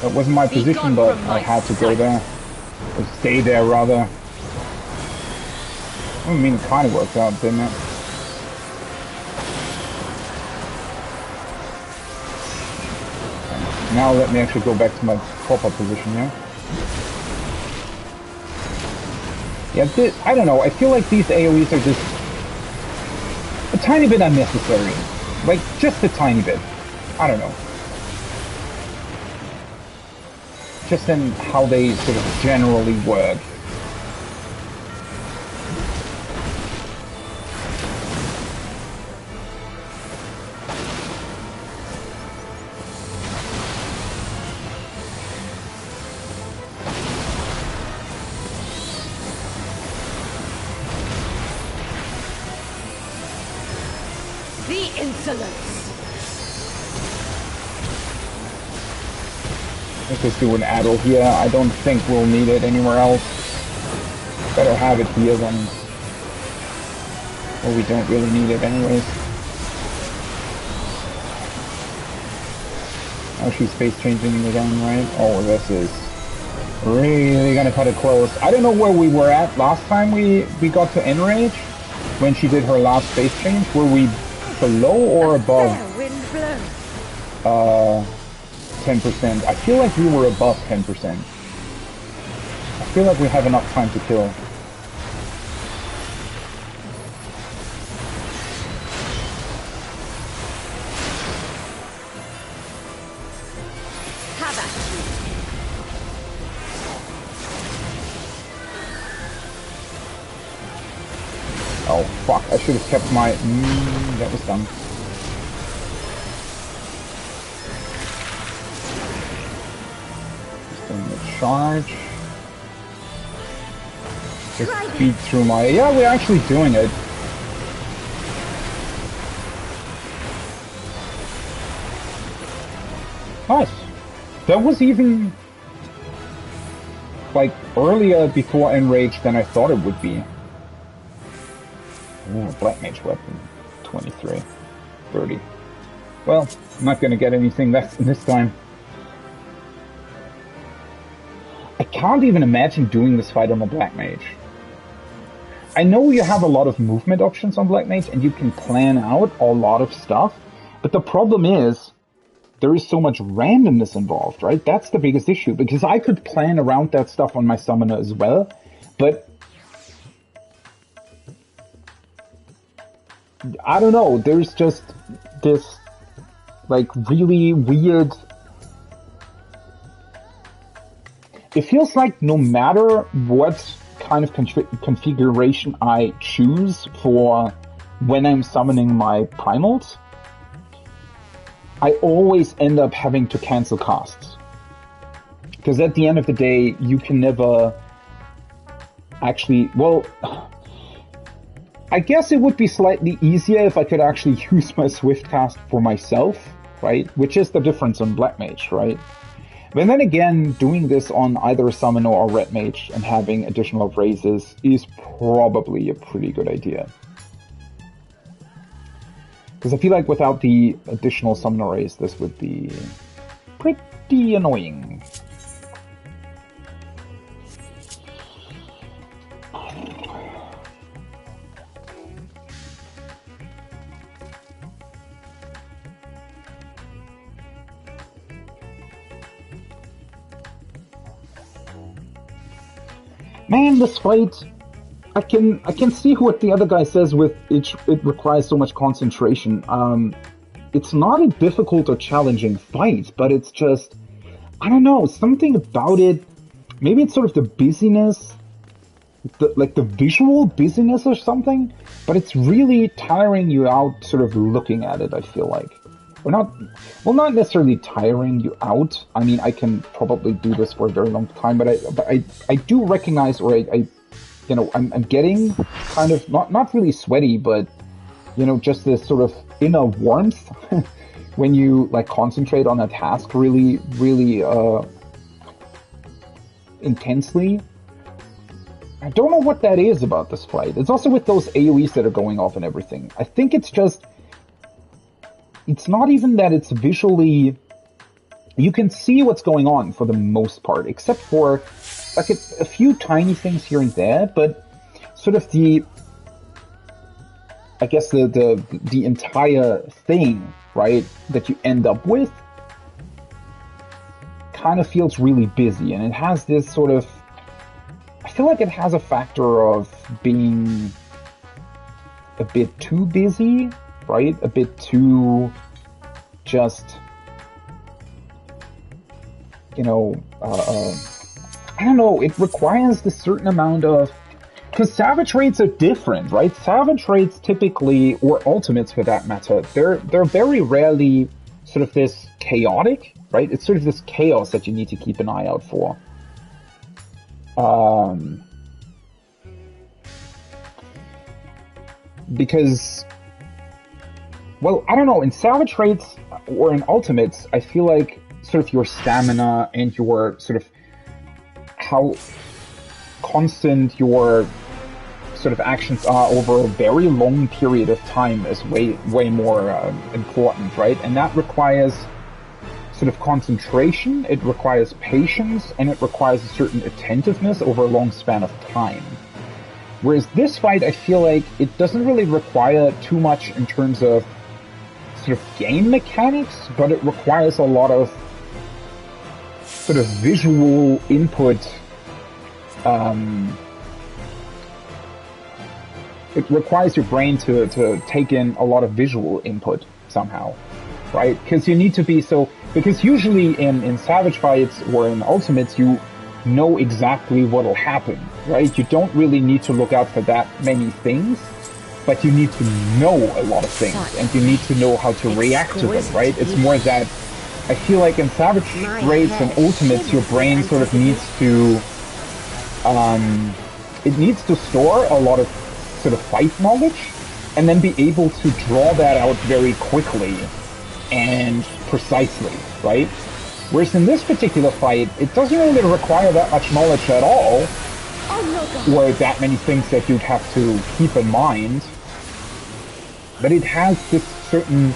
That wasn't my position, but I had to go there. Or stay there, rather. I mean, it kind of worked out, didn't it? Okay. Now let me actually go back to my proper position here. Yeah, I don't know. I feel like these AoEs are just a tiny bit unnecessary. Like, just a tiny bit. I don't know. Just in how they sort of generally work. The insolence. Let's just do an addle here. I don't think we'll need it anywhere else. Better have it here than... well, we don't really need it anyways. Oh, she's space changing again, right? Oh, this is really gonna cut it close. I don't know where we were at last time we got to Enrage. When she did her last space change. Were we below or above? 10%. I feel like we were above 10%. I feel like we have enough time to kill. Have at you. Oh fuck, I should have kept my... that was dumb. Charge. Just beat through my... yeah, we're actually doing it. Nice. That was even... like, earlier before Enrage than I thought it would be. Ooh, Black Mage weapon. 23. 30. Well, I'm not gonna get anything this time. I can't even imagine doing this fight on a Black Mage. I know you have a lot of movement options on Black Mage, and you can plan out a lot of stuff, but the problem is, there is so much randomness involved, right? That's the biggest issue, because I could plan around that stuff on my summoner as well, but I don't know, there's just this, like, really weird... It feels like no matter what kind of configuration I choose for when I'm summoning my primals, I always end up having to cancel casts. Because at the end of the day, you can never actually... Well, I guess it would be slightly easier if I could actually use my Swift cast for myself, right? Which is the difference on Black Mage, right? But then again, doing this on either a Summoner or Red Mage and having additional raises is probably a pretty good idea. Because I feel like without the additional Summoner raise, this would be pretty annoying. Man, this fight, I can see what the other guy says with it requires so much concentration. It's not a difficult or challenging fight, but it's just, I don't know, something about it, maybe it's sort of the busyness, like the visual busyness or something, but it's really tiring you out sort of looking at it, I feel like. Not necessarily tiring you out. I mean, I can probably do this for a very long time, but I do recognize, or I'm getting kind of not really sweaty, but just this sort of inner warmth when you like concentrate on a task really, really intensely. I don't know what that is about this fight. It's also with those AoEs that are going off and everything. I think it's just... It's not even that it's visually... You can see what's going on for the most part, except for like a few tiny things here and there, but sort of the... I guess the entire thing, right, that you end up with kind of feels really busy, and it has this sort of... I feel like it has a factor of being a bit too busy, right? A bit too just, I don't know, it requires a certain amount of... Because Savage raids are different, right? Savage raids typically, or ultimates for that matter, they're very rarely sort of this chaotic, right? It's sort of this chaos that you need to keep an eye out for. Because, well, I don't know, in Savage raids or in Ultimates, I feel like sort of your stamina and your sort of how constant your sort of actions are over a very long period of time is way more important, right? And that requires sort of concentration, it requires patience, and it requires a certain attentiveness over a long span of time. Whereas this fight, I feel like it doesn't really require too much in terms of sort of game mechanics, but it requires a lot of sort of visual input. It requires your brain to take in a lot of visual input somehow, right? Because you need to be so... Because usually in Savage fights or in Ultimates, you know exactly what'll happen, right? You don't really need to look out for that many things, but you need to know a lot of things, and you need to know how to react to them, right? It's more that I feel like in Savage raids and Ultimates, your brain sort of needs to... it needs to store a lot of sort of fight knowledge, and then be able to draw that out very quickly and precisely, right? Whereas in this particular fight, it doesn't really require that much knowledge at all, or that many things that you'd have to keep in mind. But it has this certain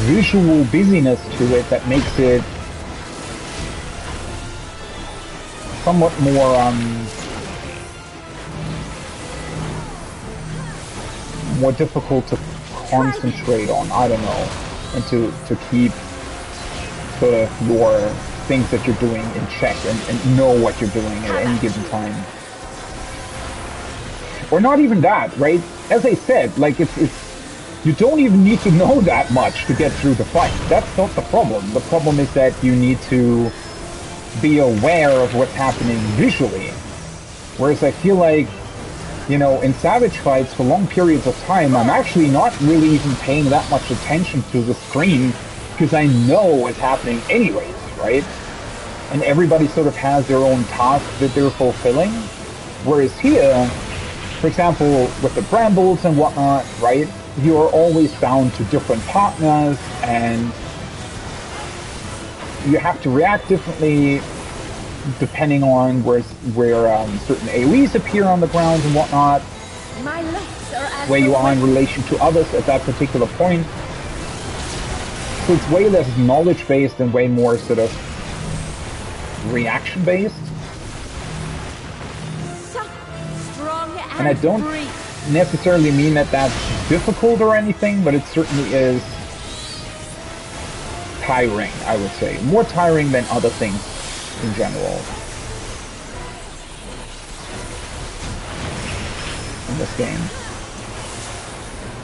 visual busyness to it that makes it somewhat more difficult to concentrate on, I don't know, and to keep sort of your things that you're doing in check and know what you're doing at any given time. Or not even that, right? As I said, like it's you don't even need to know that much to get through the fight. That's not the problem. The problem is that you need to be aware of what's happening visually. Whereas I feel like, you know, in Savage fights for long periods of time, I'm actually not really even paying that much attention to the screen because I know what's happening anyways, right? And everybody sort of has their own task that they're fulfilling. Whereas here, for example, with the brambles and whatnot, right, you are always bound to different partners and you have to react differently depending on where certain AoEs appear on the ground and whatnot, where you are in relation to others at that particular point. So it's way less knowledge-based and way more sort of reaction-based. And I don't necessarily mean that that's difficult or anything, but it certainly is tiring, I would say. More tiring than other things in general in this game.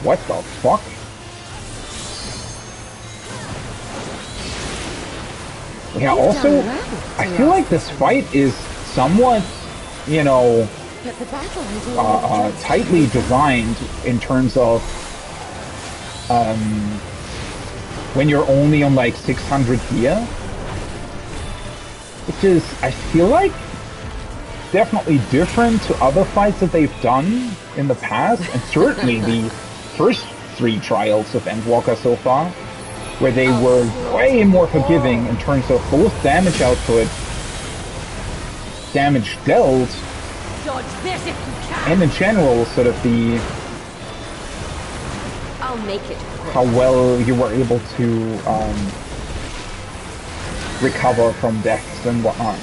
What the fuck? Yeah, also, I feel like this fight is somewhat, you know, tightly designed in terms of when you're only on like 600 gear, which is, I feel like, definitely different to other fights that they've done in the past, and certainly the first 3 trials of Endwalker so far, where they were way more forgiving in terms of both damage output, damage dealt, and in general, sort of the how well you were able to recover from deaths and whatnot.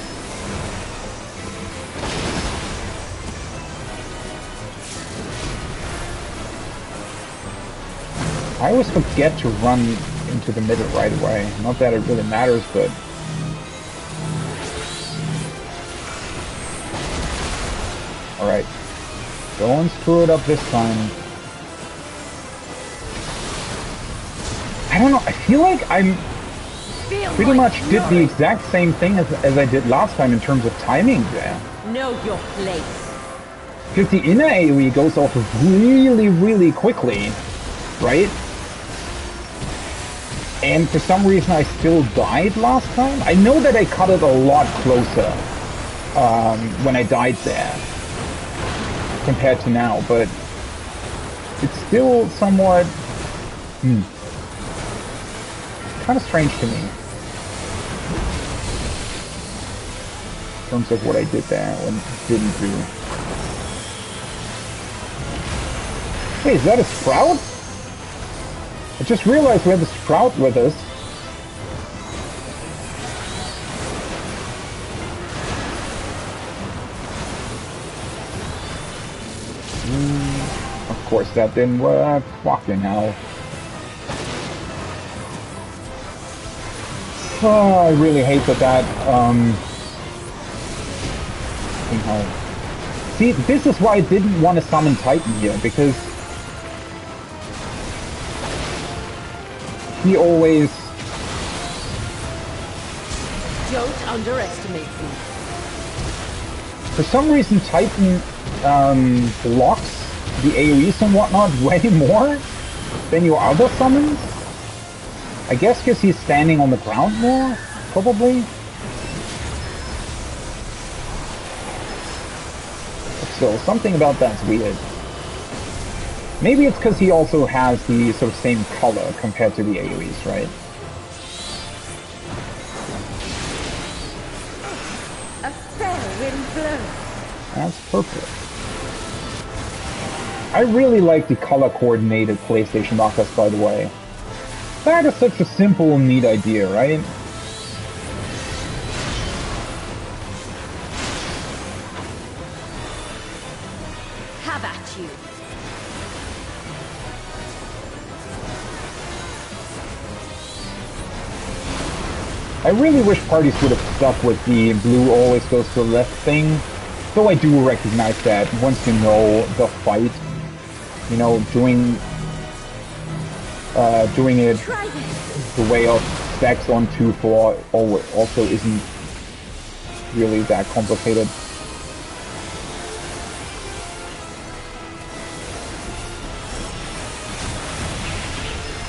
I always forget to run into the middle right away. Not that it really matters, but alright. Don't screw it up this time. I don't know, I feel like I'm pretty much did the exact same thing as I did last time in terms of timing there. Know your place. Because the inner AoE goes off really, really quickly, right? And for some reason I still died last time. I know that I cut it a lot closer when I died there compared to now, but it's still somewhat kind of strange to me in terms of what I did there and didn't do. Hey, is that a sprout? I just realized we have a sprout with us. Of course that didn't work. Fucking hell. Oh, I really hate that See, this is why I didn't want to summon Titan here, because he always... Don't underestimate me. For some reason, Titan blocks the AoEs and whatnot way more than your other summons. I guess because he's standing on the ground more, probably. But still, something about that's weird. Maybe it's because he also has the sort of same color compared to the AoEs, right? A fair wind blows. That's perfect. I really like the color-coordinated PlayStation knockouts, by the way. That is such a simple and neat idea, right? Have at you. I really wish parties would have stuck with the blue always goes to the left thing. Though I do recognize that once you know the fight, you know, doing it the way of stacks on 2-4 also isn't really that complicated.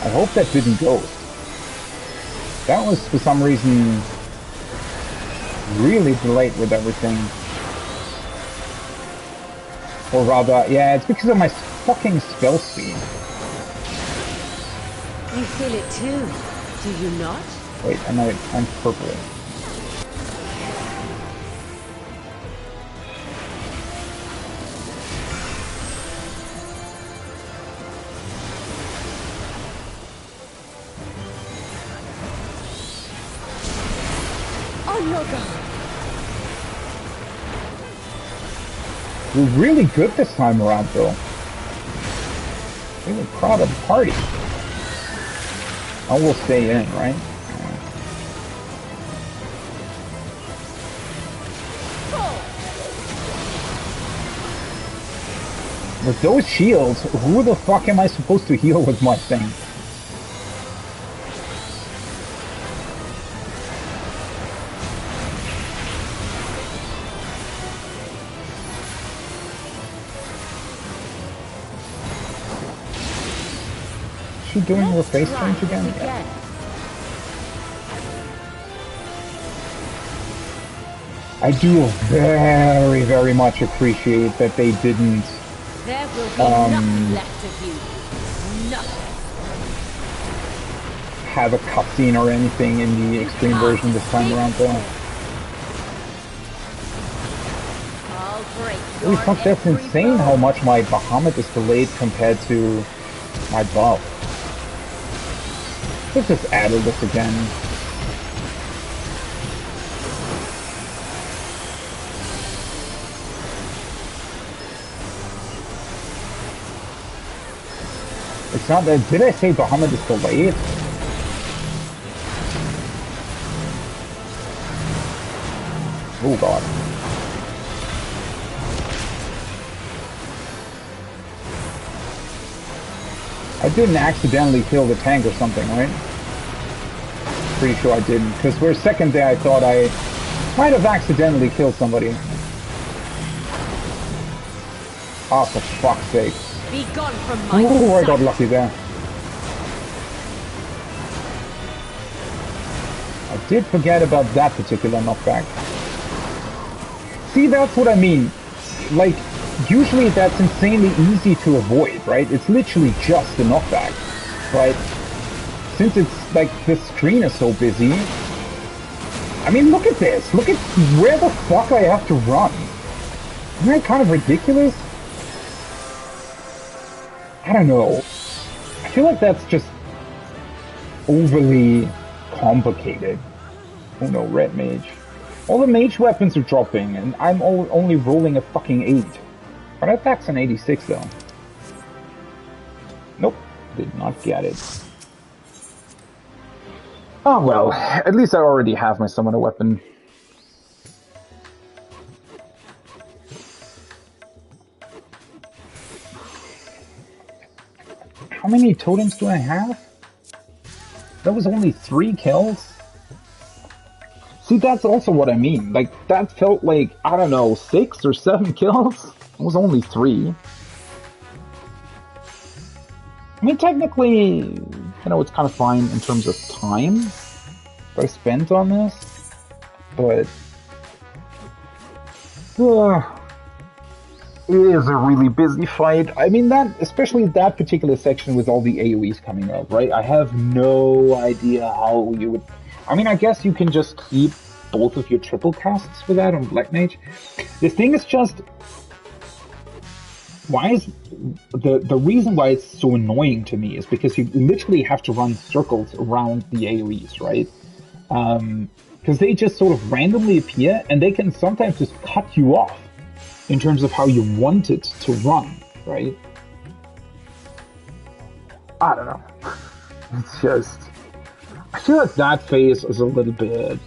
I hope that didn't go. That was, for some reason, really delayed with everything. Or rather, yeah, it's because of my fucking spell speed. You feel it too, do you not? Wait, I'm purple. On your guard. We're really good this time around, though. Really proud of the party. I will stay in, right? With those shields, who the fuck am I supposed to heal with my thing? Is she doing her face change again? Yeah. I do very, very much appreciate that they didn't There will be nothing left of you. Nothing. have a cutscene or anything in the extreme version this time around, though. Holy fuck, that's insane how much my Bahamut is delayed compared to my buff. Let's just add this again. It's not that. Did I say Bahamut is delayed? Oh god. I didn't accidentally kill the tank or something, right? Pretty sure I didn't, because for a second there I thought I might have accidentally killed somebody. Ah, for fuck's sake. Be gone from my Oh, I got lucky there. I did forget about that particular knockback. See, that's what I mean. Like, usually that's insanely easy to avoid, right? It's literally just a knockback. But since it's like the screen is so busy, I mean, look at this. Look at where the fuck I have to run. Isn't that kind of ridiculous? I don't know. I feel like that's just overly complicated. Oh no, red mage. All the mage weapons are dropping, and I'm only rolling a fucking 8. But attack's an 86 though. Nope, did not get it. Oh well, at least I already have my summoner weapon. How many totems do I have? That was only 3 kills? See, that's also what I mean. Like, that felt like, I don't know, 6 or 7 kills? It was only 3. I mean, technically, you know, it's kind of fine in terms of time that I spent on this, but it is a really busy fight. I mean, that, especially that particular section with all the AoEs coming up, right? I have no idea how you would... I mean, I guess you can just keep both of your triple casts with that on Black Mage. The thing is just, why is the reason why it's so annoying to me is because you literally have to run circles around the AoEs, right? Because they just sort of randomly appear, and they can sometimes just cut you off in terms of how you want it to run, right? I don't know. It's just, I feel like that phase is a little bit,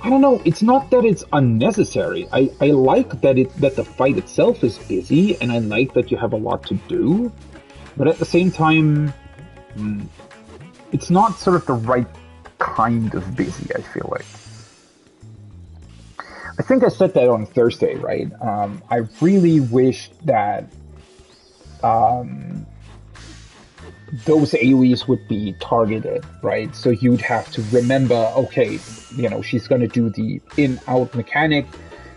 I don't know, it's not that it's unnecessary. I like that the fight itself is busy, and I like that you have a lot to do, but at the same time, it's not sort of the right kind of busy, I feel like. I think I said that on Thursday, right? I really wish that those AoEs would be targeted, right? So you'd have to remember, okay, she's going to do the in-out mechanic,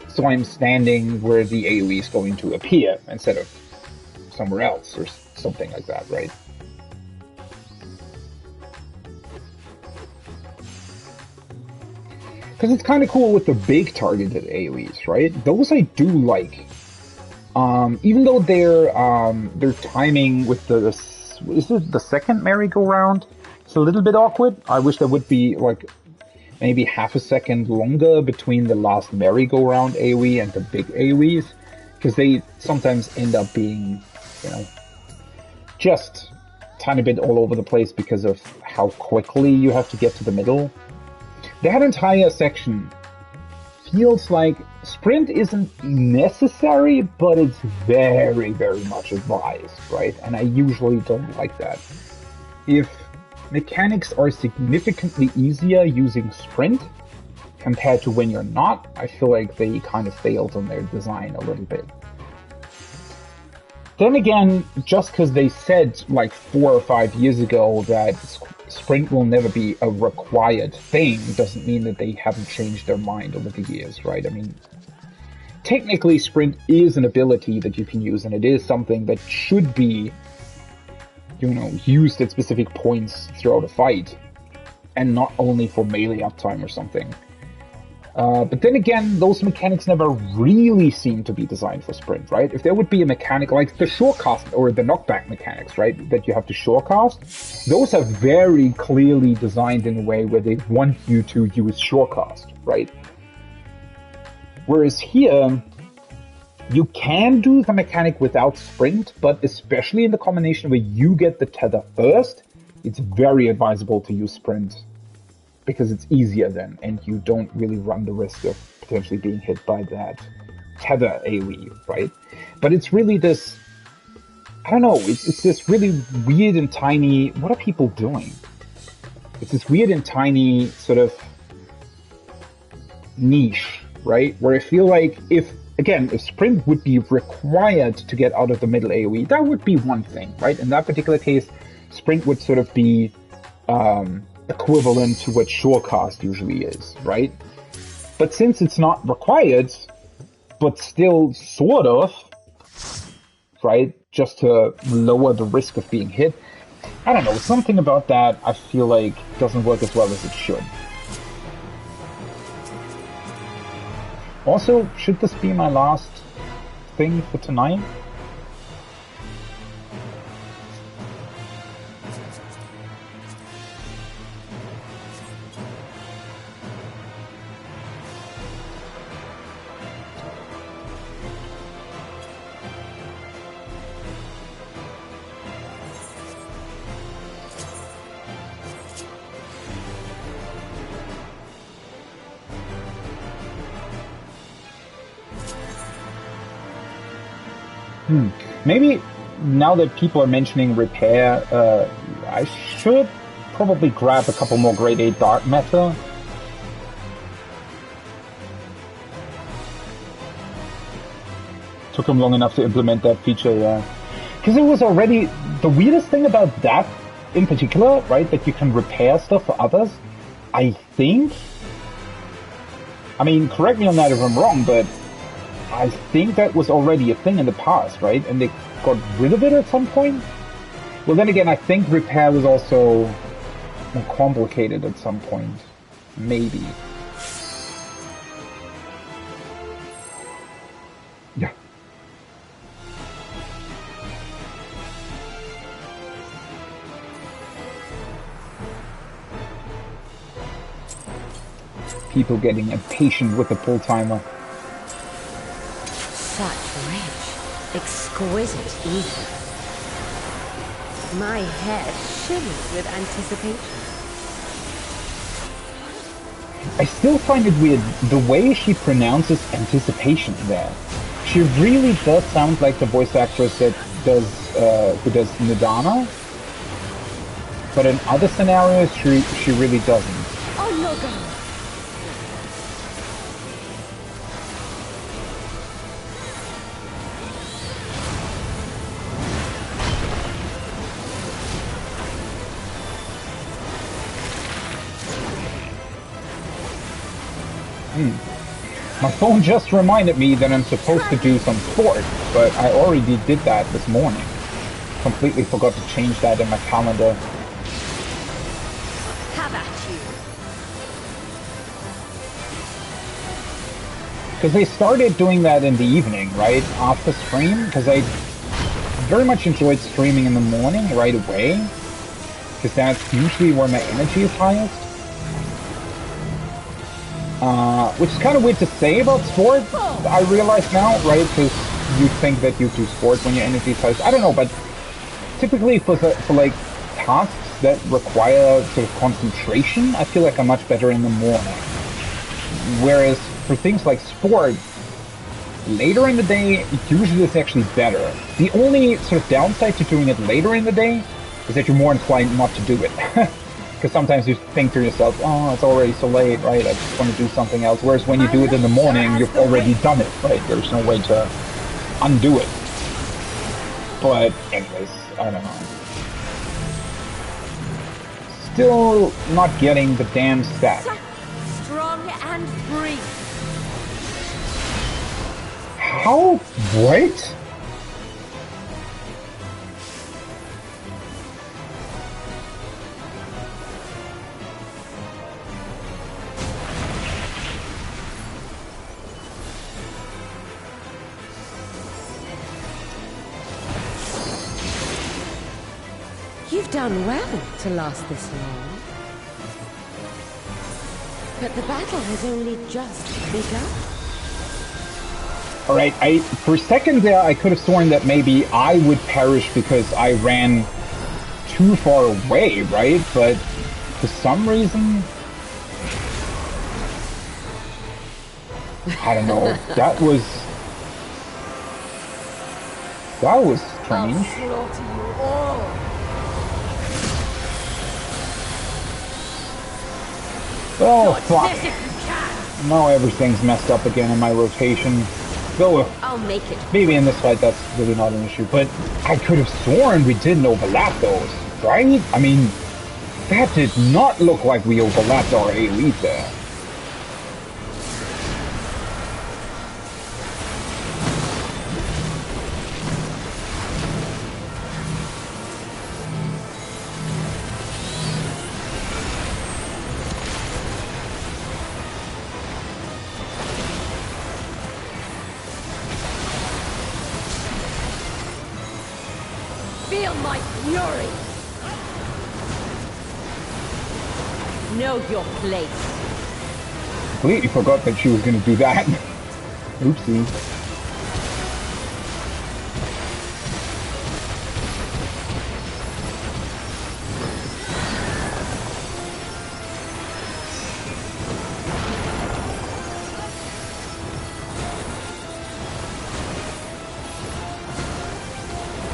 so I'm standing where the AoE is going to appear instead of somewhere else or something like that, right? Because it's kind of cool with the big targeted AoEs, right? Those I do like. Even though their timing with is it the second merry-go-round? It's a little bit awkward. I wish there would be like maybe half a second longer between the last merry-go-round AoE and the big AoEs, because they sometimes end up being, just a tiny bit all over the place because of how quickly you have to get to the middle. That entire section feels like sprint isn't necessary, but it's very, very much advised, right? And I usually don't like that. If mechanics are significantly easier using sprint compared to when you're not, I feel like they kind of failed on their design a little bit. Then again, just because they said like 4 or 5 years ago that sprint will never be a required thing doesn't mean that they haven't changed their mind over the years, right? I mean, technically sprint is an ability that you can use, and it is something that should be, used at specific points throughout a fight, and not only for melee uptime or something. But then again, those mechanics never really seem to be designed for sprint, right? If there would be a mechanic like the shorecast or the knockback mechanics, right, that you have to shorecast, those are very clearly designed in a way where they want you to use shorecast, right? Whereas here, you can do the mechanic without sprint, but especially in the combination where you get the tether first, it's very advisable to use sprint, because it's easier then, and you don't really run the risk of potentially being hit by that tether AoE, right? But it's really this, I don't know, it's this really weird and tiny, what are people doing? It's this weird and tiny sort of niche, right? Where I feel like if sprint would be required to get out of the middle AoE, that would be one thing, right? In that particular case, sprint would sort of be equivalent to what shorecast usually is, right? But since it's not required, but still sort of, right, just to lower the risk of being hit, I don't know, something about that I feel like doesn't work as well as it should. Also, should this be my last thing for tonight? Maybe now that people are mentioning repair, I should probably grab a couple more grade 8 dark matter. Took them long enough to implement that feature, yeah. Because it was already, the weirdest thing about that in particular, right, that you can repair stuff for others, I think, I mean, correct me on that if I'm wrong, but I think that was already a thing in the past, right? And they got rid of it at some point? Well, then again, I think repair was also more complicated at some point. Maybe. Yeah. People getting impatient with the pull timer. Such rich, exquisite ether. My head shimmers with anticipation. I still find it weird the way she pronounces anticipation there. She really does sound like the voice actress that does who does Nidana, but in other scenarios she really doesn't. Oh no, God. My phone just reminded me that I'm supposed to do some sport, but I already did that this morning. Completely forgot to change that in my calendar. Have at you. Because they started doing that in the evening, right? After stream, because I very much enjoyed streaming in the morning right away. Because that's usually where my energy is highest. Which is kind of weird to say about sport, I realize now, right? Because you think that you do sport when your energy is highest. I don't know, but typically for like tasks that require sort of concentration, I feel like I'm much better in the morning. Whereas for things like sport, later in the day, usually it's actually better. The only sort of downside to doing it later in the day is that you're more inclined not to do it. Because sometimes you think to yourself, oh, it's already so late, right? I just want to do something else. Whereas when you do it in the morning, you've already done it, right? There's no way to undo it. But anyways, I don't know. Still not getting the damn stack. Strong and free. How? What? You've done well to last this long. But the battle has only just begun. Alright, for a second there I could have sworn that maybe I would perish because I ran too far away, right? But for some reason, I don't know, that was strange. I'll slaughter you all. Oh fuck. Now everything's messed up again in my rotation. Though I'll make it. maybe in this fight that's really not an issue, but I could have sworn we didn't overlap those, right? I mean, that did not look like we overlapped our AoE there. Feel my fury. Know your place. Completely forgot that she was going to do that. Oopsie.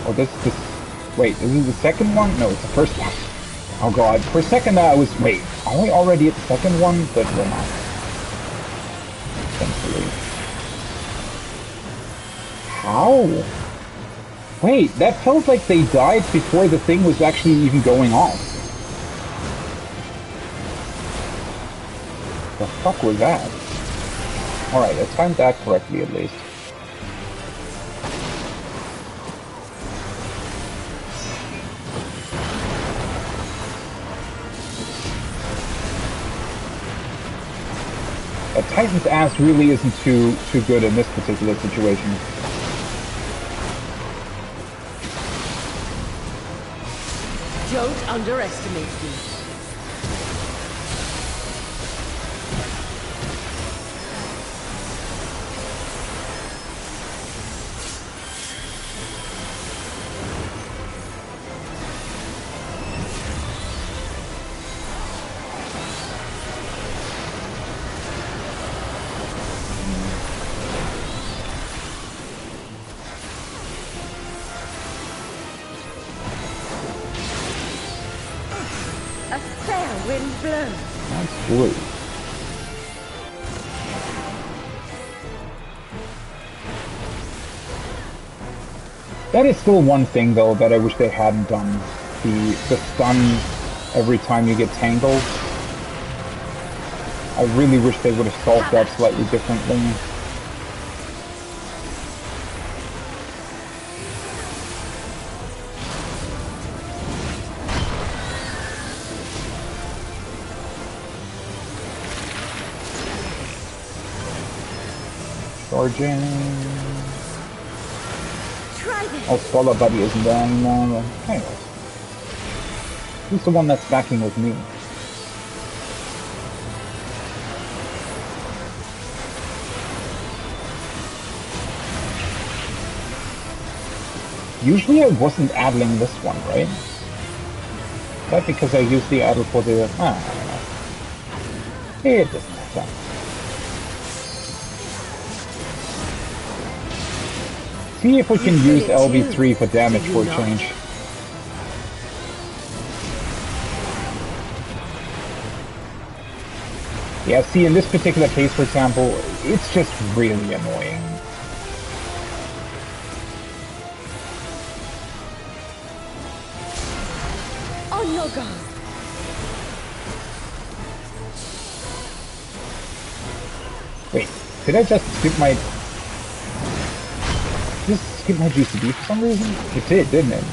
Oh, this. Wait, is this the second one? No, it's the first one. Oh god, for a second I was. Wait, are we already at the second one? But we're not. Thankfully. How? Wait, that felt like they died before the thing was actually even going off. The fuck was that? Alright, I timed that correctly at least. Titan's ass really isn't too good in this particular situation. Don't underestimate me. A fair wind blows. That's blue. That is still one thing, though, that I wish they hadn't done. The stun every time you get tangled. I really wish they would have solved that slightly differently. Charging. Oh, Scholar Buddy isn't there anymore. Anyways. Who's the one that's backing with me? Usually I wasn't addling this one, right? Is that because I used the addle for the... I don't know. It doesn't matter. See if we can use LV3 for damage for a change. Yeah, see, in this particular case, for example, it's just really annoying. On your guard. Wait, did I just skip my... Just skip my GCD for some reason? It did, didn't it?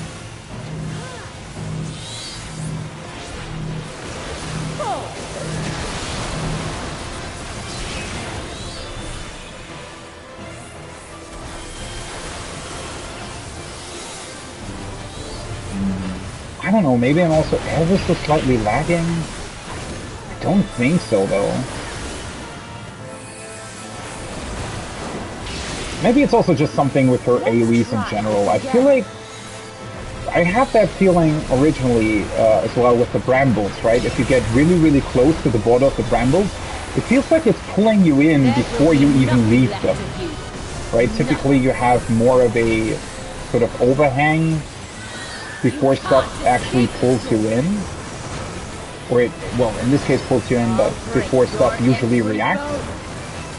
I don't know, maybe I'm also ever so slightly lagging? I don't think so, though. Maybe it's also just something with her AoEs in general. I feel like I had that feeling originally as well with the brambles, right? If you get really, really close to the border of the brambles, it feels like it's pulling you in before you even leave them, right? Typically you have more of a sort of overhang before stuff actually pulls you in. Or it, well, in this case pulls you in, but before stuff usually reacts.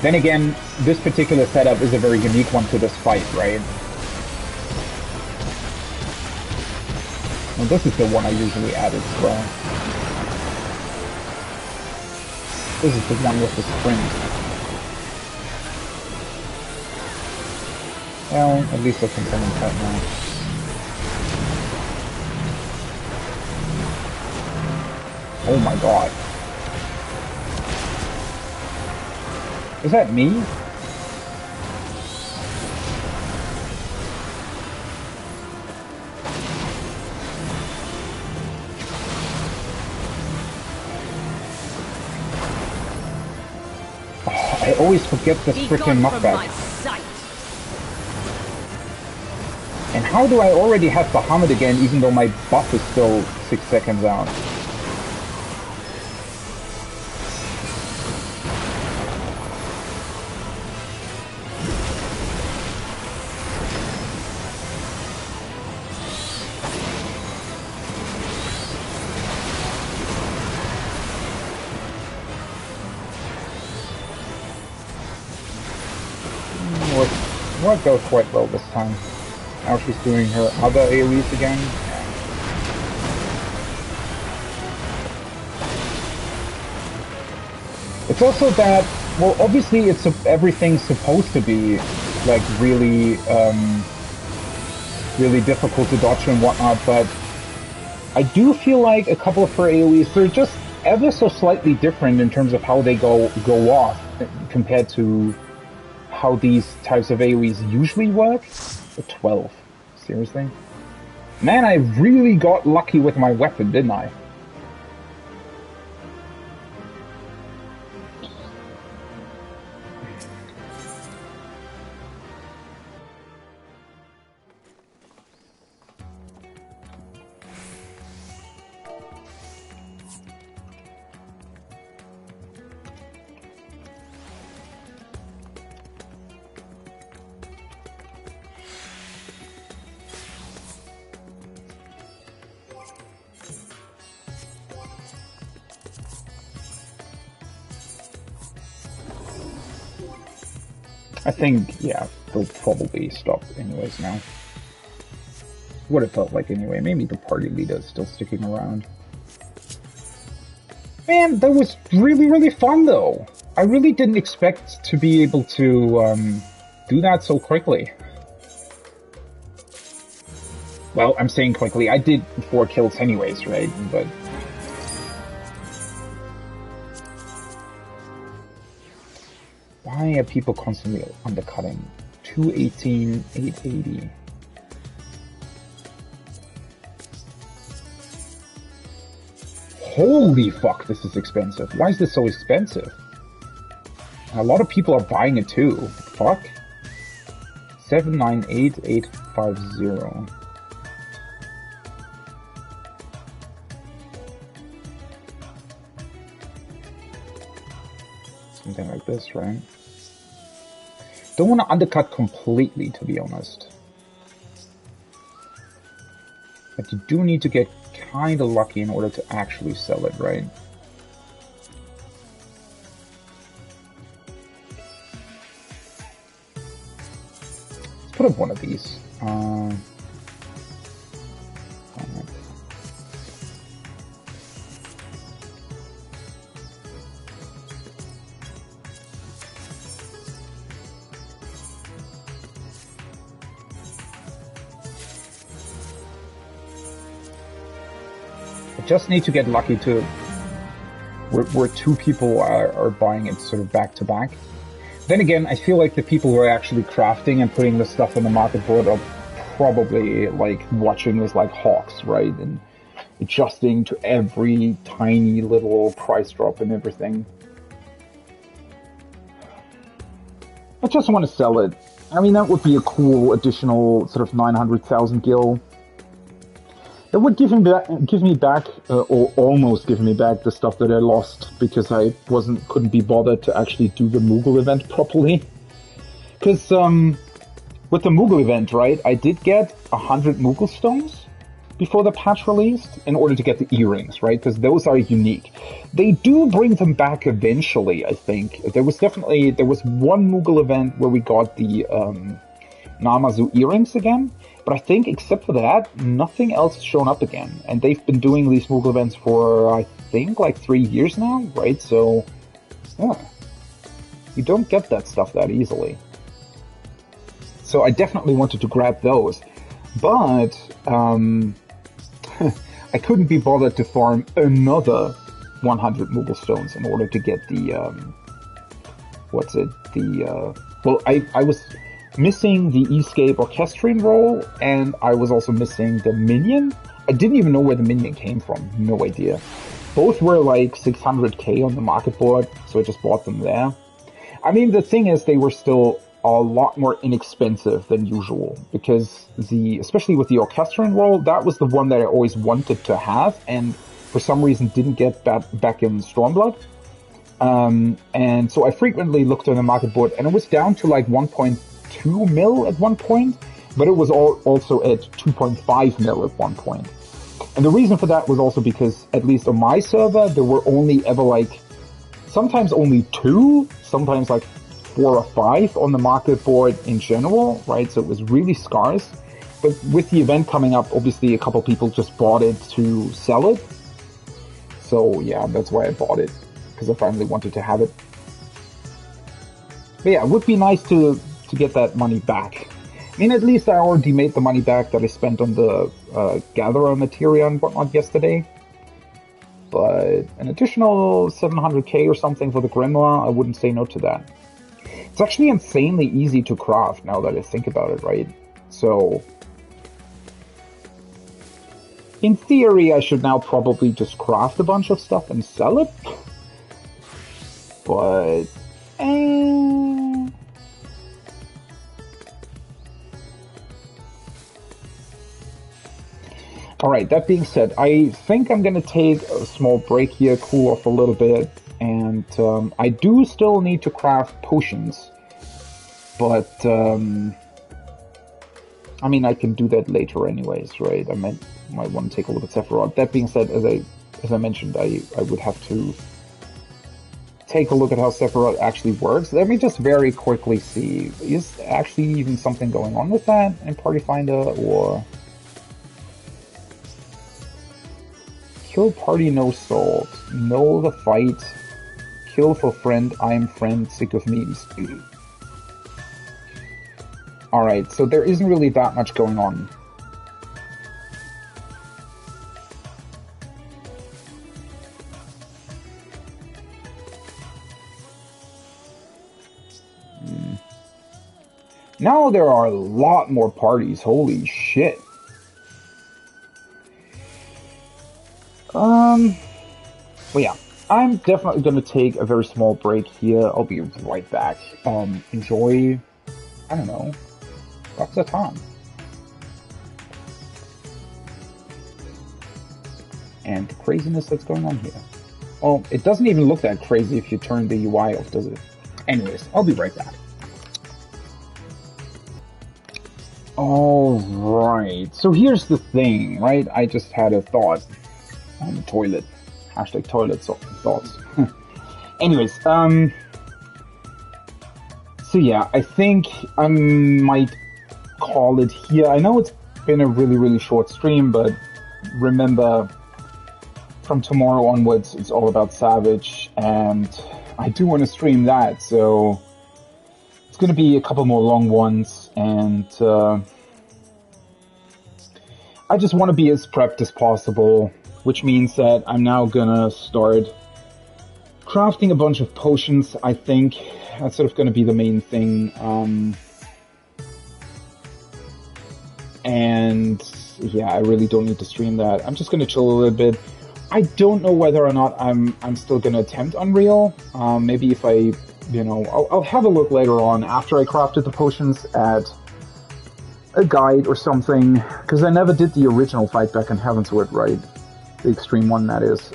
Then again, this particular setup is a very unique one to this fight, right? Well, this is the one I usually add as well. This is the one with the sprint. Well, at least I can send him cut now. Oh my god. Is that me? Oh, I always forget this freaking knockback. And how do I already have Bahamut again even though my buff is still 6 seconds out? Worked out quite well this time. Now she's doing her other AoEs again. It's also that, well, obviously it's everything's supposed to be like really, really difficult to dodge and whatnot, but I do feel like a couple of her AoEs, they're just ever so slightly different in terms of how they go off. compared to how these types of AoEs usually work. A 12. Seriously? Man, I really got lucky with my weapon, didn't I? I think, yeah, they'll probably stop anyways now. What it felt like anyway. Maybe the party leader is still sticking around. Man, that was really, really fun though. I really didn't expect to be able to do that so quickly. Well, I'm saying quickly. I did 4 kills anyways, right? But why are people constantly undercutting? 218, 880. Holy fuck, this is expensive. Why is this so expensive? A lot of people are buying it too. Fuck. 798850. Something like this, right? Don't want to undercut completely, to be honest. But you do need to get kind of lucky in order to actually sell it, right? Let's put up one of these. Just need to get lucky to where 2 people are buying it sort of back to back. Then again, I feel like the people who are actually crafting and putting the stuff on the market board are probably like watching this like hawks, right? And adjusting to every tiny little price drop and everything. I just want to sell it. I mean, that would be a cool additional sort of 900,000 gil. It would give me back, or almost give me back the stuff that I lost because I couldn't be bothered to actually do the Moogle event properly. Because with the Moogle event, right, I did get 100 Moogle stones before the patch released in order to get the earrings, right? Because those are unique. They do bring them back eventually, I think. There was one Moogle event where we got the Namazu earrings again. But I think, except for that, nothing else has shown up again. And they've been doing these Moogle events for, I think, like 3 years now, right? So, yeah. You don't get that stuff that easily. So I definitely wanted to grab those. But, I couldn't be bothered to farm another 100 Moogle stones in order to get the, well, I was missing the Escape Orchestrion role, and I was also missing the minion. I didn't even know where the minion came from. No idea. Both were like 600k on the market board, so I just bought them there. I mean, the thing is, they were still a lot more inexpensive than usual, because especially with the Orchestrion role, that was the one that I always wanted to have, and for some reason didn't get back in Stormblood. And so I frequently looked on the market board, and it was down to like 1.2 mil at one point, but it was also at 2.5 mil at one point. And the reason for that was also because, at least on my server, there were only ever like, sometimes only 2, sometimes like 4 or 5 on the market board in general, right? So it was really scarce. But with the event coming up, obviously a couple people just bought it to sell it. So yeah, that's why I bought it, because I finally wanted to have it. But yeah, it would be nice to get that money back. I mean, at least I already made the money back that I spent on the Gatherer materia and whatnot yesterday. but an additional 700k or something for the Grimoire, I wouldn't say no to that. It's actually insanely easy to craft now that I think about it, right? So, in theory, I should now probably just craft a bunch of stuff and sell it. But, Alright, that being said, I think I'm gonna take a small break here, cool off a little bit, and I do still need to craft potions, but I mean, I can do that later anyways, right? I might want to take a look at Sephiroth. That being said, as I mentioned, I would have to take a look at how Sephiroth actually works. Let me just very quickly see, is actually even something going on with that in Party Finder, or... Kill party, no salt. Know the fight. Kill for friend, I am friend, sick of memes. Alright, so there isn't really that much going on. Now there are a lot more parties, holy shit. Well, yeah, I'm definitely going to take a very small break here. I'll be right back. Enjoy, I don't know, lots of time. And the craziness that's going on here. Well, it doesn't even look that crazy if you turn the UI off, does it? Anyways, I'll be right back. Alright, so here's the thing, right? I just had a thought on the toilet. Hashtag toilet thoughts. Anyways, so yeah, I think I might call it here. I know it's been a really, really short stream, but remember, from tomorrow onwards, it's all about Savage, and I do want to stream that, so it's going to be a couple more long ones, and I just want to be as prepped as possible, which means that I'm now gonna start crafting a bunch of potions. I think that's sort of gonna be the main thing. And yeah, I really don't need to stream that. I'm just gonna chill a little bit. I don't know whether or not I'm still gonna attempt Unreal. Maybe if I, you know, I'll have a look later on after I crafted the potions at a guide or something, because I never did the original fight back in Heavensward, right? The extreme one, that is.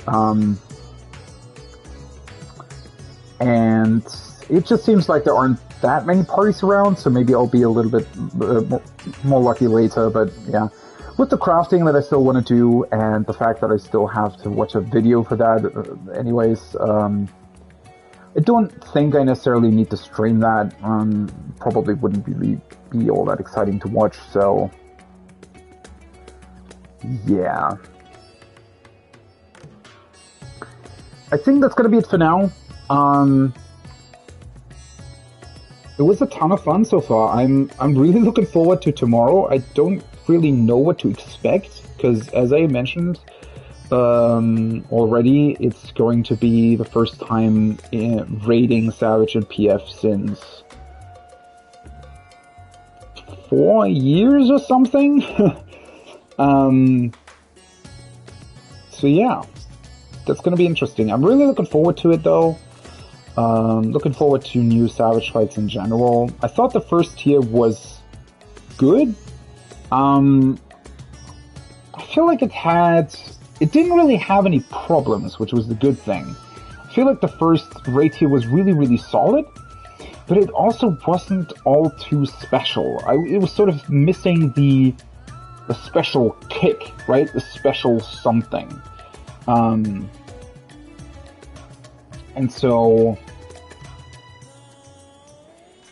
And it just seems like there aren't that many parties around, so maybe I'll be a little bit more lucky later, but yeah. With the crafting that I still want to do, and the fact that I still have to watch a video for that anyways, I don't think I necessarily need to stream that. Probably wouldn't really be all that exciting to watch, so yeah. I think that's gonna be it for now. It was a ton of fun so far. I'm really looking forward to tomorrow. I don't really know what to expect, because as I mentioned already, it's going to be the first time raiding Savage and PF since 4 years or something. So yeah, that's going to be interesting. I'm really looking forward to it, though. Looking forward to new Savage fights in general. I thought the first tier was good. I feel like it didn't really have any problems, which was the good thing. I feel like the first raid tier was really, really solid, but it also wasn't all too special. It was sort of missing the special kick, right? The special something. And so,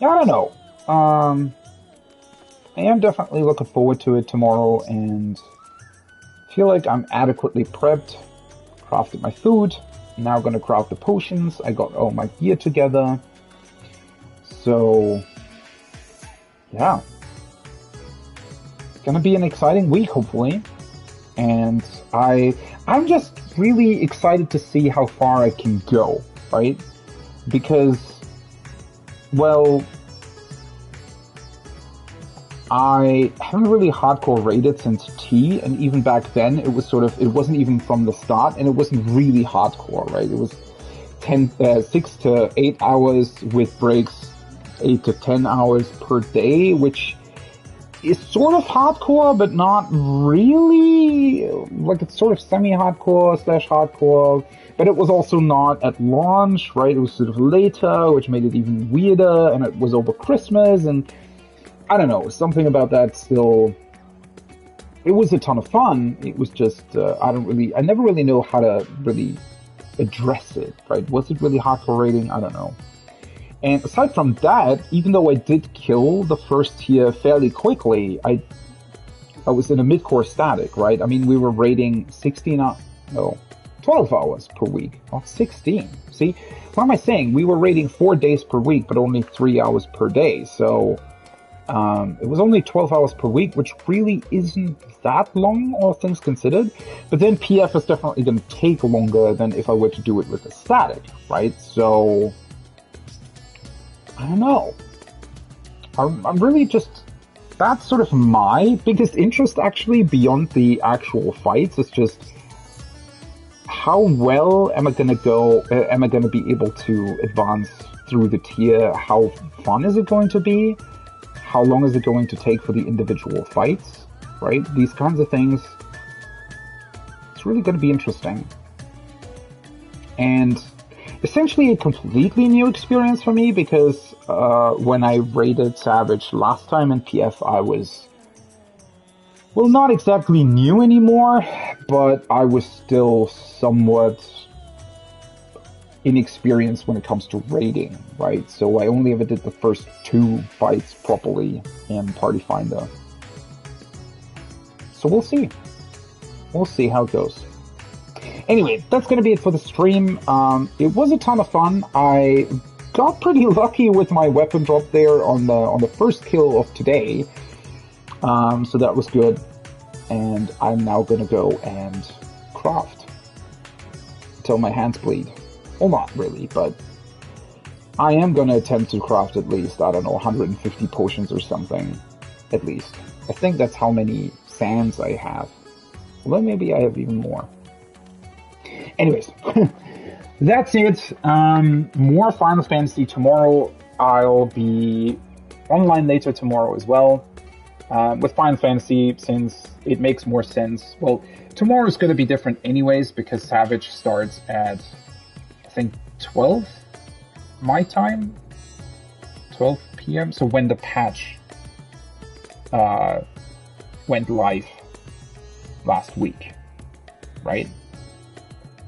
I don't know. I am definitely looking forward to it tomorrow, and feel like I'm adequately prepped. Crafted my food. Now gonna craft the potions. I got all my gear together. So, yeah. It's gonna be an exciting week, hopefully. And I'm just really excited to see how far I can go, right? Because, well, I haven't really hardcore raided since T, and even back then it wasn't even from the start, and it wasn't really hardcore, right? It was 6 to 8 hours with breaks, 8 to 10 hours per day, which is sort of hardcore, but not really. Like, it's sort of semi-hardcore / hardcore, but it was also not at launch, right? It was sort of later, which made it even weirder, and it was over Christmas, and I don't know, something about that still. It was a ton of fun. It was just, I never really know how to really address it, right? Was it really hardcore raiding? I don't know. And aside from that, even though I did kill the first tier fairly quickly, I was in a mid-core static, right? I mean, we were raiding 12 hours per week, not 16. See, what am I saying? We were raiding 4 days per week, but only 3 hours per day. So it was only 12 hours per week, which really isn't that long, all things considered. But then PF is definitely going to take longer than if I were to do it with a static, right? So I don't know. I'm really just... That's sort of my biggest interest, actually, beyond the actual fights. It's just, how well am I going to go? Am I going to be able to advance through the tier? How fun is it going to be? How long is it going to take for the individual fights? Right? These kinds of things. It's really going to be interesting. And essentially a completely new experience for me, because when I raided Savage last time in PF, I was, well, not exactly new anymore, but I was still somewhat inexperienced when it comes to raiding, right? So I only ever did the first 2 fights properly in Party Finder. So we'll see. We'll see how it goes. Anyway, that's going to be it for the stream. It was a ton of fun. I got pretty lucky with my weapon drop there on the first kill of today. So that was good. And I'm now going to go and craft until my hands bleed. Well, not really, but I am going to attempt to craft at least, I don't know, 150 potions or something. At least. I think that's how many sands I have. Well, maybe I have even more. Anyways, that's it. More Final Fantasy tomorrow. I'll be online later tomorrow as well. With Final Fantasy, since it makes more sense. Well, tomorrow is going to be different anyways, because Savage starts at, I think, 12 my time? 12 p.m.? So when the patch went live last week, right?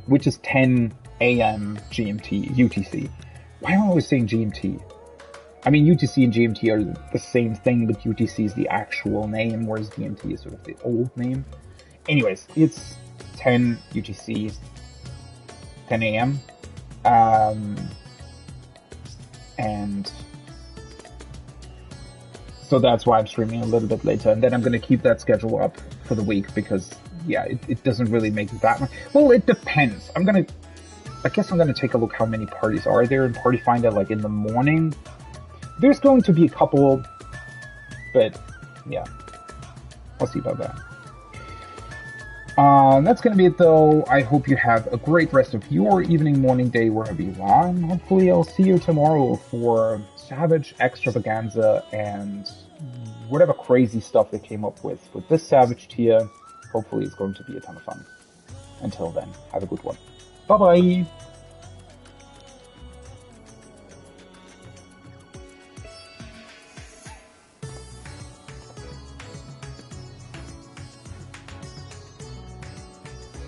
Which is 10 a.m. GMT, UTC. Why am I always saying GMT? I mean, UTC and GMT are the same thing, but UTC is the actual name, whereas GMT is sort of the old name. Anyways, it's 10 UTC, 10 a.m. And so that's why I'm streaming a little bit later, and then I'm going to keep that schedule up for the week, because yeah, it doesn't really make that much. Well, it depends. I guess I'm gonna take a look how many parties are there in Party Finder, like in the morning. There's going to be a couple, but yeah, I'll see about that. That's gonna be it though. I hope you have a great rest of your evening, morning, day, wherever you are, and hopefully I'll see you tomorrow for Savage Extravaganza and whatever crazy stuff they came up with this Savage tier. Hopefully it's going to be a ton of fun. Until then, have a good one. Bye-bye!